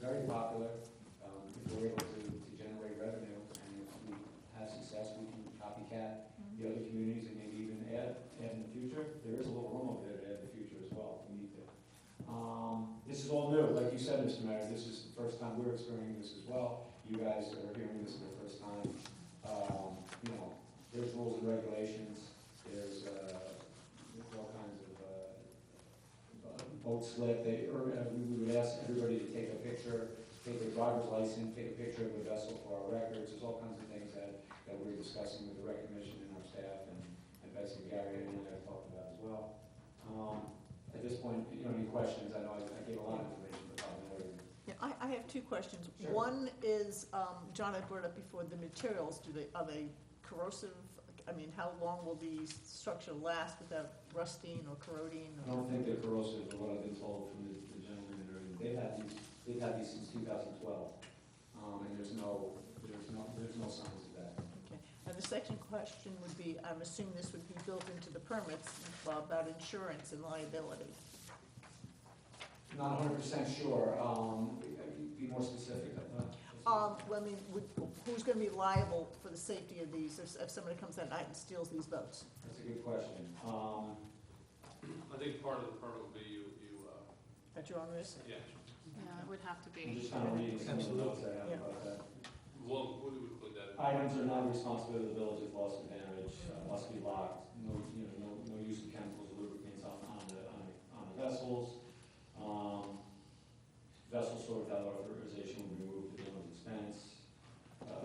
Speaker 14: very popular. If we're able to generate revenue, and if we have success, we can copycat the other communities and maybe even add in the future. There is a little room over there to add in the future as well if we need to. This is all new, like you said, Mr. Mayor. This is the first time we're experiencing this as well. You guys are hearing this for the first time. slip, we would ask everybody to take a picture, take their driver's license, take a picture of the vessel for our records. There's all kinds of things that we're discussing with the rec commission and our staff, and Betsy, Gary, and I talked about as well. At this point, any questions? I know I gave a lot of information, but probably more.
Speaker 13: Yeah, I have two questions.
Speaker 14: Sure.
Speaker 13: One is, John had brought up before, the materials, are they corrosive? I mean, how long will the structure last without rusting or corroding?
Speaker 14: I don't think they're corrosive, from what I've been told from the gentleman in there. They've had these since 2012, and there's no signs of that.
Speaker 13: Okay. And the second question would be, I'm assuming this would be built into the permits about insurance and liability.
Speaker 14: Not 100% sure. Be more specific.
Speaker 13: Well, I mean, who's going to be liable for the safety of these if somebody comes at night and steals these boats?
Speaker 14: That's a good question.
Speaker 11: I think part of the permit would be you.
Speaker 13: At your own risk?
Speaker 11: Yeah.
Speaker 6: Yeah, it would have to
Speaker 14: I'm
Speaker 6: be.
Speaker 14: just kind of reading some of the notes I have about that.
Speaker 11: We'll include that.
Speaker 14: Items are not responsible to the village if lost or damaged, must be locked, no use of chemicals or lubricants on the vessels. Vessels stored without authorization will be removed at the owner's expense.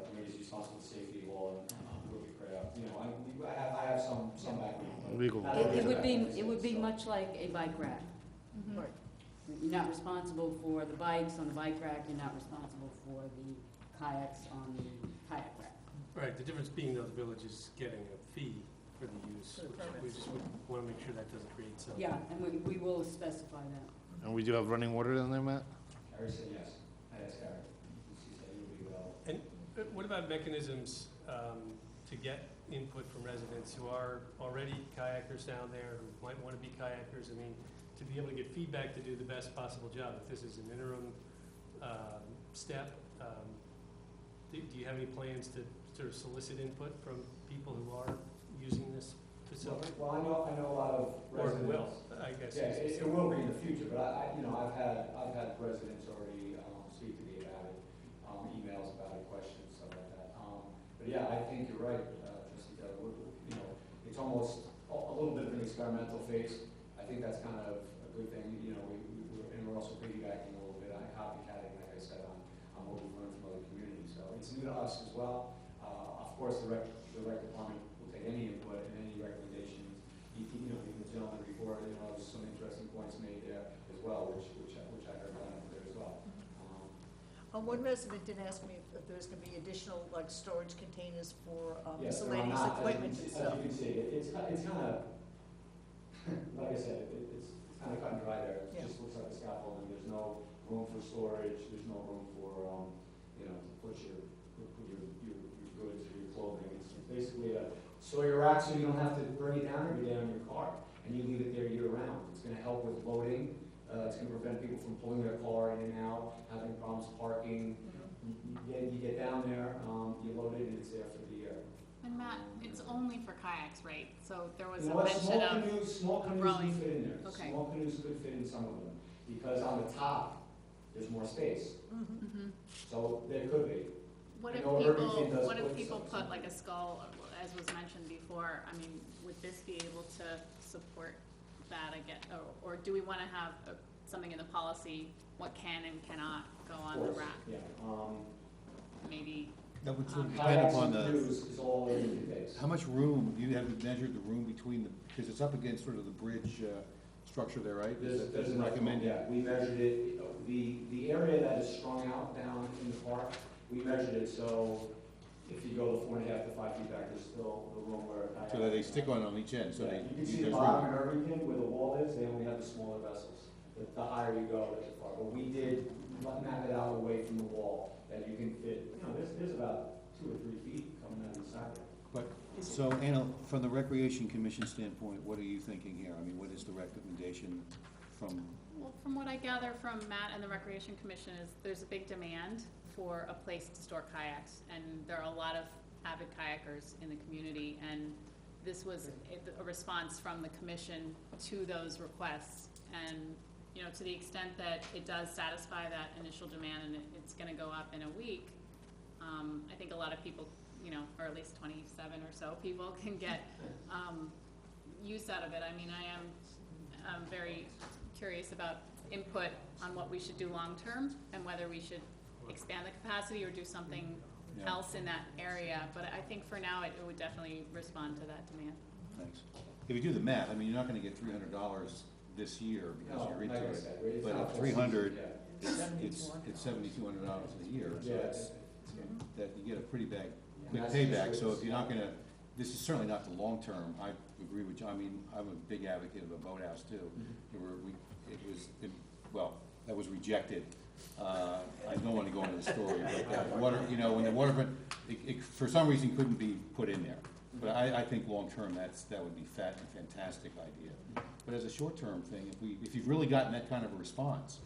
Speaker 14: Committee's responsible for safety of all moving craft. I have some background.
Speaker 3: Legal.
Speaker 16: It would be much like a bike rack.
Speaker 13: Mm-hmm. Right.
Speaker 16: You're not responsible for the bikes on the bike rack, you're not responsible for the kayaks on the kayak rack.
Speaker 9: Right, the difference being though the village is getting a fee for the use,
Speaker 13: For the
Speaker 9: which
Speaker 13: permits.
Speaker 9: we just want to make sure that doesn't create some.
Speaker 16: Yeah, and we will specify that.
Speaker 3: And we do have running water down there, Matt?
Speaker 14: Gary said yes. I asked Gary. She said he would be well.
Speaker 9: And what about mechanisms to get input from residents who are already kayakers down there, who might want to be kayakers? I mean, to be able to get feedback to do the best possible job. If this is an interim step, do you have any plans to sort of solicit input from people who are using this facility?
Speaker 14: Well, I know a lot of residents.
Speaker 9: Or will, I guess.
Speaker 14: Yeah, it will be in the future, but I've had residents already speak to me about it, emails about it, questions, stuff like that. But yeah, I think you're right, Trustee Taylor. It's almost a little bit of an experimental phase. I think that's kind of a good thing. We're also piggybacking a little bit on copycatting, like I said, on what we've learned from other communities. So it's new to us as well. Of course, the rec department will take any input and any recommendations. Even the gentleman before, there was some interesting points made there as well, which I heard about there as well.
Speaker 13: One resident did ask me if there's going to be additional storage containers for
Speaker 14: Yes, there are
Speaker 13: miscellaneous
Speaker 14: not.
Speaker 13: equipment and
Speaker 14: As
Speaker 13: stuff.
Speaker 14: you can see, it's kind of, like I said, it's kind of cut and dry there. It just looks like a scaffolding. There's no room for storage. There's no room for, to put your goods or your clothing. It's basically a store your rack so you don't have to bring it down every day on your car, and you leave it there year round. It's going to help with loading. It's going to prevent people from pulling their car in and out, having problems parking. You get down there, you load it, and it's there for the year.
Speaker 6: And Matt, it's only for kayaks, right? So there was
Speaker 14: You
Speaker 6: a
Speaker 14: know what,
Speaker 6: mention of
Speaker 14: small canoes
Speaker 6: rowing.
Speaker 14: do fit in there.
Speaker 6: Okay.
Speaker 14: Small canoes could fit in some of them, because on the top, there's more space.
Speaker 6: Mhm.
Speaker 14: So there could be.
Speaker 6: What
Speaker 14: I
Speaker 6: if
Speaker 14: know Irvington does put
Speaker 6: people
Speaker 14: some-
Speaker 6: put like a skull, as was mentioned before? I mean, would this be able to support that again? Or do we want to have something in the policy, what can and cannot go on the
Speaker 14: Of course,
Speaker 6: rack?
Speaker 14: yeah.
Speaker 6: Maybe,
Speaker 1: That would sort of
Speaker 14: Kayaks
Speaker 1: depend upon
Speaker 14: and
Speaker 1: the,
Speaker 14: canoes is all in the base.
Speaker 1: how much room, you have measured the room between the, because it's up against sort of the bridge structure there, right?
Speaker 14: There's
Speaker 1: enough room,
Speaker 14: recommended, yeah, we measured it, the area that is strung out down in the park, we measured it, so if you go the 4.5 to 5 feet back, there's still the room where.
Speaker 1: So that they stick on each end, so
Speaker 14: Yeah,
Speaker 1: they.
Speaker 14: you can see the
Speaker 1: there's
Speaker 14: bottom
Speaker 1: room.
Speaker 14: of Irvington where the wall is, they only have the smaller vessels. The higher you go, the far, but we did map it out away from the wall, that you can fit, there's about 2 or 3 feet coming out of the side there.
Speaker 1: But, so Anna, from the Recreation Commission standpoint, what are you thinking here? I mean, what is the recommendation from,
Speaker 6: well, from what I gather from Matt and the Recreation Commission is there's a big demand for a place to store kayaks, and there are a lot of avid kayakers in the community, and this was a response from the commission to those requests. And, to the extent that it does satisfy that initial demand and it's gonna go up in a week, I think a lot of people, or at least 27 or so people can get use out of it. I mean, I'm very curious about input on what we should do long-term and whether we should expand the capacity or do something
Speaker 1: Yeah.
Speaker 6: else in that area. But I think for now, it would definitely respond to that demand.
Speaker 1: Thanks. If you do the math, I mean, you're not gonna get $300 this year because
Speaker 14: No,
Speaker 1: you're into
Speaker 14: like I
Speaker 1: it.
Speaker 14: said, it's
Speaker 1: But
Speaker 14: not
Speaker 1: at 300,
Speaker 14: yeah.
Speaker 1: it's $7,200 a year, so
Speaker 14: Yeah,
Speaker 1: that's, that you get a pretty big, quick
Speaker 14: That's
Speaker 1: payback.
Speaker 14: just-
Speaker 1: So if you're not gonna, this is certainly not the long term. I agree with John. I mean, I'm a big advocate of a boathouse too. There were, well, that was rejected. I don't wanna go into the story, but water, you know, when the waterfront, it for some reason couldn't be put in there. But I think long-term, that would be a fantastic idea. But as a short-term thing, if you've really gotten that kind of a response,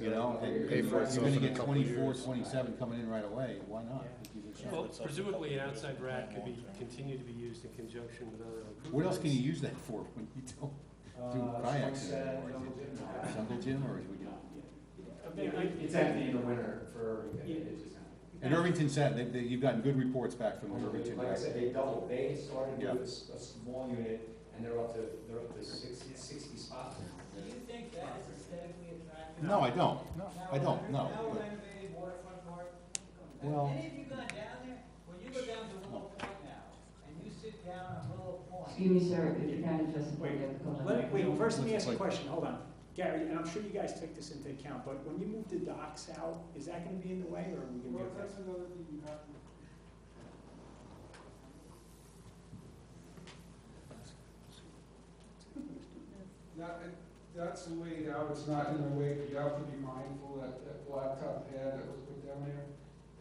Speaker 1: you know, and
Speaker 4: Pay for
Speaker 1: if you're
Speaker 4: itself
Speaker 1: gonna
Speaker 4: in a
Speaker 1: get
Speaker 4: couple
Speaker 1: 24,
Speaker 4: years.
Speaker 1: 27 coming in right away, why not? Give it a shot.
Speaker 9: Well, presumably an outside rack could continue to be used in conjunction with other improvements.
Speaker 1: What else can you use that for when you don't do kayaks anymore? Jungle gym, or we
Speaker 14: It's empty in the winter for Irvington, it's just empty.
Speaker 1: And Irvington said, you've gotten good reports back from the Irvington
Speaker 14: Like I
Speaker 1: guys.
Speaker 14: said, they doubled, they started
Speaker 1: Yeah.
Speaker 14: with a small unit, and they're up to 60 spots.
Speaker 20: Do you think that is aesthetically attractive?
Speaker 1: No, I don't. I don't, no.
Speaker 20: Now
Speaker 1: but-
Speaker 20: renovated waterfront park.
Speaker 1: Well-
Speaker 20: Have any of you gone down there? When you go down to Willow Point now, and you sit down on Willow Point.
Speaker 2: Excuse me, sir, if you can just.
Speaker 7: Wait, first let me ask you a question, hold on. Gary, and I'm sure you guys took this into account, but when you move the docks out, is that gonna be in the way, or are we gonna be okay?
Speaker 12: That's another thing you have to. That's laid out, it's not in the way, but you have to be mindful that that blacktop pad that was put down there,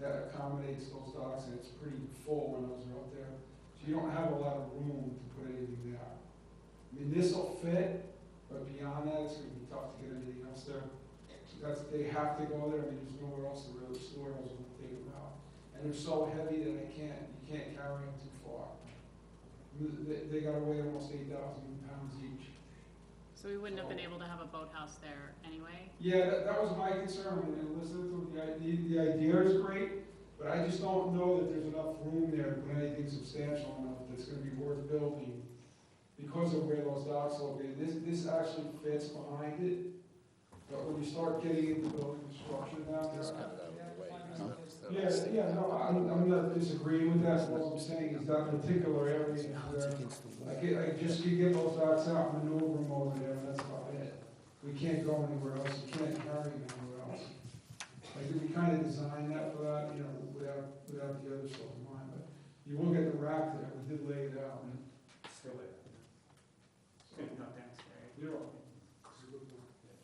Speaker 12: that accommodates those docks, and it's pretty full when those are up there. So you don't have a lot of room to put anything there. I mean, this'll fit, but beyond that, it's gonna be tough to get anything else there. They have to go there, I mean, there's nowhere else to really store those when they take them out. And they're so heavy that you can't carry them too far. They gotta weigh almost 8,000 pounds each.
Speaker 6: So we wouldn't have been able to have a boathouse there anyway?
Speaker 12: Yeah, that was my concern when listening to the idea is great, but I just don't know that there's enough room there to put anything substantial enough that's gonna be worth building because of where those docks are located. This actually fits behind it, but when you start getting into building construction down there. Yeah, no, I'm not disagreeing with that, what I'm saying is that particular area where I just could get those docks out, maneuver them over there, and that's about it. We can't go anywhere else, you can't carry them anywhere else. Like, we kind of designed that for that, you know, without the other stuff in mind, but you look at the rack there, we did lay it out, and
Speaker 14: Still there.
Speaker 7: Good, no, thanks, Gary.
Speaker 12: you're welcome.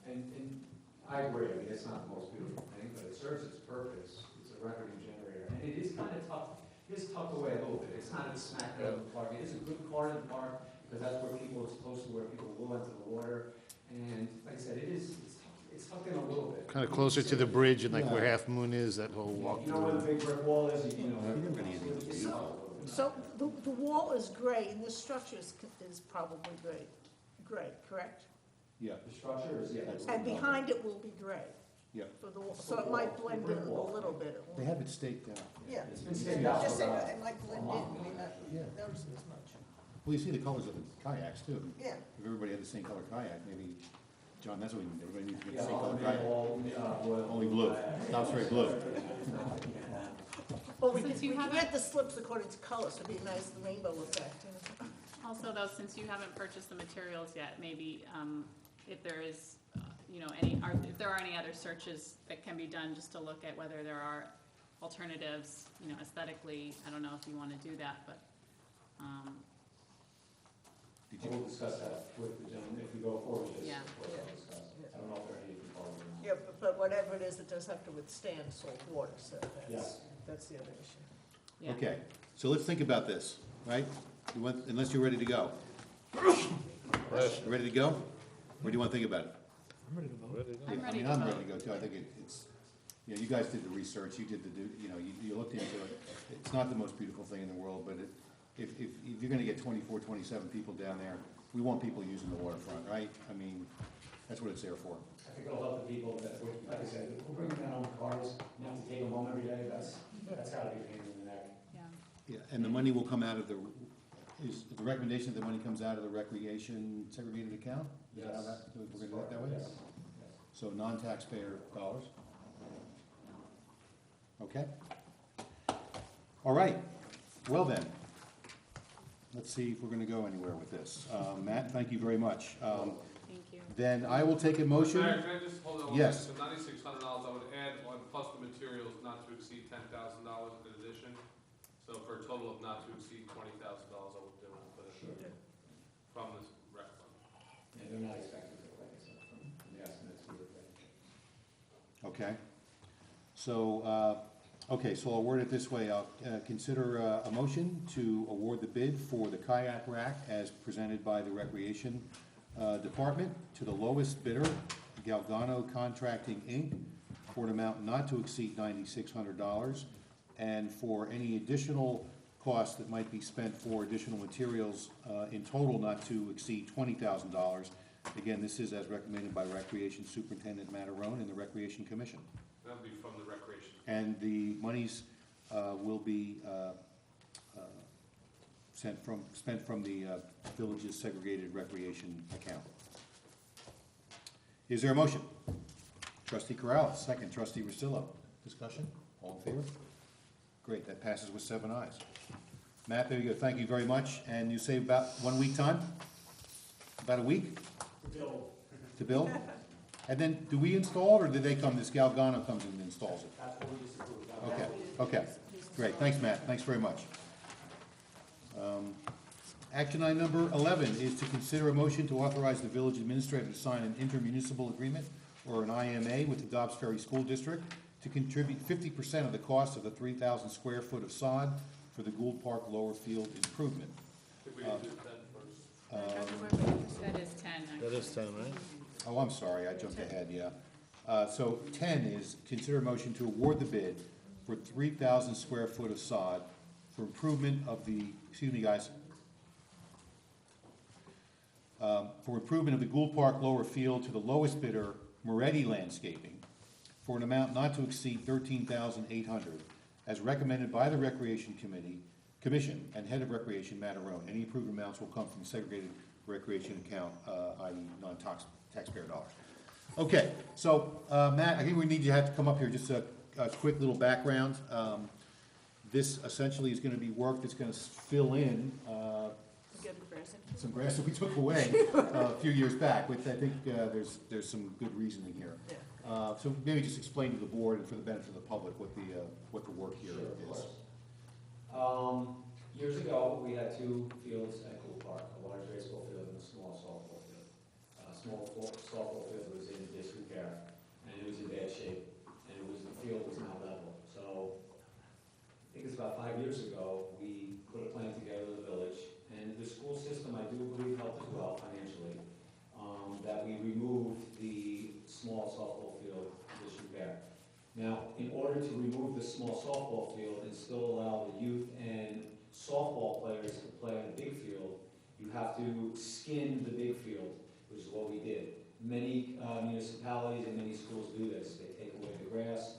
Speaker 14: And I agree, I mean, it's not the most beautiful thing, but it serves its purpose. It's a revenue generator, and it is kind of tough, it's tucked away a little bit. It's not a smack middle of the park. It is a good part of the park, because that's where people, it's close to where people will enter the water. And like I said, it's tucked in a little bit.
Speaker 3: Kind of closer to the bridge and like where Half Moon is, that whole walk
Speaker 14: You know where the
Speaker 3: through.
Speaker 14: big brick wall is, you know.
Speaker 13: So the wall is gray, and this structure is probably gray, correct?
Speaker 1: Yeah,
Speaker 14: The structure is, yeah.
Speaker 13: And behind it will be gray.
Speaker 1: yeah.
Speaker 13: For the wall, so it might blend in a little bit.
Speaker 1: They have it staked out.
Speaker 13: Yeah.
Speaker 14: It's been staked out
Speaker 13: Just
Speaker 14: for
Speaker 13: saying,
Speaker 14: about
Speaker 13: it might blend in, I mean, not
Speaker 1: Yeah.
Speaker 13: noticing as much.
Speaker 1: Well, you see the colors of the kayaks too.
Speaker 13: Yeah.
Speaker 1: If everybody had the same color kayak, maybe, John, that's what we need. Everybody needs to get
Speaker 14: Yeah,
Speaker 1: the same color
Speaker 14: all,
Speaker 1: kayak. Only blue. Not straight blue.
Speaker 13: Well, we
Speaker 6: Since
Speaker 13: can
Speaker 6: you haven't-
Speaker 13: get the slips according to color, so it'd be a nice rainbow effect.
Speaker 6: Also, though, since you haven't purchased the materials yet, maybe if there is, if there are any other searches that can be done just to look at whether there are alternatives, aesthetically, I don't know if you want to do that, but,
Speaker 14: We'll discuss that with the gentleman, if we go forward with this.
Speaker 6: Yeah.
Speaker 14: of course, I'll discuss it. I don't know if there are any proposals or not.
Speaker 13: Yeah, but whatever it is, it does have to withstand salt water, so
Speaker 14: Yes.
Speaker 13: that's the other issue.
Speaker 6: yeah.
Speaker 1: Okay, so let's think about this, right? Unless you're ready to go. Ready to go? Or do you want to think about it?
Speaker 5: I'm ready to vote.
Speaker 1: Yeah,
Speaker 6: I'm
Speaker 1: I
Speaker 6: ready
Speaker 1: mean,
Speaker 6: to
Speaker 1: I'm
Speaker 6: vote.
Speaker 1: ready to go too. I think it's, you guys did the research, you did you looked into it. It's not the most beautiful thing in the world, but if you're gonna get 24, 27 people down there, we want people using the waterfront, right? I mean, that's what it's there for.
Speaker 14: I think it'll help the people that, like I said, if we're bringing down cars, you have to take them home every day, that's gotta be a pain in the neck.
Speaker 6: Yeah.
Speaker 1: Yeah, and the money will come out of is the recommendation that the money comes out of the recreation segregated account? Is that how
Speaker 14: Yes.
Speaker 1: we're gonna do it that way?
Speaker 14: Yes.
Speaker 1: so non-taxpayer dollars. Okay? All right, well then, let's see if we're gonna go anywhere with this. Matt, thank you very much.
Speaker 6: Thank you.
Speaker 1: Then I will take a motion.
Speaker 11: Mayor, can I just hold on?
Speaker 1: Yes.
Speaker 11: So $9,600, I would add on plus the materials not to exceed $10,000 in addition. So for a total of not to exceed $20,000, I would do it, but from this rec fund.
Speaker 14: And they're not expected to, like I said, from the estimates we were getting.
Speaker 1: Okay. So, so I'll word it this way. I'll consider a motion to award the bid for the kayak rack as presented by the Recreation Department to the lowest bidder, Galgano Contracting, Inc., for an amount not to exceed $9,600, and for any additional costs that might be spent for additional materials in total not to exceed $20,000. Again, this is as recommended by Recreation Superintendent Matarone and the Recreation Commission.
Speaker 11: That'll be from the recreation.
Speaker 1: And the monies will be spent from the village's segregated recreation account. Is there a motion? Trustee Corrales, second. Trustee Russillo. Discussion? All in favor? Great, that passes with 7 ayes. Matt, there you go. Thank you very much. And you say about 1 week time? About a week?
Speaker 21: To build.
Speaker 1: To build? And then, do we install it, or do they come, this Galgano comes in and installs it?
Speaker 21: That's what we just approved.
Speaker 1: Okay, great, thanks, Matt, thanks very much. Action item number 11 is to consider a motion to authorize the village administrator to sign an intermunicipal agreement, or an IMA, with the Dobbs Ferry School District to contribute 50% of the cost of the 3,000 square foot of sod for the Gould Park Lower Field improvement.
Speaker 11: I think we need to do that first.
Speaker 6: That is 10, actually.
Speaker 3: That is 10, right?
Speaker 1: Oh, I'm sorry, I jumped ahead, yeah. So 10 is consider a motion to award the bid for 3,000 square foot of sod for improvement of the, excuse me, guys, for improvement of the Gould Park Lower Field to the lowest bidder, Moretti Landscaping, for an amount not to exceed $13,800, as recommended by the Recreation Commission and Head of Recreation, Matarone. Any approved amounts will come from the segregated recreation account, i.e. non-taxpayer dollars. Okay, so, Matt, I think we need you to have to come up here, just a quick little background. This essentially is gonna be work that's gonna fill in, some grass that we took away a few years back, which I think, there's some good reasoning here. So maybe just explain to the board and for the benefit of the public what the work here is.
Speaker 14: Years ago, we had 2 fields at Gould Park, a large baseball field and a small softball field. Small softball field was in disrepair, and it was in bad shape, and the field was not level. So, I think it's about 5 years ago, we put a plan together with the village, and the school system, I do believe, helped as well financially, that we removed the small softball field disrepair. Now, in order to remove the small softball field and still allow the youth and softball players to play on a big field, you have to skin the big field, which is what we did. Many municipalities and many schools do this. They take away the grass,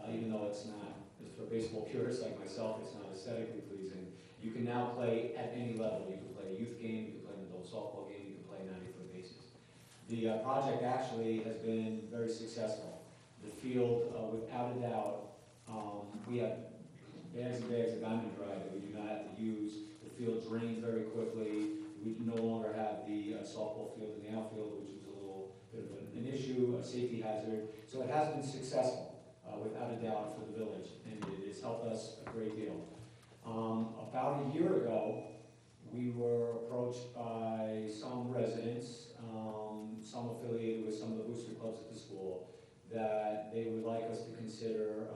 Speaker 14: even though it's not, for baseball purists like myself, it's not aesthetically pleasing. You can now play at any level. You can play a youth game, you can play an adult softball game, you can play 90-foot bases. The project actually has been very successful. The field, without a doubt, we have bags and bags of diamond dry that we do not have to use. The field drains very quickly. We no longer have the softball field in the outfield, which was a little bit of an issue, a safety hazard. So it has been successful, without a doubt, for the village, and it has helped us a great deal. About a year ago, we were approached by some residents, some affiliated with some of the booster clubs at the school, that they would like us to consider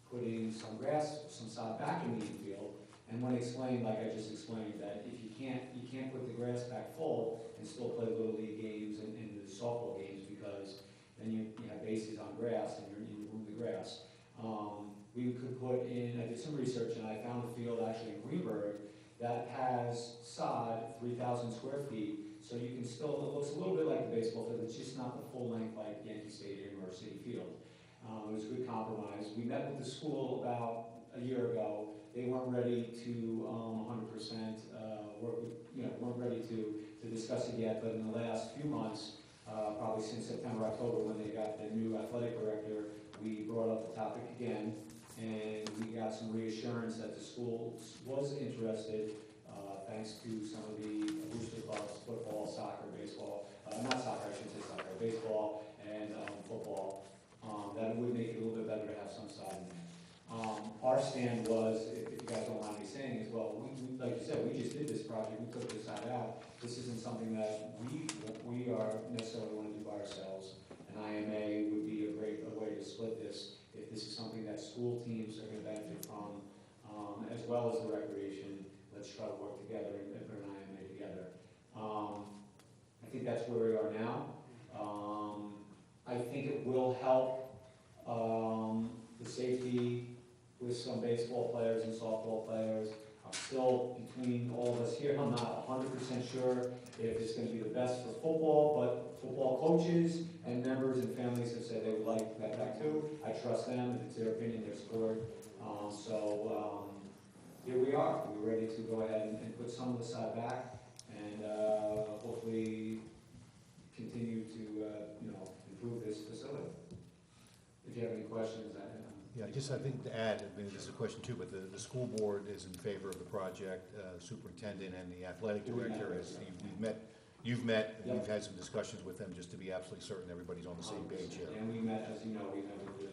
Speaker 14: putting some grass, some sod back in the infield. And when explained, like I just explained, that if you can't put the grass back full and still play little league games and the softball games, because then you have bases on grass and you remove the grass. We could put in, I did some research and I found a field actually in Greenberg that has sod, 3,000 square feet, so you can still, it looks a little bit like the baseball field, it's just not the full length like Yankee Stadium or City Field. It was a good compromise. We met with the school about a year ago. They weren't ready to 100% work with, weren't ready to discuss it yet, but in the last few months, probably since September, October, when they got the new athletic director, we brought up the topic again, and we got some reassurance that the school was interested, thanks to some of the booster clubs, football, soccer, baseball, not soccer, I shouldn't say soccer, baseball and football, that it would make it a little bit better to have some side in there. Our stand was, if you guys don't mind me saying, is, well, like you said, we just did this project, we took this side out. This isn't something that we are necessarily want to do by ourselves. And IMA would be a great way to split this, if this is something that school teams are going to benefit from, as well as the recreation. Let's try to work together and put an IMA together. I think that's where we are now. I think it will help the safety with some baseball players and softball players. I'm still, between all of us here, I'm not 100% sure if it's going to be the best for football, but football coaches and members and families have said they would like that back too. I trust them, if it's their opinion, their sport. Here we are. We're ready to go ahead and put some of the side back and hopefully continue to improve this facility. If you have any questions,
Speaker 1: Yeah, I think to add, I mean, this is a question too, but the school board is in favor of the project, superintendent and the athletic director, you've met, and you've had some discussions with them just to be absolutely certain everybody's on the same page here.
Speaker 14: And we met, as you know, we met with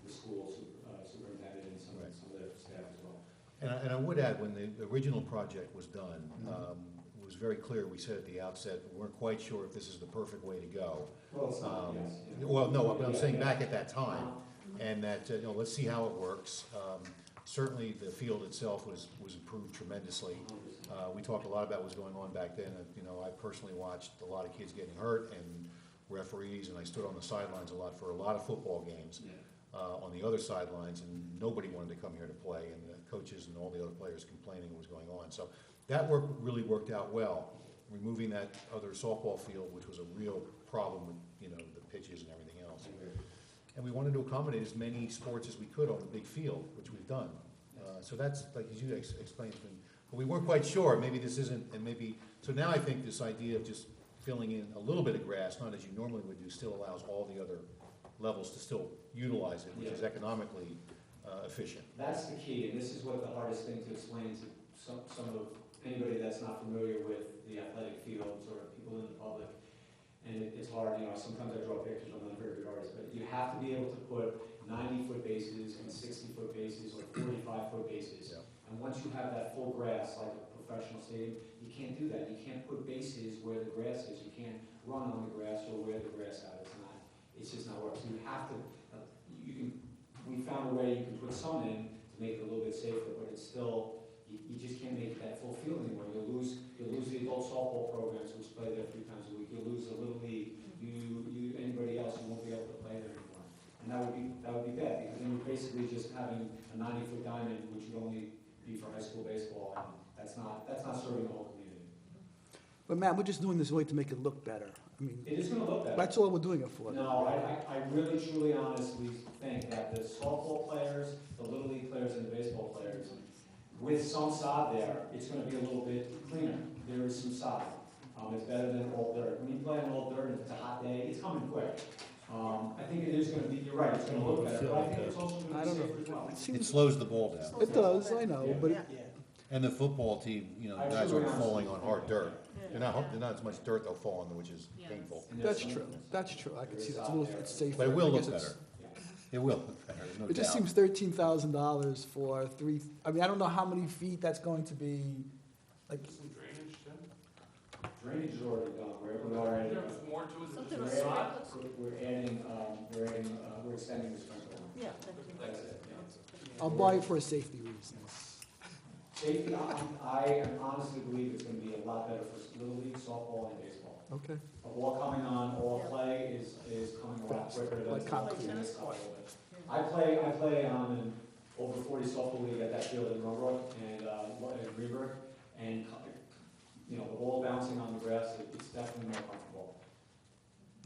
Speaker 14: the school superintendent and some of their staff as well.
Speaker 1: And I would add, when the original project was done, it was very clear, we said at the outset, we weren't quite sure if this is the perfect way to go.
Speaker 14: Well, it's not, yes.
Speaker 1: Well, no, but I'm saying back at that time, and that, let's see how it works. Certainly, the field itself was improved tremendously. We talked a lot about what was going on back then. I personally watched a lot of kids getting hurt and referees, and I stood on the sidelines a lot for a lot of football games on the other sidelines, and nobody wanted to come here to play, and the coaches and all the other players complaining what was going on. So that really worked out well, removing that other softball field, which was a real problem with the pitches and everything else. And we wanted to accommodate as many sports as we could on the big field, which we've done. So that's, like as you explained, but we weren't quite sure, maybe this isn't, and maybe, so now I think this idea of just filling in a little bit of grass, not as you normally would do, still allows all the other levels to still utilize it, which is economically efficient.
Speaker 14: That's the key, and this is what the hardest thing to explain to some of anybody that's not familiar with the athletic fields or people in the public. And it's hard, sometimes I draw pictures, I'm not a very good artist, but you have to be able to put 90-foot bases and 60-foot bases or 45-foot bases. Yeah. And once you have that full grass, like a professional stadium, you can't do that. You can't put bases where the grass is. You can't run on the grass or wear the grass out. It's just not working. So you have to, we found a way you can put some in to make it a little bit safer, but it's still, you just can't make that full field anymore. You'll lose the adult softball programs, which play there 3 times a week. You'll lose the Little League. Anybody else, you won't be able to play there anymore. And that would be bad, because then you're basically just having a 90-foot diamond, which would only be for high school baseball, and that's not serving the whole community.
Speaker 5: But Matt, we're just doing this way to make it look better. I mean,
Speaker 14: it is going to look better.
Speaker 5: That's all we're doing it for.
Speaker 14: No, I really, truly, honestly think that the softball players, the Little League players, and the baseball players, with some sod there, it's going to be a little bit cleaner. There is some sod. It's better than all dirt. When you play on all dirt, if it's a hot day, it's coming quick. I think it is going to be, you're right, it's going to look better, but I think it's also going to be safer as well.
Speaker 1: It slows the ball down.
Speaker 5: It does, I know, but
Speaker 1: And the football team, guys aren't falling on hard dirt. They're not as much dirt they'll fall on, which is painful.
Speaker 5: That's true. That's true. I can see that. It's safer.
Speaker 1: But it will look better. It will look better, no doubt.
Speaker 5: It just seems $13,000 for 3. I mean, I don't know how many feet that's going to be. Like
Speaker 14: drainage is already done. We're adding.
Speaker 11: There's more to it than
Speaker 14: We're
Speaker 11: just the sod?
Speaker 14: we're extending the sprinkler.
Speaker 13: Yeah.
Speaker 14: That's it.
Speaker 5: I'll buy it for safety reasons.
Speaker 14: Safety, I honestly believe it's going to be a lot better for Little League, softball, and baseball.
Speaker 5: Okay.
Speaker 14: A ball coming on, all play is coming a lot quicker than
Speaker 5: Like concrete.
Speaker 14: I play on an over 40 softball league at that field in Roebrook and Reber, and the ball bouncing on the grass, it's definitely more comfortable.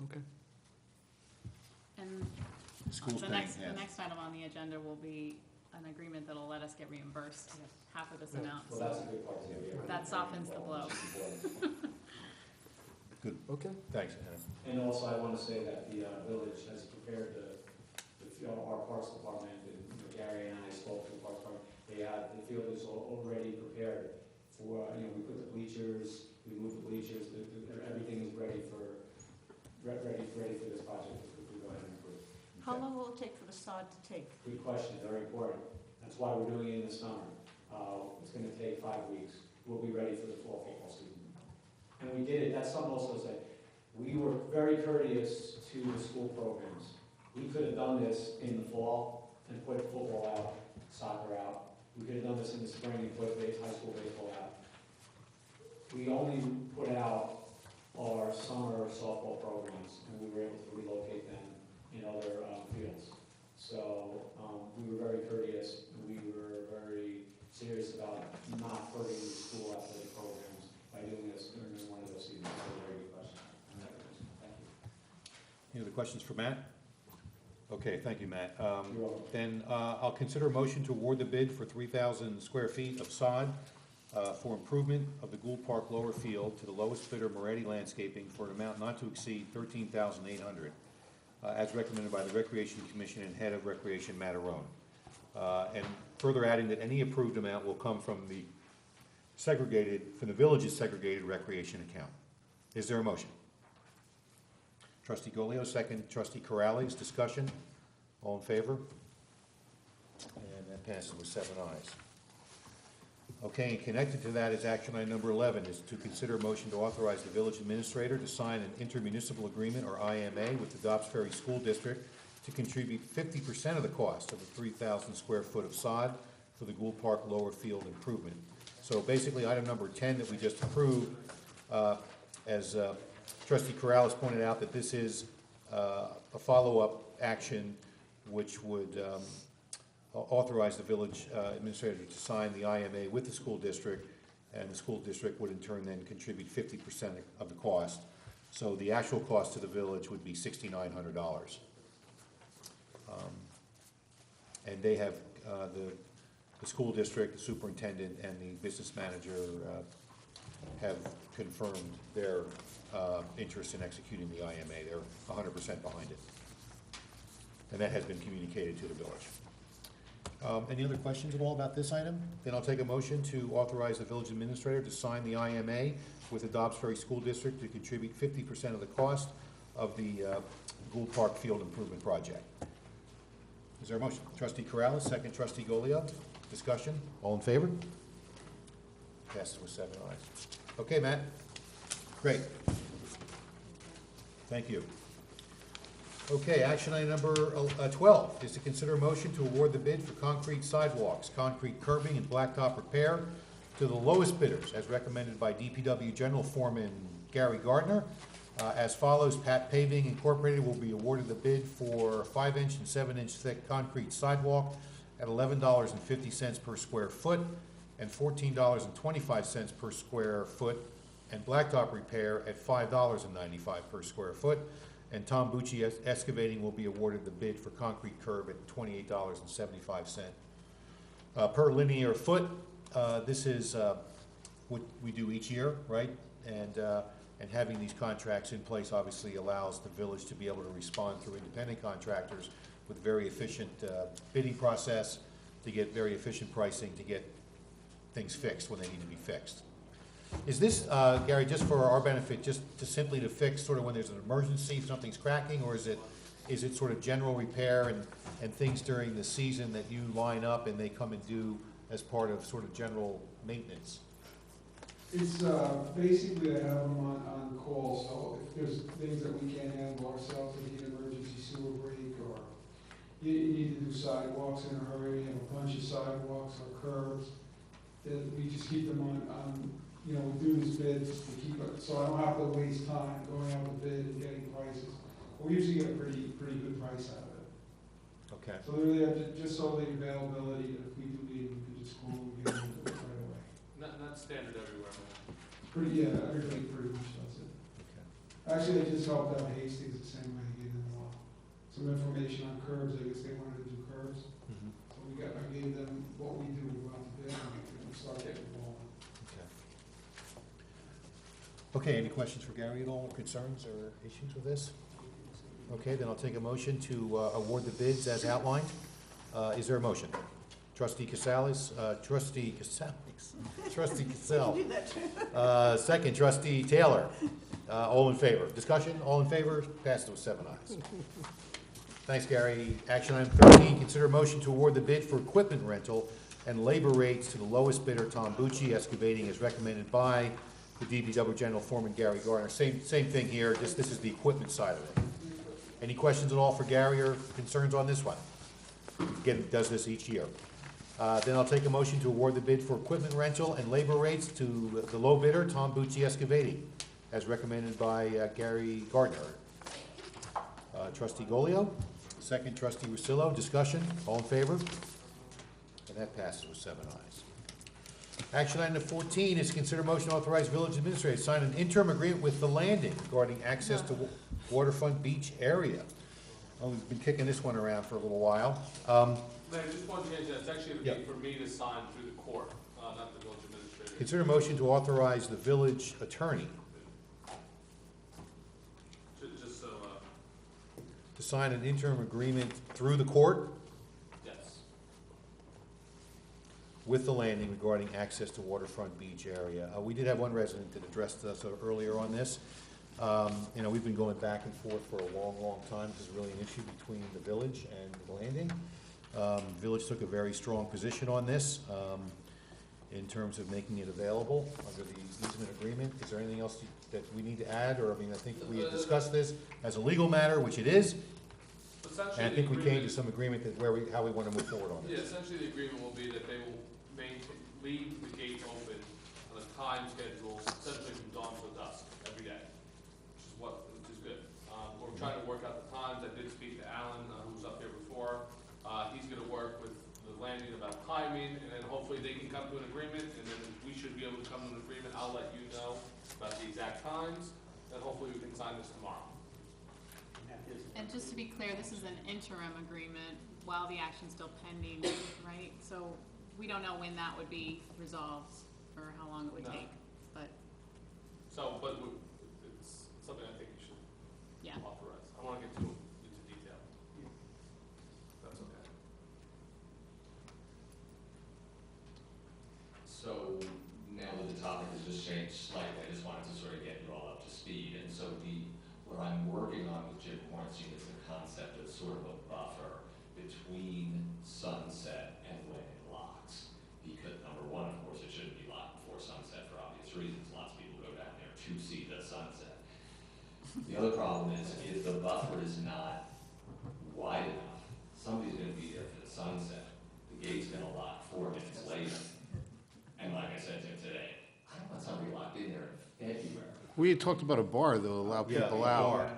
Speaker 5: Okay.
Speaker 6: And
Speaker 1: School's
Speaker 6: the
Speaker 1: paying,
Speaker 6: next item on the agenda will be an agreement that'll let us get reimbursed half of this amount.
Speaker 14: Well, that's a good part to do.
Speaker 6: That softens the blow.
Speaker 1: Good.
Speaker 5: Okay.
Speaker 1: Thanks, Anna.
Speaker 14: And also, I want to say that the village has prepared our Parks Department, and Gary and I spoke to the Parks Department. The field is already prepared for, we put the bleachers, we moved the bleachers, everything is ready for this project to go ahead and improve.
Speaker 13: How long will it take for the sod to take?
Speaker 14: Good question, very important. That's why we're doing it in the summer. It's gonna take 5 weeks. We'll be ready for the fall football season. And we did it, that's something also to say. We were very courteous to the school programs. We could have done this in the fall and put football out, soccer out. We could have done this in the spring and put high school baseball out. We only put out our summer softball programs, and we were able to relocate them in other fields. So we were very courteous, and we were very serious about not hurting the school athletic programs by doing this during one of those seasons. That's a very good question. Thank you.
Speaker 1: Any other questions for Matt? Okay, thank you, Matt.
Speaker 14: You're welcome.
Speaker 1: Then I'll consider a motion to award the bid for 3,000 square feet of sod for improvement of the Gould Park lower field to the lowest bidder, Moretti Landscaping, for an amount not to exceed $13,800, as recommended by the Recreation Commission and Head of Recreation, Matt Arone. And further adding that any approved amount will come from the village's segregated recreation account. Is there a motion? Trustee Golio, second. Trustee Corrales, discussion. All in favor? And that passes with 7 ayes. Okay, and connected to that is action item number 11, is to consider a motion to authorize the village administrator to sign an intermunicipal agreement, or IMA, with the Dobbs Ferry School District to contribute 50% of the cost of the 3,000 square foot of sod for the Gould Park lower field improvement. So basically, item number 10 that we just approved, as Trustee Corrales pointed out, that this is a follow-up action which would authorize the village administrator to sign the IMA with the school district, and the school district would in turn then contribute 50% of the cost. So the actual cost to the village would be $6,900. And they have, the school district, the superintendent, and the business manager have confirmed their interest in executing the IMA. They're 100% behind it. And that has been communicated to the village. Any other questions at all about this item? Then I'll take a motion to authorize the village administrator to sign the IMA with the Dobbs Ferry School District to contribute 50% of the cost of the Gould Park Field Improvement Project. Is there a motion? Trustee Corrales, second. Trustee Golio, discussion. All in favor? Passes with 7 ayes. Okay, Matt. Great. Thank you. Okay, action item number 12 is to consider a motion to award the bid for concrete sidewalks, concrete curbing, and blacktop repair to the lowest bidders, as recommended by DPW General Foreman Gary Gardner. As follows: Pat Paving Incorporated will be awarded the bid for 5-inch and 7-inch thick concrete sidewalk at $11.50 per square foot and $14.25 per square foot, and blacktop repair at $5.95 per square foot. And Tom Bucci Excavating will be awarded the bid for concrete curb at $28.75 per linear foot. This is what we do each year, right? And having these contracts in place obviously allows the village to be able to respond through independent contractors with very efficient bidding process, to get very efficient pricing, to get things fixed when they need to be fixed. Is this, Gary, just for our benefit, just to simply to fix sort of when there's an emergency, if something's cracking, or is it sort of general repair and things during the season that you line up and they come and do as part of sort of general maintenance?
Speaker 8: It's basically I have them on call, so if there's things that we can't handle ourselves, we need an emergency sewer break, or you need to do sidewalks in a hurry, have a bunch of sidewalks or curbs, then we just keep them on we do these bids to keep it, so I don't have to waste time going out to bid and getting prices. We usually get a pretty good price out of it.
Speaker 1: Okay.
Speaker 8: So they're there just so the availability, that if we do need, we can just call and get them right away.
Speaker 11: Not standard everywhere, man.
Speaker 8: Everybody pretty much does it.
Speaker 1: Okay.
Speaker 8: Actually, they just helped out Hastings the same way they gave them some information on curbs. I guess they wanted to do curbs.
Speaker 1: Mm-hmm.
Speaker 8: So I gave them what we do. We went out to bid and we start getting the ball.
Speaker 1: Okay. Okay, any questions for Gary at all, concerns or issues with this? Okay, then I'll take a motion to award the bids as outlined. Is there a motion? Trustee Casales, Trustee Cassell.
Speaker 13: You do that too.
Speaker 1: Second, Trustee Taylor. All in favor? Discussion, all in favor? Passed with 7 ayes. Thanks, Gary. Action item 13, consider a motion to award the bid for equipment rental and labor rates to the lowest bidder, Tom Bucci, excavating as recommended by the DPW General Foreman, Gary Gardner. Same thing here, just this is the equipment side of it. Any questions at all for Gary or concerns on this one? Again, does this each year. Then I'll take a motion to award the bid for equipment rental and labor rates to the low bidder, Tom Bucci Excavating, as recommended by Gary Gardner. Trustee Golio, second Trustee Russillo. Discussion, all in favor? And that passes with 7 ayes. Action item 14 is consider motion to authorize village administrator to sign an interim agreement with The Landing regarding access to waterfront beach area. Well, we've been kicking this one around for a little while.
Speaker 11: Mayor, just one thing, it's actually
Speaker 1: Yeah.
Speaker 11: going to be for me to sign through the court, not the village administrator.
Speaker 1: Consider motion to authorize the village attorney
Speaker 11: Just so,
Speaker 1: to sign an interim agreement through the court
Speaker 11: yes.
Speaker 1: with The Landing regarding access to waterfront beach area. We did have one resident that addressed us earlier on this. You know, we've been going back and forth for a long, long time. This is really an issue between the village and The Landing. Village took a very strong position on this, in terms of making it available under the easement agreement. Is there anything else that we need to add, or, I mean, I think we had discussed this as a legal matter, which it is,
Speaker 11: Essentially,
Speaker 1: and I think
Speaker 11: the
Speaker 1: we came to
Speaker 11: agreement-
Speaker 1: some agreement that how we want to move forward on
Speaker 11: Yeah,
Speaker 1: this.
Speaker 11: essentially the agreement will be that they will leave the gate open on a time schedule, essentially from dawn till dusk, every day, which is good. We're trying to work out the times. I did speak to Alan, who was up here before. He's gonna work with the landing about timing, and then hopefully they can come to an agreement, and then we should be able to come to an agreement. I'll let you know about the exact times, and hopefully we can sign this tomorrow.
Speaker 6: And just to be clear, this is an interim agreement while the action's still pending, right? So we don't know when that would be resolved or how long it would
Speaker 11: No.
Speaker 6: take, but
Speaker 11: So, but it's something I think you should
Speaker 6: yeah.
Speaker 11: authorize. I don't wanna get too into detail. That's okay.
Speaker 15: So now that the topic has just changed slightly, I just wanted to sort of get you all up to speed. And so what I'm working on with Jim Hornstein is the concept of sort of a buffer between Sunset and Landing Locks. Because number one, of course, it shouldn't be locked before sunset for obvious reasons. Lots of people go down there to see the sunset. The other problem is if the buffer is not wide enough, somebody's gonna be there for the sunset. The gate's gonna lock 4 minutes later. And like I said to him today, I don't want somebody locked in there in February.
Speaker 3: We had talked about a bar that will allow people out.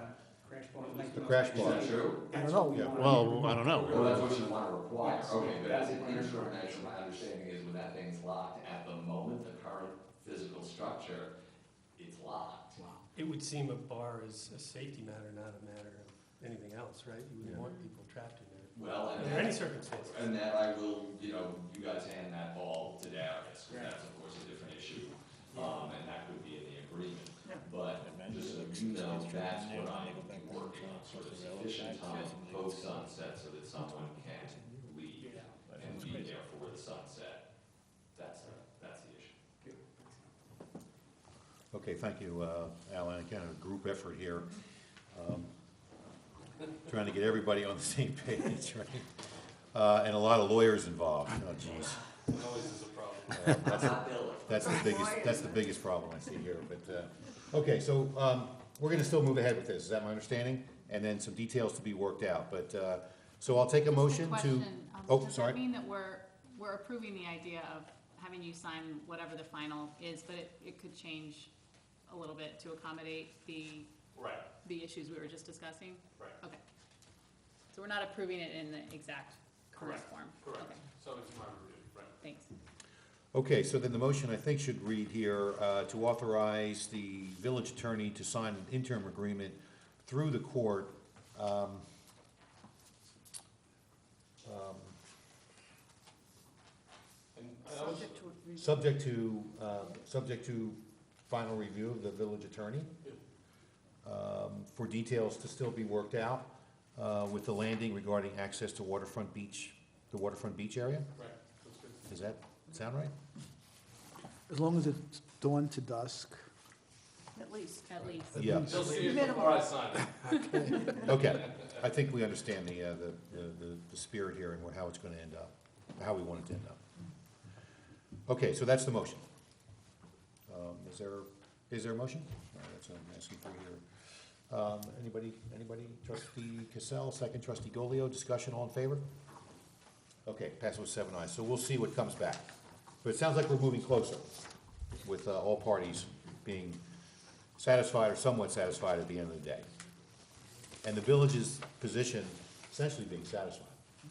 Speaker 1: The crash bar.
Speaker 15: Is that true?
Speaker 5: I don't know.
Speaker 1: Yeah.
Speaker 3: Well, I don't know.
Speaker 15: Well, that's what you want to require, okay, but as an interim measure, my understanding is when that thing's locked at the moment, the current physical structure, it's locked.
Speaker 9: It would seem a bar is a safety matter, not a matter of anything else, right? You wouldn't want people trapped in there.
Speaker 15: Well, and
Speaker 9: Under any circumstances.
Speaker 15: And that I will, you guys hand that ball to Darius, because that's of course a different issue, and that could be in the agreement. But just so you know, that's what I'm working on, sort of sufficient time post sunset so that someone can leave and be there for the sunset. That's the issue.
Speaker 1: Okay, thank you, Alan. Again, a group effort here. Trying to get everybody on the same page, right? And a lot of lawyers involved. Oh, geez.
Speaker 11: Always is a problem.
Speaker 1: That's the biggest problem I see here, but, okay, so, we're gonna still move ahead with this, is that my understanding? And then some details to be worked out, but, so I'll take a motion to.
Speaker 6: Question,
Speaker 1: Oh,
Speaker 6: does
Speaker 1: sorry.
Speaker 6: that mean that we're approving the idea of having you sign whatever the final is, but it could change a little bit to accommodate the issues we were just discussing?
Speaker 11: Right.
Speaker 6: Okay. So we're not approving it in the exact correct form?
Speaker 11: Correct.
Speaker 6: Okay,
Speaker 11: So it's my review, right?
Speaker 6: thanks.
Speaker 1: Okay, so then the motion, I think, should read here, to authorize the village attorney to sign an interim agreement through the court,
Speaker 11: And I was,
Speaker 1: subject to final review of the village attorney, for details to still be worked out, with the landing regarding access to waterfront beach, the waterfront beach area.
Speaker 11: Right, that's good.
Speaker 1: Does that sound right?
Speaker 5: As long as it's dawn to dusk.
Speaker 13: At least.
Speaker 6: At least.
Speaker 1: Yeah.
Speaker 11: They'll see it before I sign it.
Speaker 1: Okay, I think we understand the spirit here and how it's gonna end up, how we want it to end up. Okay, so that's the motion. Is there a motion? All right, that's what I'm asking for here. Anybody? Trustee Cassell, second. Trustee Golio, discussion, all in favor? Okay, pass with 7 ayes, so we'll see what comes back. But it sounds like we're moving closer with all parties being satisfied or somewhat satisfied at the end of the day. And the village's position essentially being satisfied,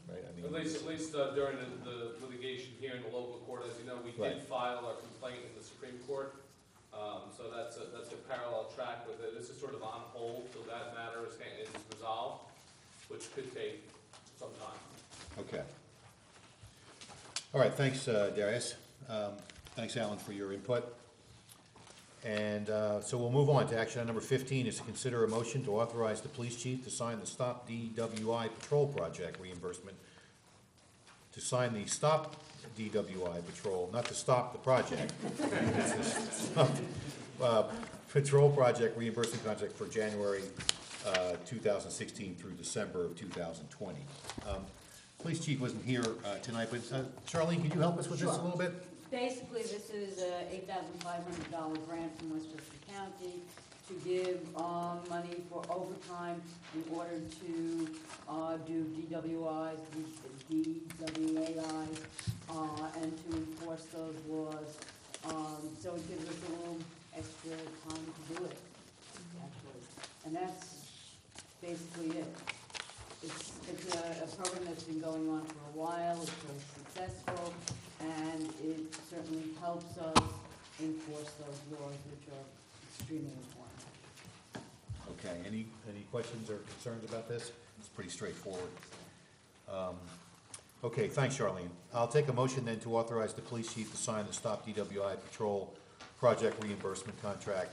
Speaker 1: right? I mean,
Speaker 11: At least during the litigation here in the local court, as you know, we
Speaker 1: Right.
Speaker 11: did file our complaint in the Supreme Court. So that's a parallel track with it. This is sort of on hold till that matter is resolved, which could take some time.
Speaker 1: Okay. All right, thanks, Darius. Thanks, Alan, for your input. And so we'll move on to action item number 15 is to consider a motion to authorize the police chief to sign the Stop DWI Patrol Project reimbursement. To sign the Stop DWI Patrol, not to stop the project. It's the Stop, Patrol Project reimbursement contract for January 2016 through December of 2020. Police chief wasn't here tonight, but Charlene, could you help us with this a little bit?
Speaker 16: Basically, this is a $8,500 grant from Westchester County to give money for overtime in order to do DWIs, DWAIs, and to enforce those laws. So it gives us a little extra time to do it, actually. And that's basically it. It's a program that's been going on for a while, it's very successful, and it certainly helps us enforce those laws, which are extremely important.
Speaker 1: Okay, any questions or concerns about this? It's pretty straightforward. Okay, thanks, Charlene. I'll take a motion then to authorize the police chief to sign the Stop DWI Patrol Project reimbursement contract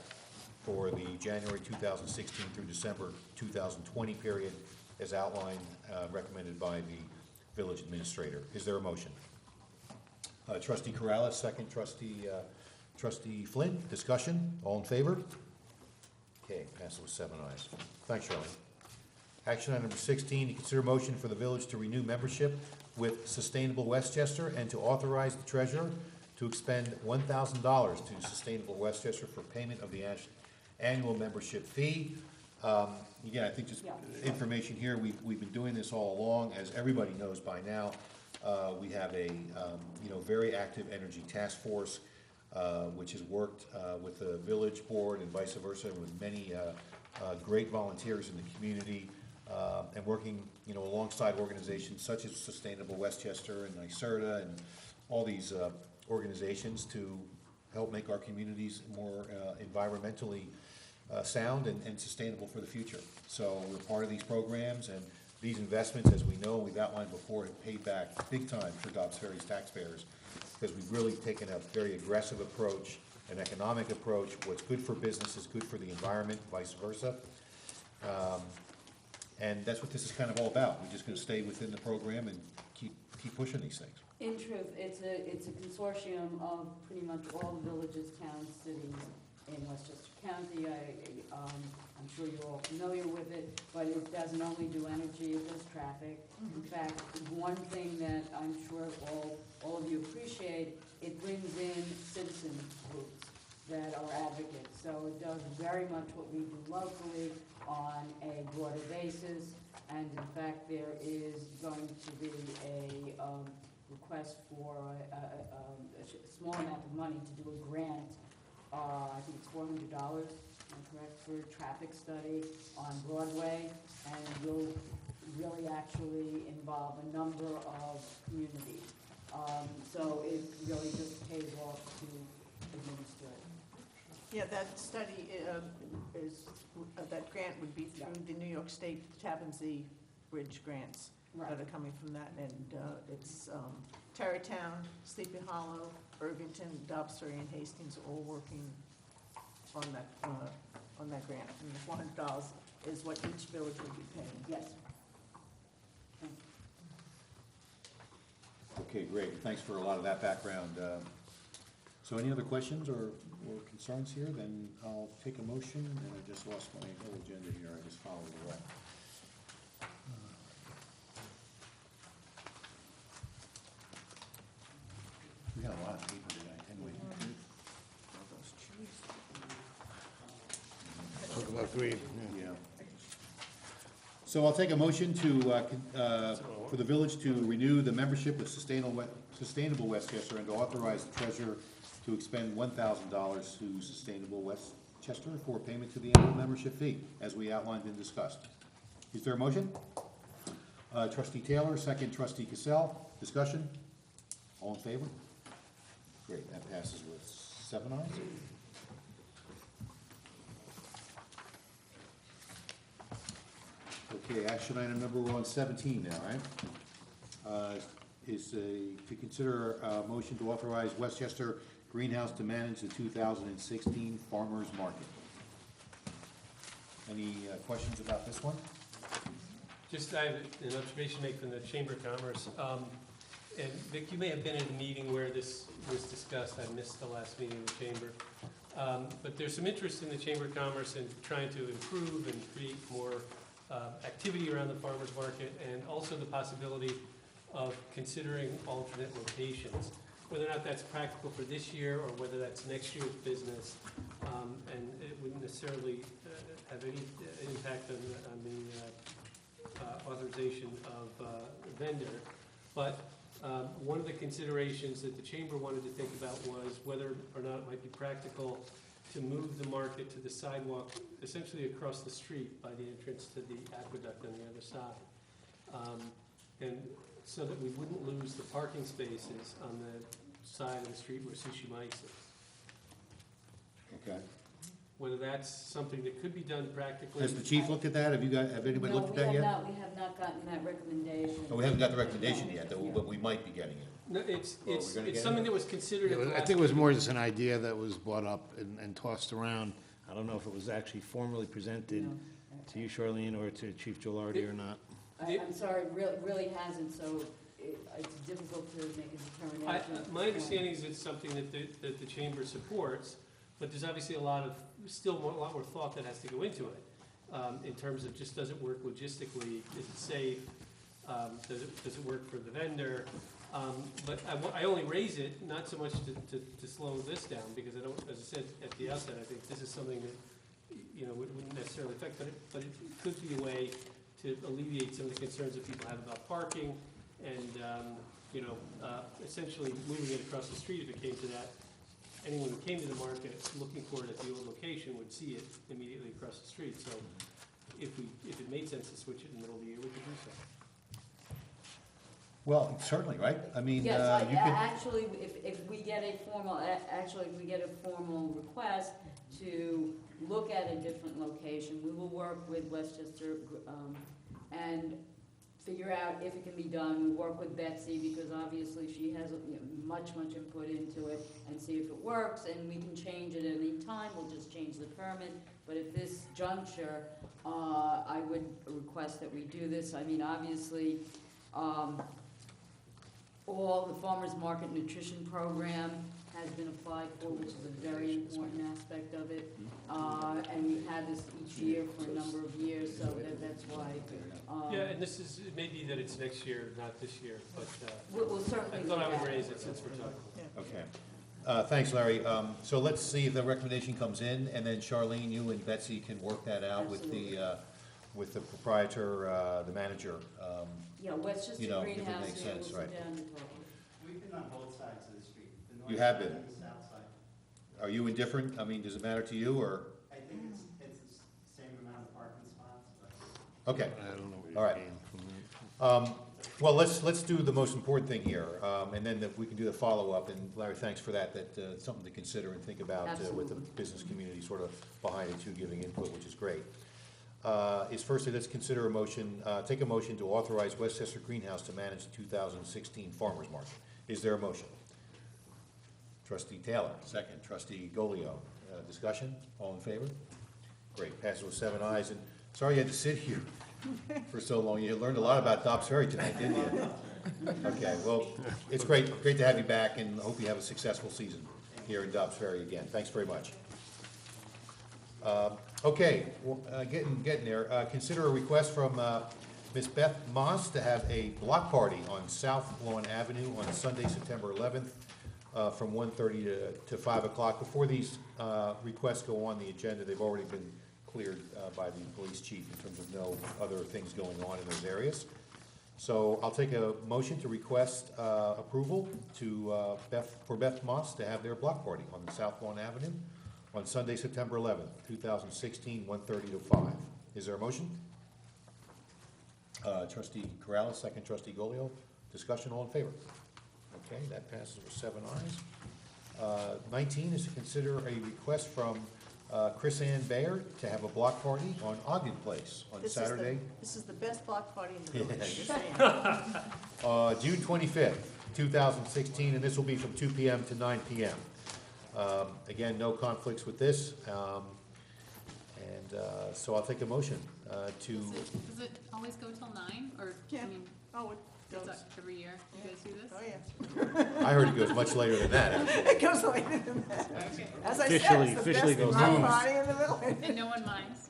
Speaker 1: for the January 2016 through December 2020 period as outlined, recommended by the village administrator. Is there a motion? Trustee Corrales, second. Trustee Flynn, discussion, all in favor? Okay, passes with 7 ayes. Thanks, Charlene. Action item number 16, to consider motion for the village to renew membership with Sustainable Westchester and to authorize the treasurer to expend $1,000 to Sustainable Westchester for payment of the annual membership fee. Again, I think just information here, we've been doing this all along. As everybody knows by now, we have a very active energy task force, which has worked with the village board and vice versa, with many great volunteers in the community, and working alongside organizations such as Sustainable Westchester and NYSERDA and all these organizations to help make our communities more environmentally sound and sustainable for the future. So we're part of these programs, and these investments, as we know, we've outlined before, have paid back big time for Dobbs Ferry's taxpayers, because we've really taken a very aggressive approach, an economic approach. What's good for business is good for the environment, vice versa. And that's what this is kind of all about. We're just going to stay within the program and keep pushing these things.
Speaker 16: In truth, it's a consortium of pretty much all the villages, towns, cities in Westchester County. I'm sure you're all familiar with it, but it doesn't only do energy, it does traffic. In fact, one thing that I'm sure all of you appreciate, it brings in citizen groups that are advocates. So it does very much what we do locally on a broader basis. And in fact, there is going to be a request for a small amount of money to do a grant. I think it's $400, am I correct, for a traffic study on Broadway, and will really actually involve a number of communities. So it really just pays off to administer it.
Speaker 13: Yeah, that study that grant would be through the New York State Tappan Zee Bridge grants that are coming from that, and it's Tarrytown, Sleepy Hollow, Irvington, Dobbs Ferry, and Hastings all working on that grant. And the $400 is what each village would be paying.
Speaker 16: Yes.
Speaker 1: Okay, great. Thanks for a lot of that background. So any other questions or concerns here? Then I'll take a motion, and I just lost my whole agenda here. I just followed it all. We got a lot of people tonight, didn't we?
Speaker 3: Talk about green.
Speaker 1: Yeah. So I'll take a motion to, for the village to renew the membership with Sustainable Westchester and to authorize the treasurer to expend $1,000 to Sustainable Westchester for payment to the annual membership fee, as we outlined and discussed. Is there a motion? Trustee Taylor, second trustee Cassell. Discussion? All in favor? Great, that passes with 7 ayes. Okay, action item number, we're on 17 now, right? Is to consider a motion to authorize Westchester Greenhouse to manage the 2016 Farmers Market. Any questions about this one?
Speaker 9: Just, I have an observation to make from the Chamber of Commerce. And Vic, you may have been in a meeting where this was discussed. I missed the last meeting of the Chamber. But there's some interest in the Chamber of Commerce in trying to improve and create more activity around the farmers market, and also the possibility of considering alternate locations. Whether or not that's practical for this year or whether that's next year's business, and it wouldn't necessarily have any impact on the authorization of the vendor. But one of the considerations that the Chamber wanted to think about was whether or not it might be practical to move the market to the sidewalk, essentially across the street by the entrance to the aqueduct on the other side. And so that we wouldn't lose the parking spaces on the side of the street where Sushi Mike's is.
Speaker 1: Okay.
Speaker 9: Whether that's something that could be done practically.
Speaker 1: Has the chief looked at that? Have anybody looked at that yet?
Speaker 16: No, we have not gotten that recommendation.
Speaker 1: Oh, we haven't got the recommendation yet, though, but we might be getting it.
Speaker 9: No, it's
Speaker 1: gonna get
Speaker 9: something
Speaker 1: it?
Speaker 9: that was considered at the
Speaker 3: I
Speaker 9: last
Speaker 3: think it was
Speaker 9: meeting.
Speaker 3: more just an idea that was brought up and tossed around. I don't know if it was actually formally presented to you, Charlene, or to Chief Gilardi or not.
Speaker 16: I'm sorry, really hasn't, so it's difficult to make a determination.
Speaker 9: My understanding is it's something that the Chamber supports, but there's obviously a lot more thought that has to go into it, in terms of just, does it work logistically, is it safe, does it work for the vendor? But I only raise it, not so much to slow this down, because I don't, as I said at the outset, I think this is something that, wouldn't necessarily affect, but it could be a way to alleviate some of the concerns that people have about parking, and, essentially moving it across the street if it came to that. Anyone who came to the market looking for it at the old location would see it immediately across the street. So if it made sense to switch it in the middle of the year, we could do so.
Speaker 1: Well, certainly, right? I mean,
Speaker 16: Yes,
Speaker 1: you could.
Speaker 16: actually, if we get a formal request to look at a different location, we will work with Westchester, and figure out if it can be done. We work with Betsy, because obviously she has much input into it, and see if it works, and we can change it at any time. We'll just change the permit. But at this juncture, I would request that we do this. I mean, obviously, all the farmers market nutrition program has been applied for, which is a very important aspect of it. And we've had this each year for a number of years, so that's why.
Speaker 9: Yeah, and it may be that it's next year, not this year, but
Speaker 16: We'll certainly
Speaker 9: I thought I
Speaker 16: look
Speaker 9: would
Speaker 16: at
Speaker 9: raise
Speaker 16: it.
Speaker 9: it since we're talking.
Speaker 1: Okay. Thanks, Larry. So let's see if the recommendation comes in, and then Charlene, you and Betsy can work that out with the proprietor, the manager.
Speaker 16: Yeah, Westchester
Speaker 1: If it
Speaker 16: Greenhouse,
Speaker 1: makes
Speaker 16: we'll
Speaker 1: sense,
Speaker 16: sit
Speaker 1: right?
Speaker 16: down and talk.
Speaker 21: We've been on both sides of the street. The north
Speaker 1: You have
Speaker 21: side
Speaker 1: been.
Speaker 21: and the south side.
Speaker 1: Are you indifferent? I mean, does it matter to you, or?
Speaker 21: I think it's the same amount of parking spots, but.
Speaker 1: Okay.
Speaker 3: I don't know what
Speaker 1: All
Speaker 3: you're
Speaker 1: right.
Speaker 3: getting from that.
Speaker 1: Well, let's do the most important thing here, and then we can do the follow-up. And Larry, thanks for that. That's something to consider and think about with the business community sort of behind it too, giving input, which is great. Is firstly, let's consider a motion, take a motion to authorize Westchester Greenhouse to manage the 2016 Farmers Market. Is there a motion? Trustee Taylor, second. Trustee Golio. Discussion? All in favor? Great, passes with 7 ayes. And sorry you had to sit here for so long. You learned a lot about Dobbs Ferry tonight, didn't you? Okay, well, it's great to have you back, and hope you have a successful season here in Dobbs Ferry again. Thanks very much. Okay, well, getting there. Consider a request from Miss Beth Moss to have a block party on South Lawn Avenue on Sunday, September 11th, from 1:30 to 5 o'clock. Before these requests go on the agenda, they've already been cleared by the police chief in terms of no other things going on in those areas. So I'll take a motion to request approval to for Beth Moss to have their block party on the South Lawn Avenue on Sunday, September 11th, 2016, 1:30 to 5. Is there a motion? Trustee Corrales, second. Trustee Golio. Discussion, all in favor? Okay, that passes with 7 ayes. 19 is to consider a request from Chris Ann Bayer to have a block party on Ogden Place on Saturday.
Speaker 13: This is the best block party in the village, you're saying.
Speaker 1: June 25th, 2016, and this will be from 2 p.m. to 9 p.m. Again, no conflicts with this, so I'll take a motion to...
Speaker 6: Does it always go till 9, or,
Speaker 13: Yeah.
Speaker 6: I mean,
Speaker 13: Oh, it
Speaker 6: it's
Speaker 13: goes.
Speaker 6: every year you guys do this?
Speaker 13: Oh, yeah.
Speaker 1: I heard it goes much later than that, actually.
Speaker 13: It goes later than that.
Speaker 6: Okay.
Speaker 13: As I said, it's the
Speaker 3: Officially
Speaker 13: best
Speaker 3: goes
Speaker 13: block
Speaker 1: noon.
Speaker 13: party in the village.
Speaker 6: And no one minds?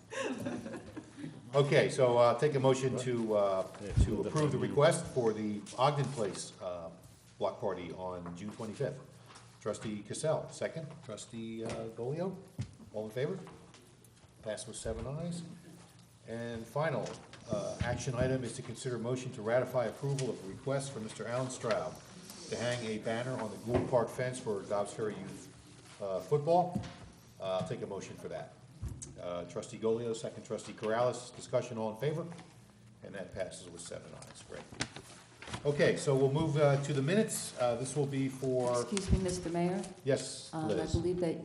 Speaker 1: Okay, so I'll take a motion to approve the request for the Ogden Place block party on June 25th. Trustee Cassell, second. Trustee Golio, all in favor? Passed with 7 ayes. And final action item is to consider motion to ratify approval of a request from Mr. Alan Stroud to hang a banner on the Gould Park fence for Dobbs Ferry Youth football. I'll take a motion for that. Trustee Golio, second. Trustee Corrales, discussion, all in favor? And that passes with 7 ayes. Great. Okay, so we'll move to the minutes. This will be for...
Speaker 2: Excuse me, Mr. Mayor?
Speaker 1: Yes,
Speaker 2: I
Speaker 1: Liz.
Speaker 2: believe that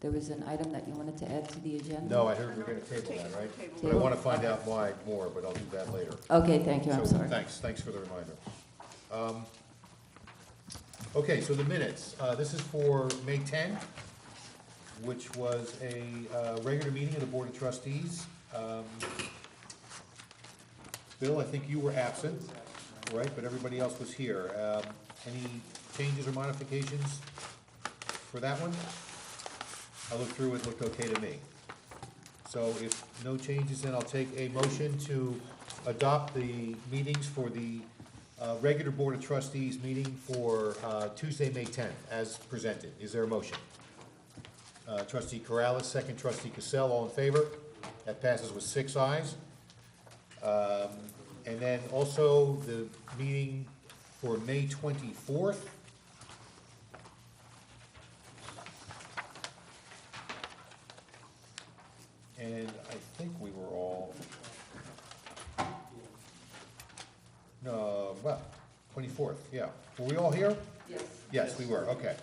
Speaker 2: there was an item that you wanted to add to the agenda?
Speaker 1: No, I heard we're going to table that, right? But I
Speaker 2: Table?
Speaker 1: want to find out why more, but I'll do that later.
Speaker 2: Okay, thank you, I'm
Speaker 1: So,
Speaker 2: sorry.
Speaker 1: Thanks for the reminder. Okay, so the minutes. This is for May 10, which was a regular meeting of the Board of Trustees. Bill, I think you were absent, right, but everybody else was here. Any changes or modifications for that one? I looked through it, looked okay to me. So if no changes, then I'll take a motion to adopt the meetings for the regular Board of Trustees meeting for Tuesday, May 10th, as presented. Is there a motion? Trustee Corrales, second. Trustee Cassell, all in favor? That passes with 6 ayes. And then also the meeting for May 24th. And I think we were all, no, well, 24th, yeah. Were we all here?
Speaker 2: Yes.
Speaker 1: Yes, we were, okay.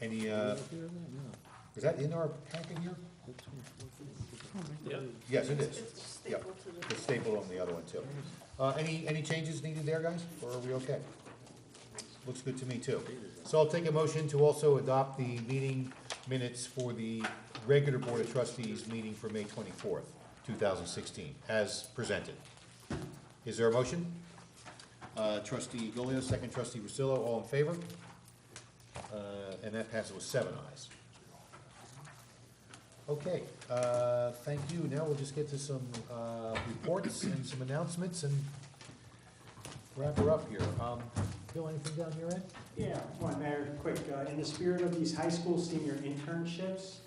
Speaker 1: Any, is that in our packet here?
Speaker 9: Yep.
Speaker 1: Yes, it is.
Speaker 13: It's
Speaker 1: Yep.
Speaker 13: stapled to the.
Speaker 1: It's stapled on the other one, too. Any changes needed there, guys, or are we okay? Looks good to me, too. So I'll take a motion to also adopt the meeting minutes for the regular Board of Trustees meeting for May 24th, 2016, as presented. Is there a motion? Trustee Golio, second. Trustee Russillo, all in favor? And that passes with 7 ayes. Okay, thank you. Now we'll just get to some reports and some announcements and wrap her up here. Bill, anything down your end?
Speaker 7: Yeah, one, Mayor, quick, in the spirit of these high school senior internships,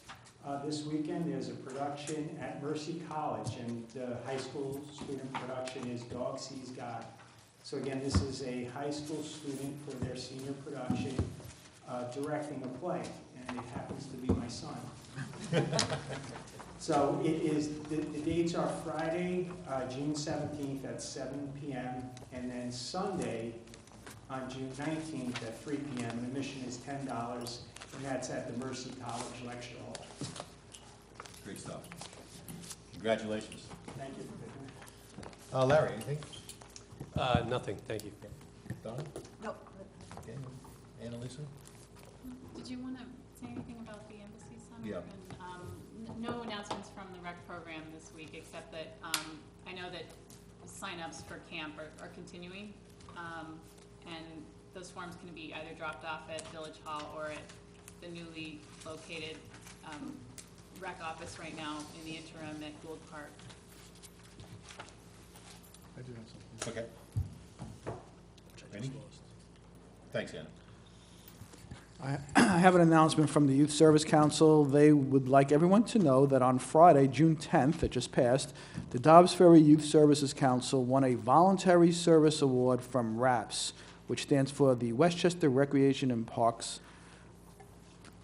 Speaker 7: this weekend there's a production at Mercy College, and the high school student production is Dog Sees God. So again, this is a high school student for their senior production, directing a play, and it happens to be my son. So it is, the dates are Friday, June 17th at 7 p.m., and then Sunday on June 19th at 3 p.m. And admission is $10, and that's at the Mercy College Lecture Hall.
Speaker 1: Great stuff. Congratulations.
Speaker 7: Thank you.
Speaker 1: Larry, anything?
Speaker 9: Nothing, thank you.
Speaker 1: Don?
Speaker 13: No.
Speaker 1: Okay. Annalisa?
Speaker 6: Did you want to say anything about the Embassy Summit?
Speaker 1: Yeah.
Speaker 6: And, no announcements from the rec program this week, except that I know that signups for camp are continuing, and those forms can be either dropped off at Village Hall or at the newly located rec office right now in the interim at Gould Park.
Speaker 5: I do have something.
Speaker 1: Okay. Randy? Thanks, Anna.
Speaker 5: I have an announcement from the Youth Service Council. They would like everyone to know that on Friday, June 10th, that just passed, the Dobbs Ferry Youth Services Council won a Voluntary Service Award from RAPS, which stands for the Westchester Recreation and Parks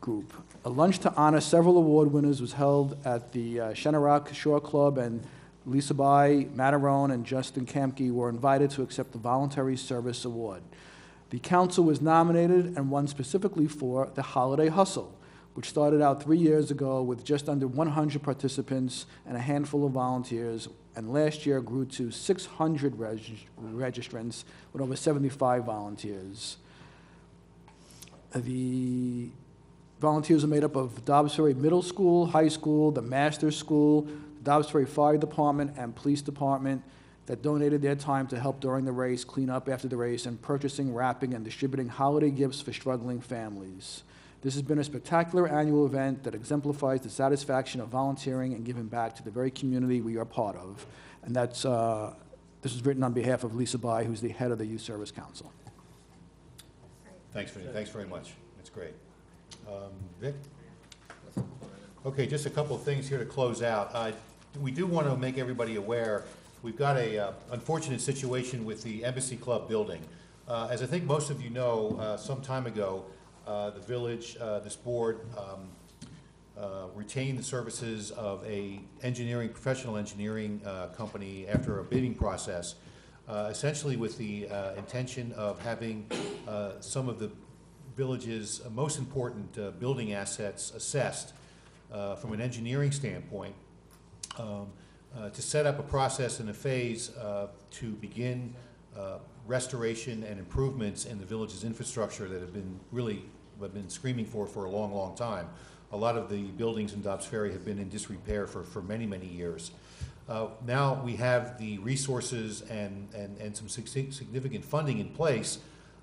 Speaker 5: Group. A lunch to honor several award winners was held at the Shenorock Shore Club, and Lisa Bai, Matarone, and Justin Kamke were invited to accept the Voluntary Service Award. The council was nominated and won specifically for the Holiday Hustle, which started out 3 years ago with just under 100 participants and a handful of volunteers, and last year grew to 600 registrants with over 75 volunteers. The volunteers are made up of Dobbs Ferry Middle School, High School, the Master's School, the Dobbs Ferry Fire Department, and Police Department that donated their time to help during the race, clean up after the race, and purchasing, wrapping, and distributing holiday gifts for struggling families. This has been a spectacular annual event that exemplifies the satisfaction of volunteering and giving back to the very community we are part of. And that's, this is written on behalf of Lisa Bai, who's the head of the Youth Service Council.
Speaker 1: Thanks very much. That's great. Vic? Okay, just a couple of things here to close out. We do want to make everybody aware, we've got a unfortunate situation with the Embassy Club building. As I think most of you know, some time ago, the village, this board, retained the services of a professional engineering company after a bidding process, essentially with the intention of having some of the village's most important building assets assessed from an engineering standpoint, to set up a process and a phase to begin restoration and improvements in the village's infrastructure that have been screaming for a long, long time. A lot of the buildings in Dobbs Ferry have been in disrepair for many, many years. Now we have the resources and some significant funding in place.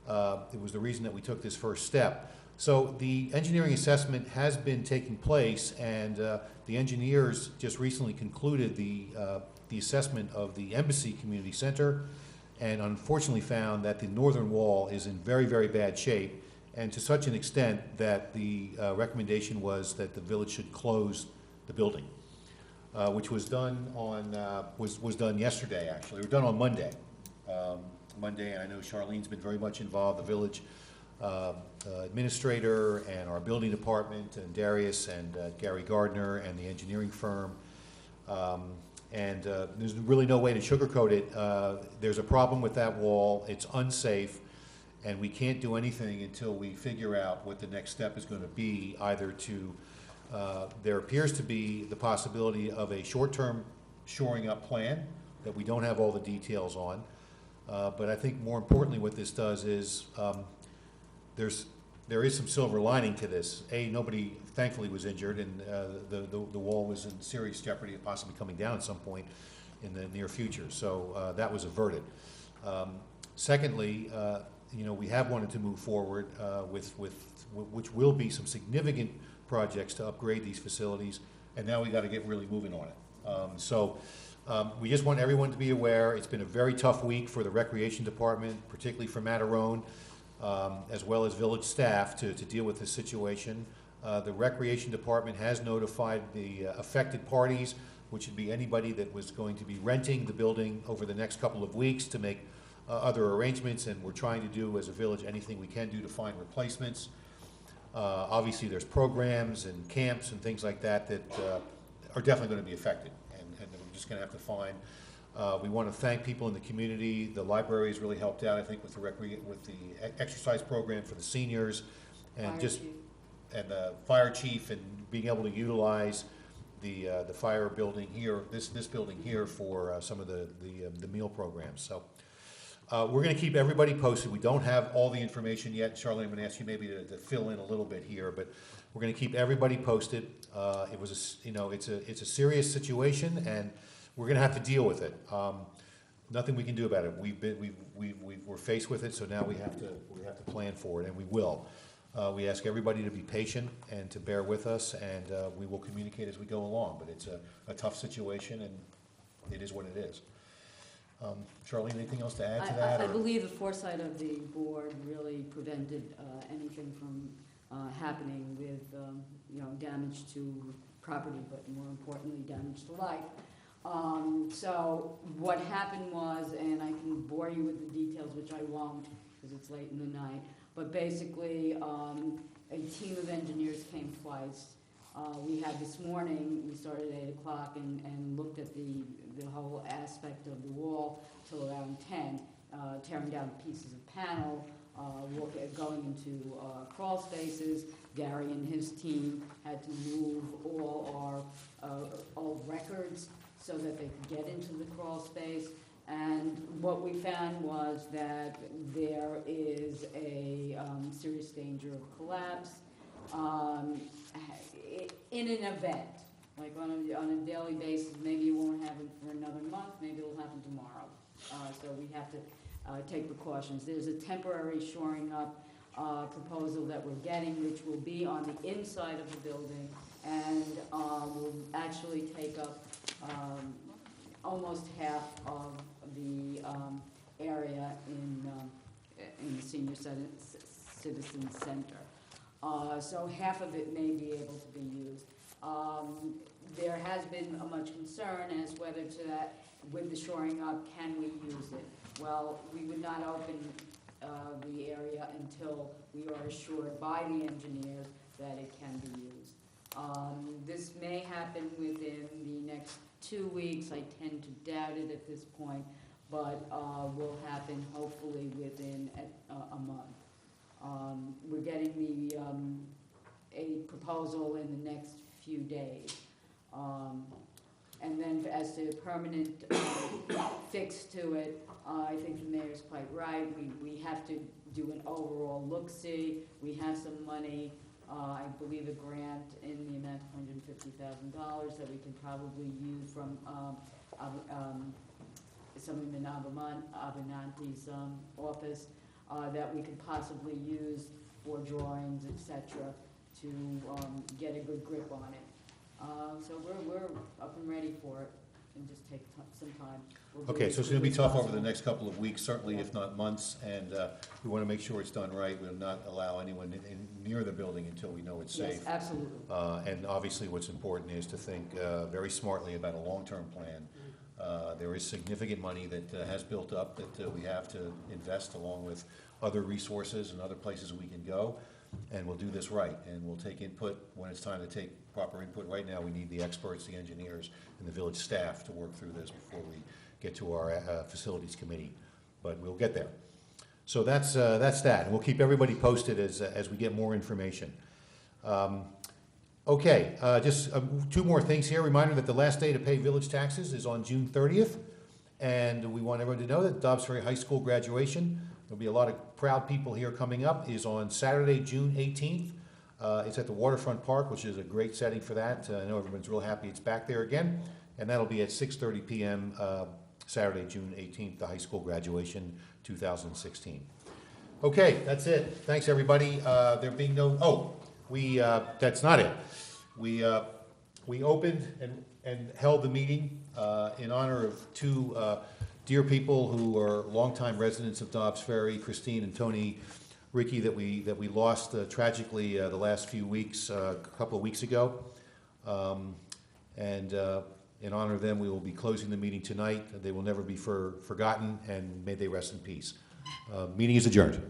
Speaker 1: It was the reason that we took this first step. So the engineering assessment has been taking place, and the engineers just recently concluded the assessment of the Embassy Community Center, and unfortunately found that the northern wall is in very, very bad shape, and to such an extent that the recommendation was that the village should close the building, which was done on was done yesterday, actually. It was done on Monday. Monday, and I know Charlene's been very much involved, the village administrator and our building department, and Darius and Gary Gardner and the engineering firm. There's really no way to sugarcoat it. There's a problem with that wall. It's unsafe, and we can't do anything until we figure out what the next step is going to be, either to, there appears to be the possibility of a short-term shoring up plan that we don't have all the details on. But I think more importantly what this does is there is some silver lining to this. Nobody thankfully was injured, and the wall was in serious jeopardy of possibly coming down at some point in the near future. So that was averted. Secondly, we have wanted to move forward with which will be some significant projects to upgrade these facilities, and now we got to get really moving on it. We just want everyone to be aware. It's been a very tough week for the Recreation Department, particularly for Matarone, as well as village staff to deal with this situation. The Recreation Department has notified the affected parties, which would be anybody that was going to be renting the building over the next couple of weeks, to make other arrangements, and we're trying to do as a village anything we can do to find replacements. Obviously there's programs and camps and things like that that are definitely going to be affected, and we're just going to have to find. We want to thank people in the community. The library has really helped out, I think, with the exercise program for the seniors, and the fire chief, and being able to utilize the fire building here, this building here, for some of the meal programs. So We're gonna keep everybody posted. We don't have all the information yet. Charlene, I'm gonna ask you maybe to fill in a little bit here, but we're gonna keep everybody posted. It was, it's a serious situation, and we're gonna have to deal with it. Nothing we can do about it. We're faced with it, so now we have to plan for it, and we will. We ask everybody to be patient and to bear with us, and we will communicate as we go along. But it's a tough situation, and it is what it is. Charlene, anything else to add to that?
Speaker 16: I believe the foresight of the board really prevented anything from happening with, damage to property, but more importantly, damage to life. So what happened was, and I can bore you with the details, which I won't, because it's late in the night, but basically, a team of engineers came twice. We had this morning, we started at 8 o'clock and looked at the whole aspect of the wall till around 10, tearing down pieces of panel, going into crawl spaces. Gary and his team had to move all our old records so that they could get into the crawl space. And what we found was that there is a serious danger of collapse in an event. Like on a daily basis, maybe it won't happen for another month, maybe it'll happen tomorrow. So we have to take precautions. There's a temporary shoring up proposal that we're getting, which will be on the inside of the building, and will actually take up almost half of the area in the Senior Citizen Center. So half of it may be able to be used. There has been much concern as whether to that, with the shoring up, can we use it? Well, we would not open the area until we are assured by the engineers that it can be used. This may happen within the next 2 weeks. I tend to doubt it at this point, but will happen hopefully within a month. We're getting a proposal in the next few days. And then as to permanent fix to it, I think the mayor's quite right. We have to do an overall look-see. We have some money, I believe a grant in the amount of $150,000 that we can probably use from someone in Avenanti's office that we could possibly use for drawings, etc., to get a good grip on it. So we're up and ready for it, and just take some time. We'll
Speaker 1: Okay, so it's gonna be
Speaker 16: as
Speaker 1: tough over
Speaker 16: possible.
Speaker 1: the next couple of weeks, certainly
Speaker 16: Yeah.
Speaker 1: if not months, and we wanna make sure it's done right. We'll not allow anyone near the building until we know it's safe.
Speaker 16: Yes, absolutely.
Speaker 1: And obviously what's important is to think very smartly about a long-term plan. There is significant money that has built up that we have to invest along with other resources and other places we can go. And we'll do this right, and we'll take input when it's time to take proper input. Right now, we need the experts, the engineers, and the village staff to work through this before we get to our facilities committee, but we'll get there. So that's that, and we'll keep everybody posted as we get more information. Okay, just 2 more things here. Reminder that the last day to pay village taxes is on June 30th, and we want everyone to know that Dobbs Ferry High School graduation, there'll be a lot of proud people here coming up, is on Saturday, June 18th. It's at the Waterfront Park, which is a great setting for that. I know everyone's real happy it's back there again, and that'll be at 6:30 p.m. Saturday, June 18th, the high school graduation 2016. Okay, that's it. Thanks, everybody. There being no, that's not it. We opened and held the meeting in honor of 2 dear people who are longtime residents of Dobbs Ferry, Christine and Tony Ricky, that we lost tragically the last few weeks, a couple of weeks ago. In honor of them, we will be closing the meeting tonight. They will never be forgotten, and may they rest in peace. Meeting is adjourned.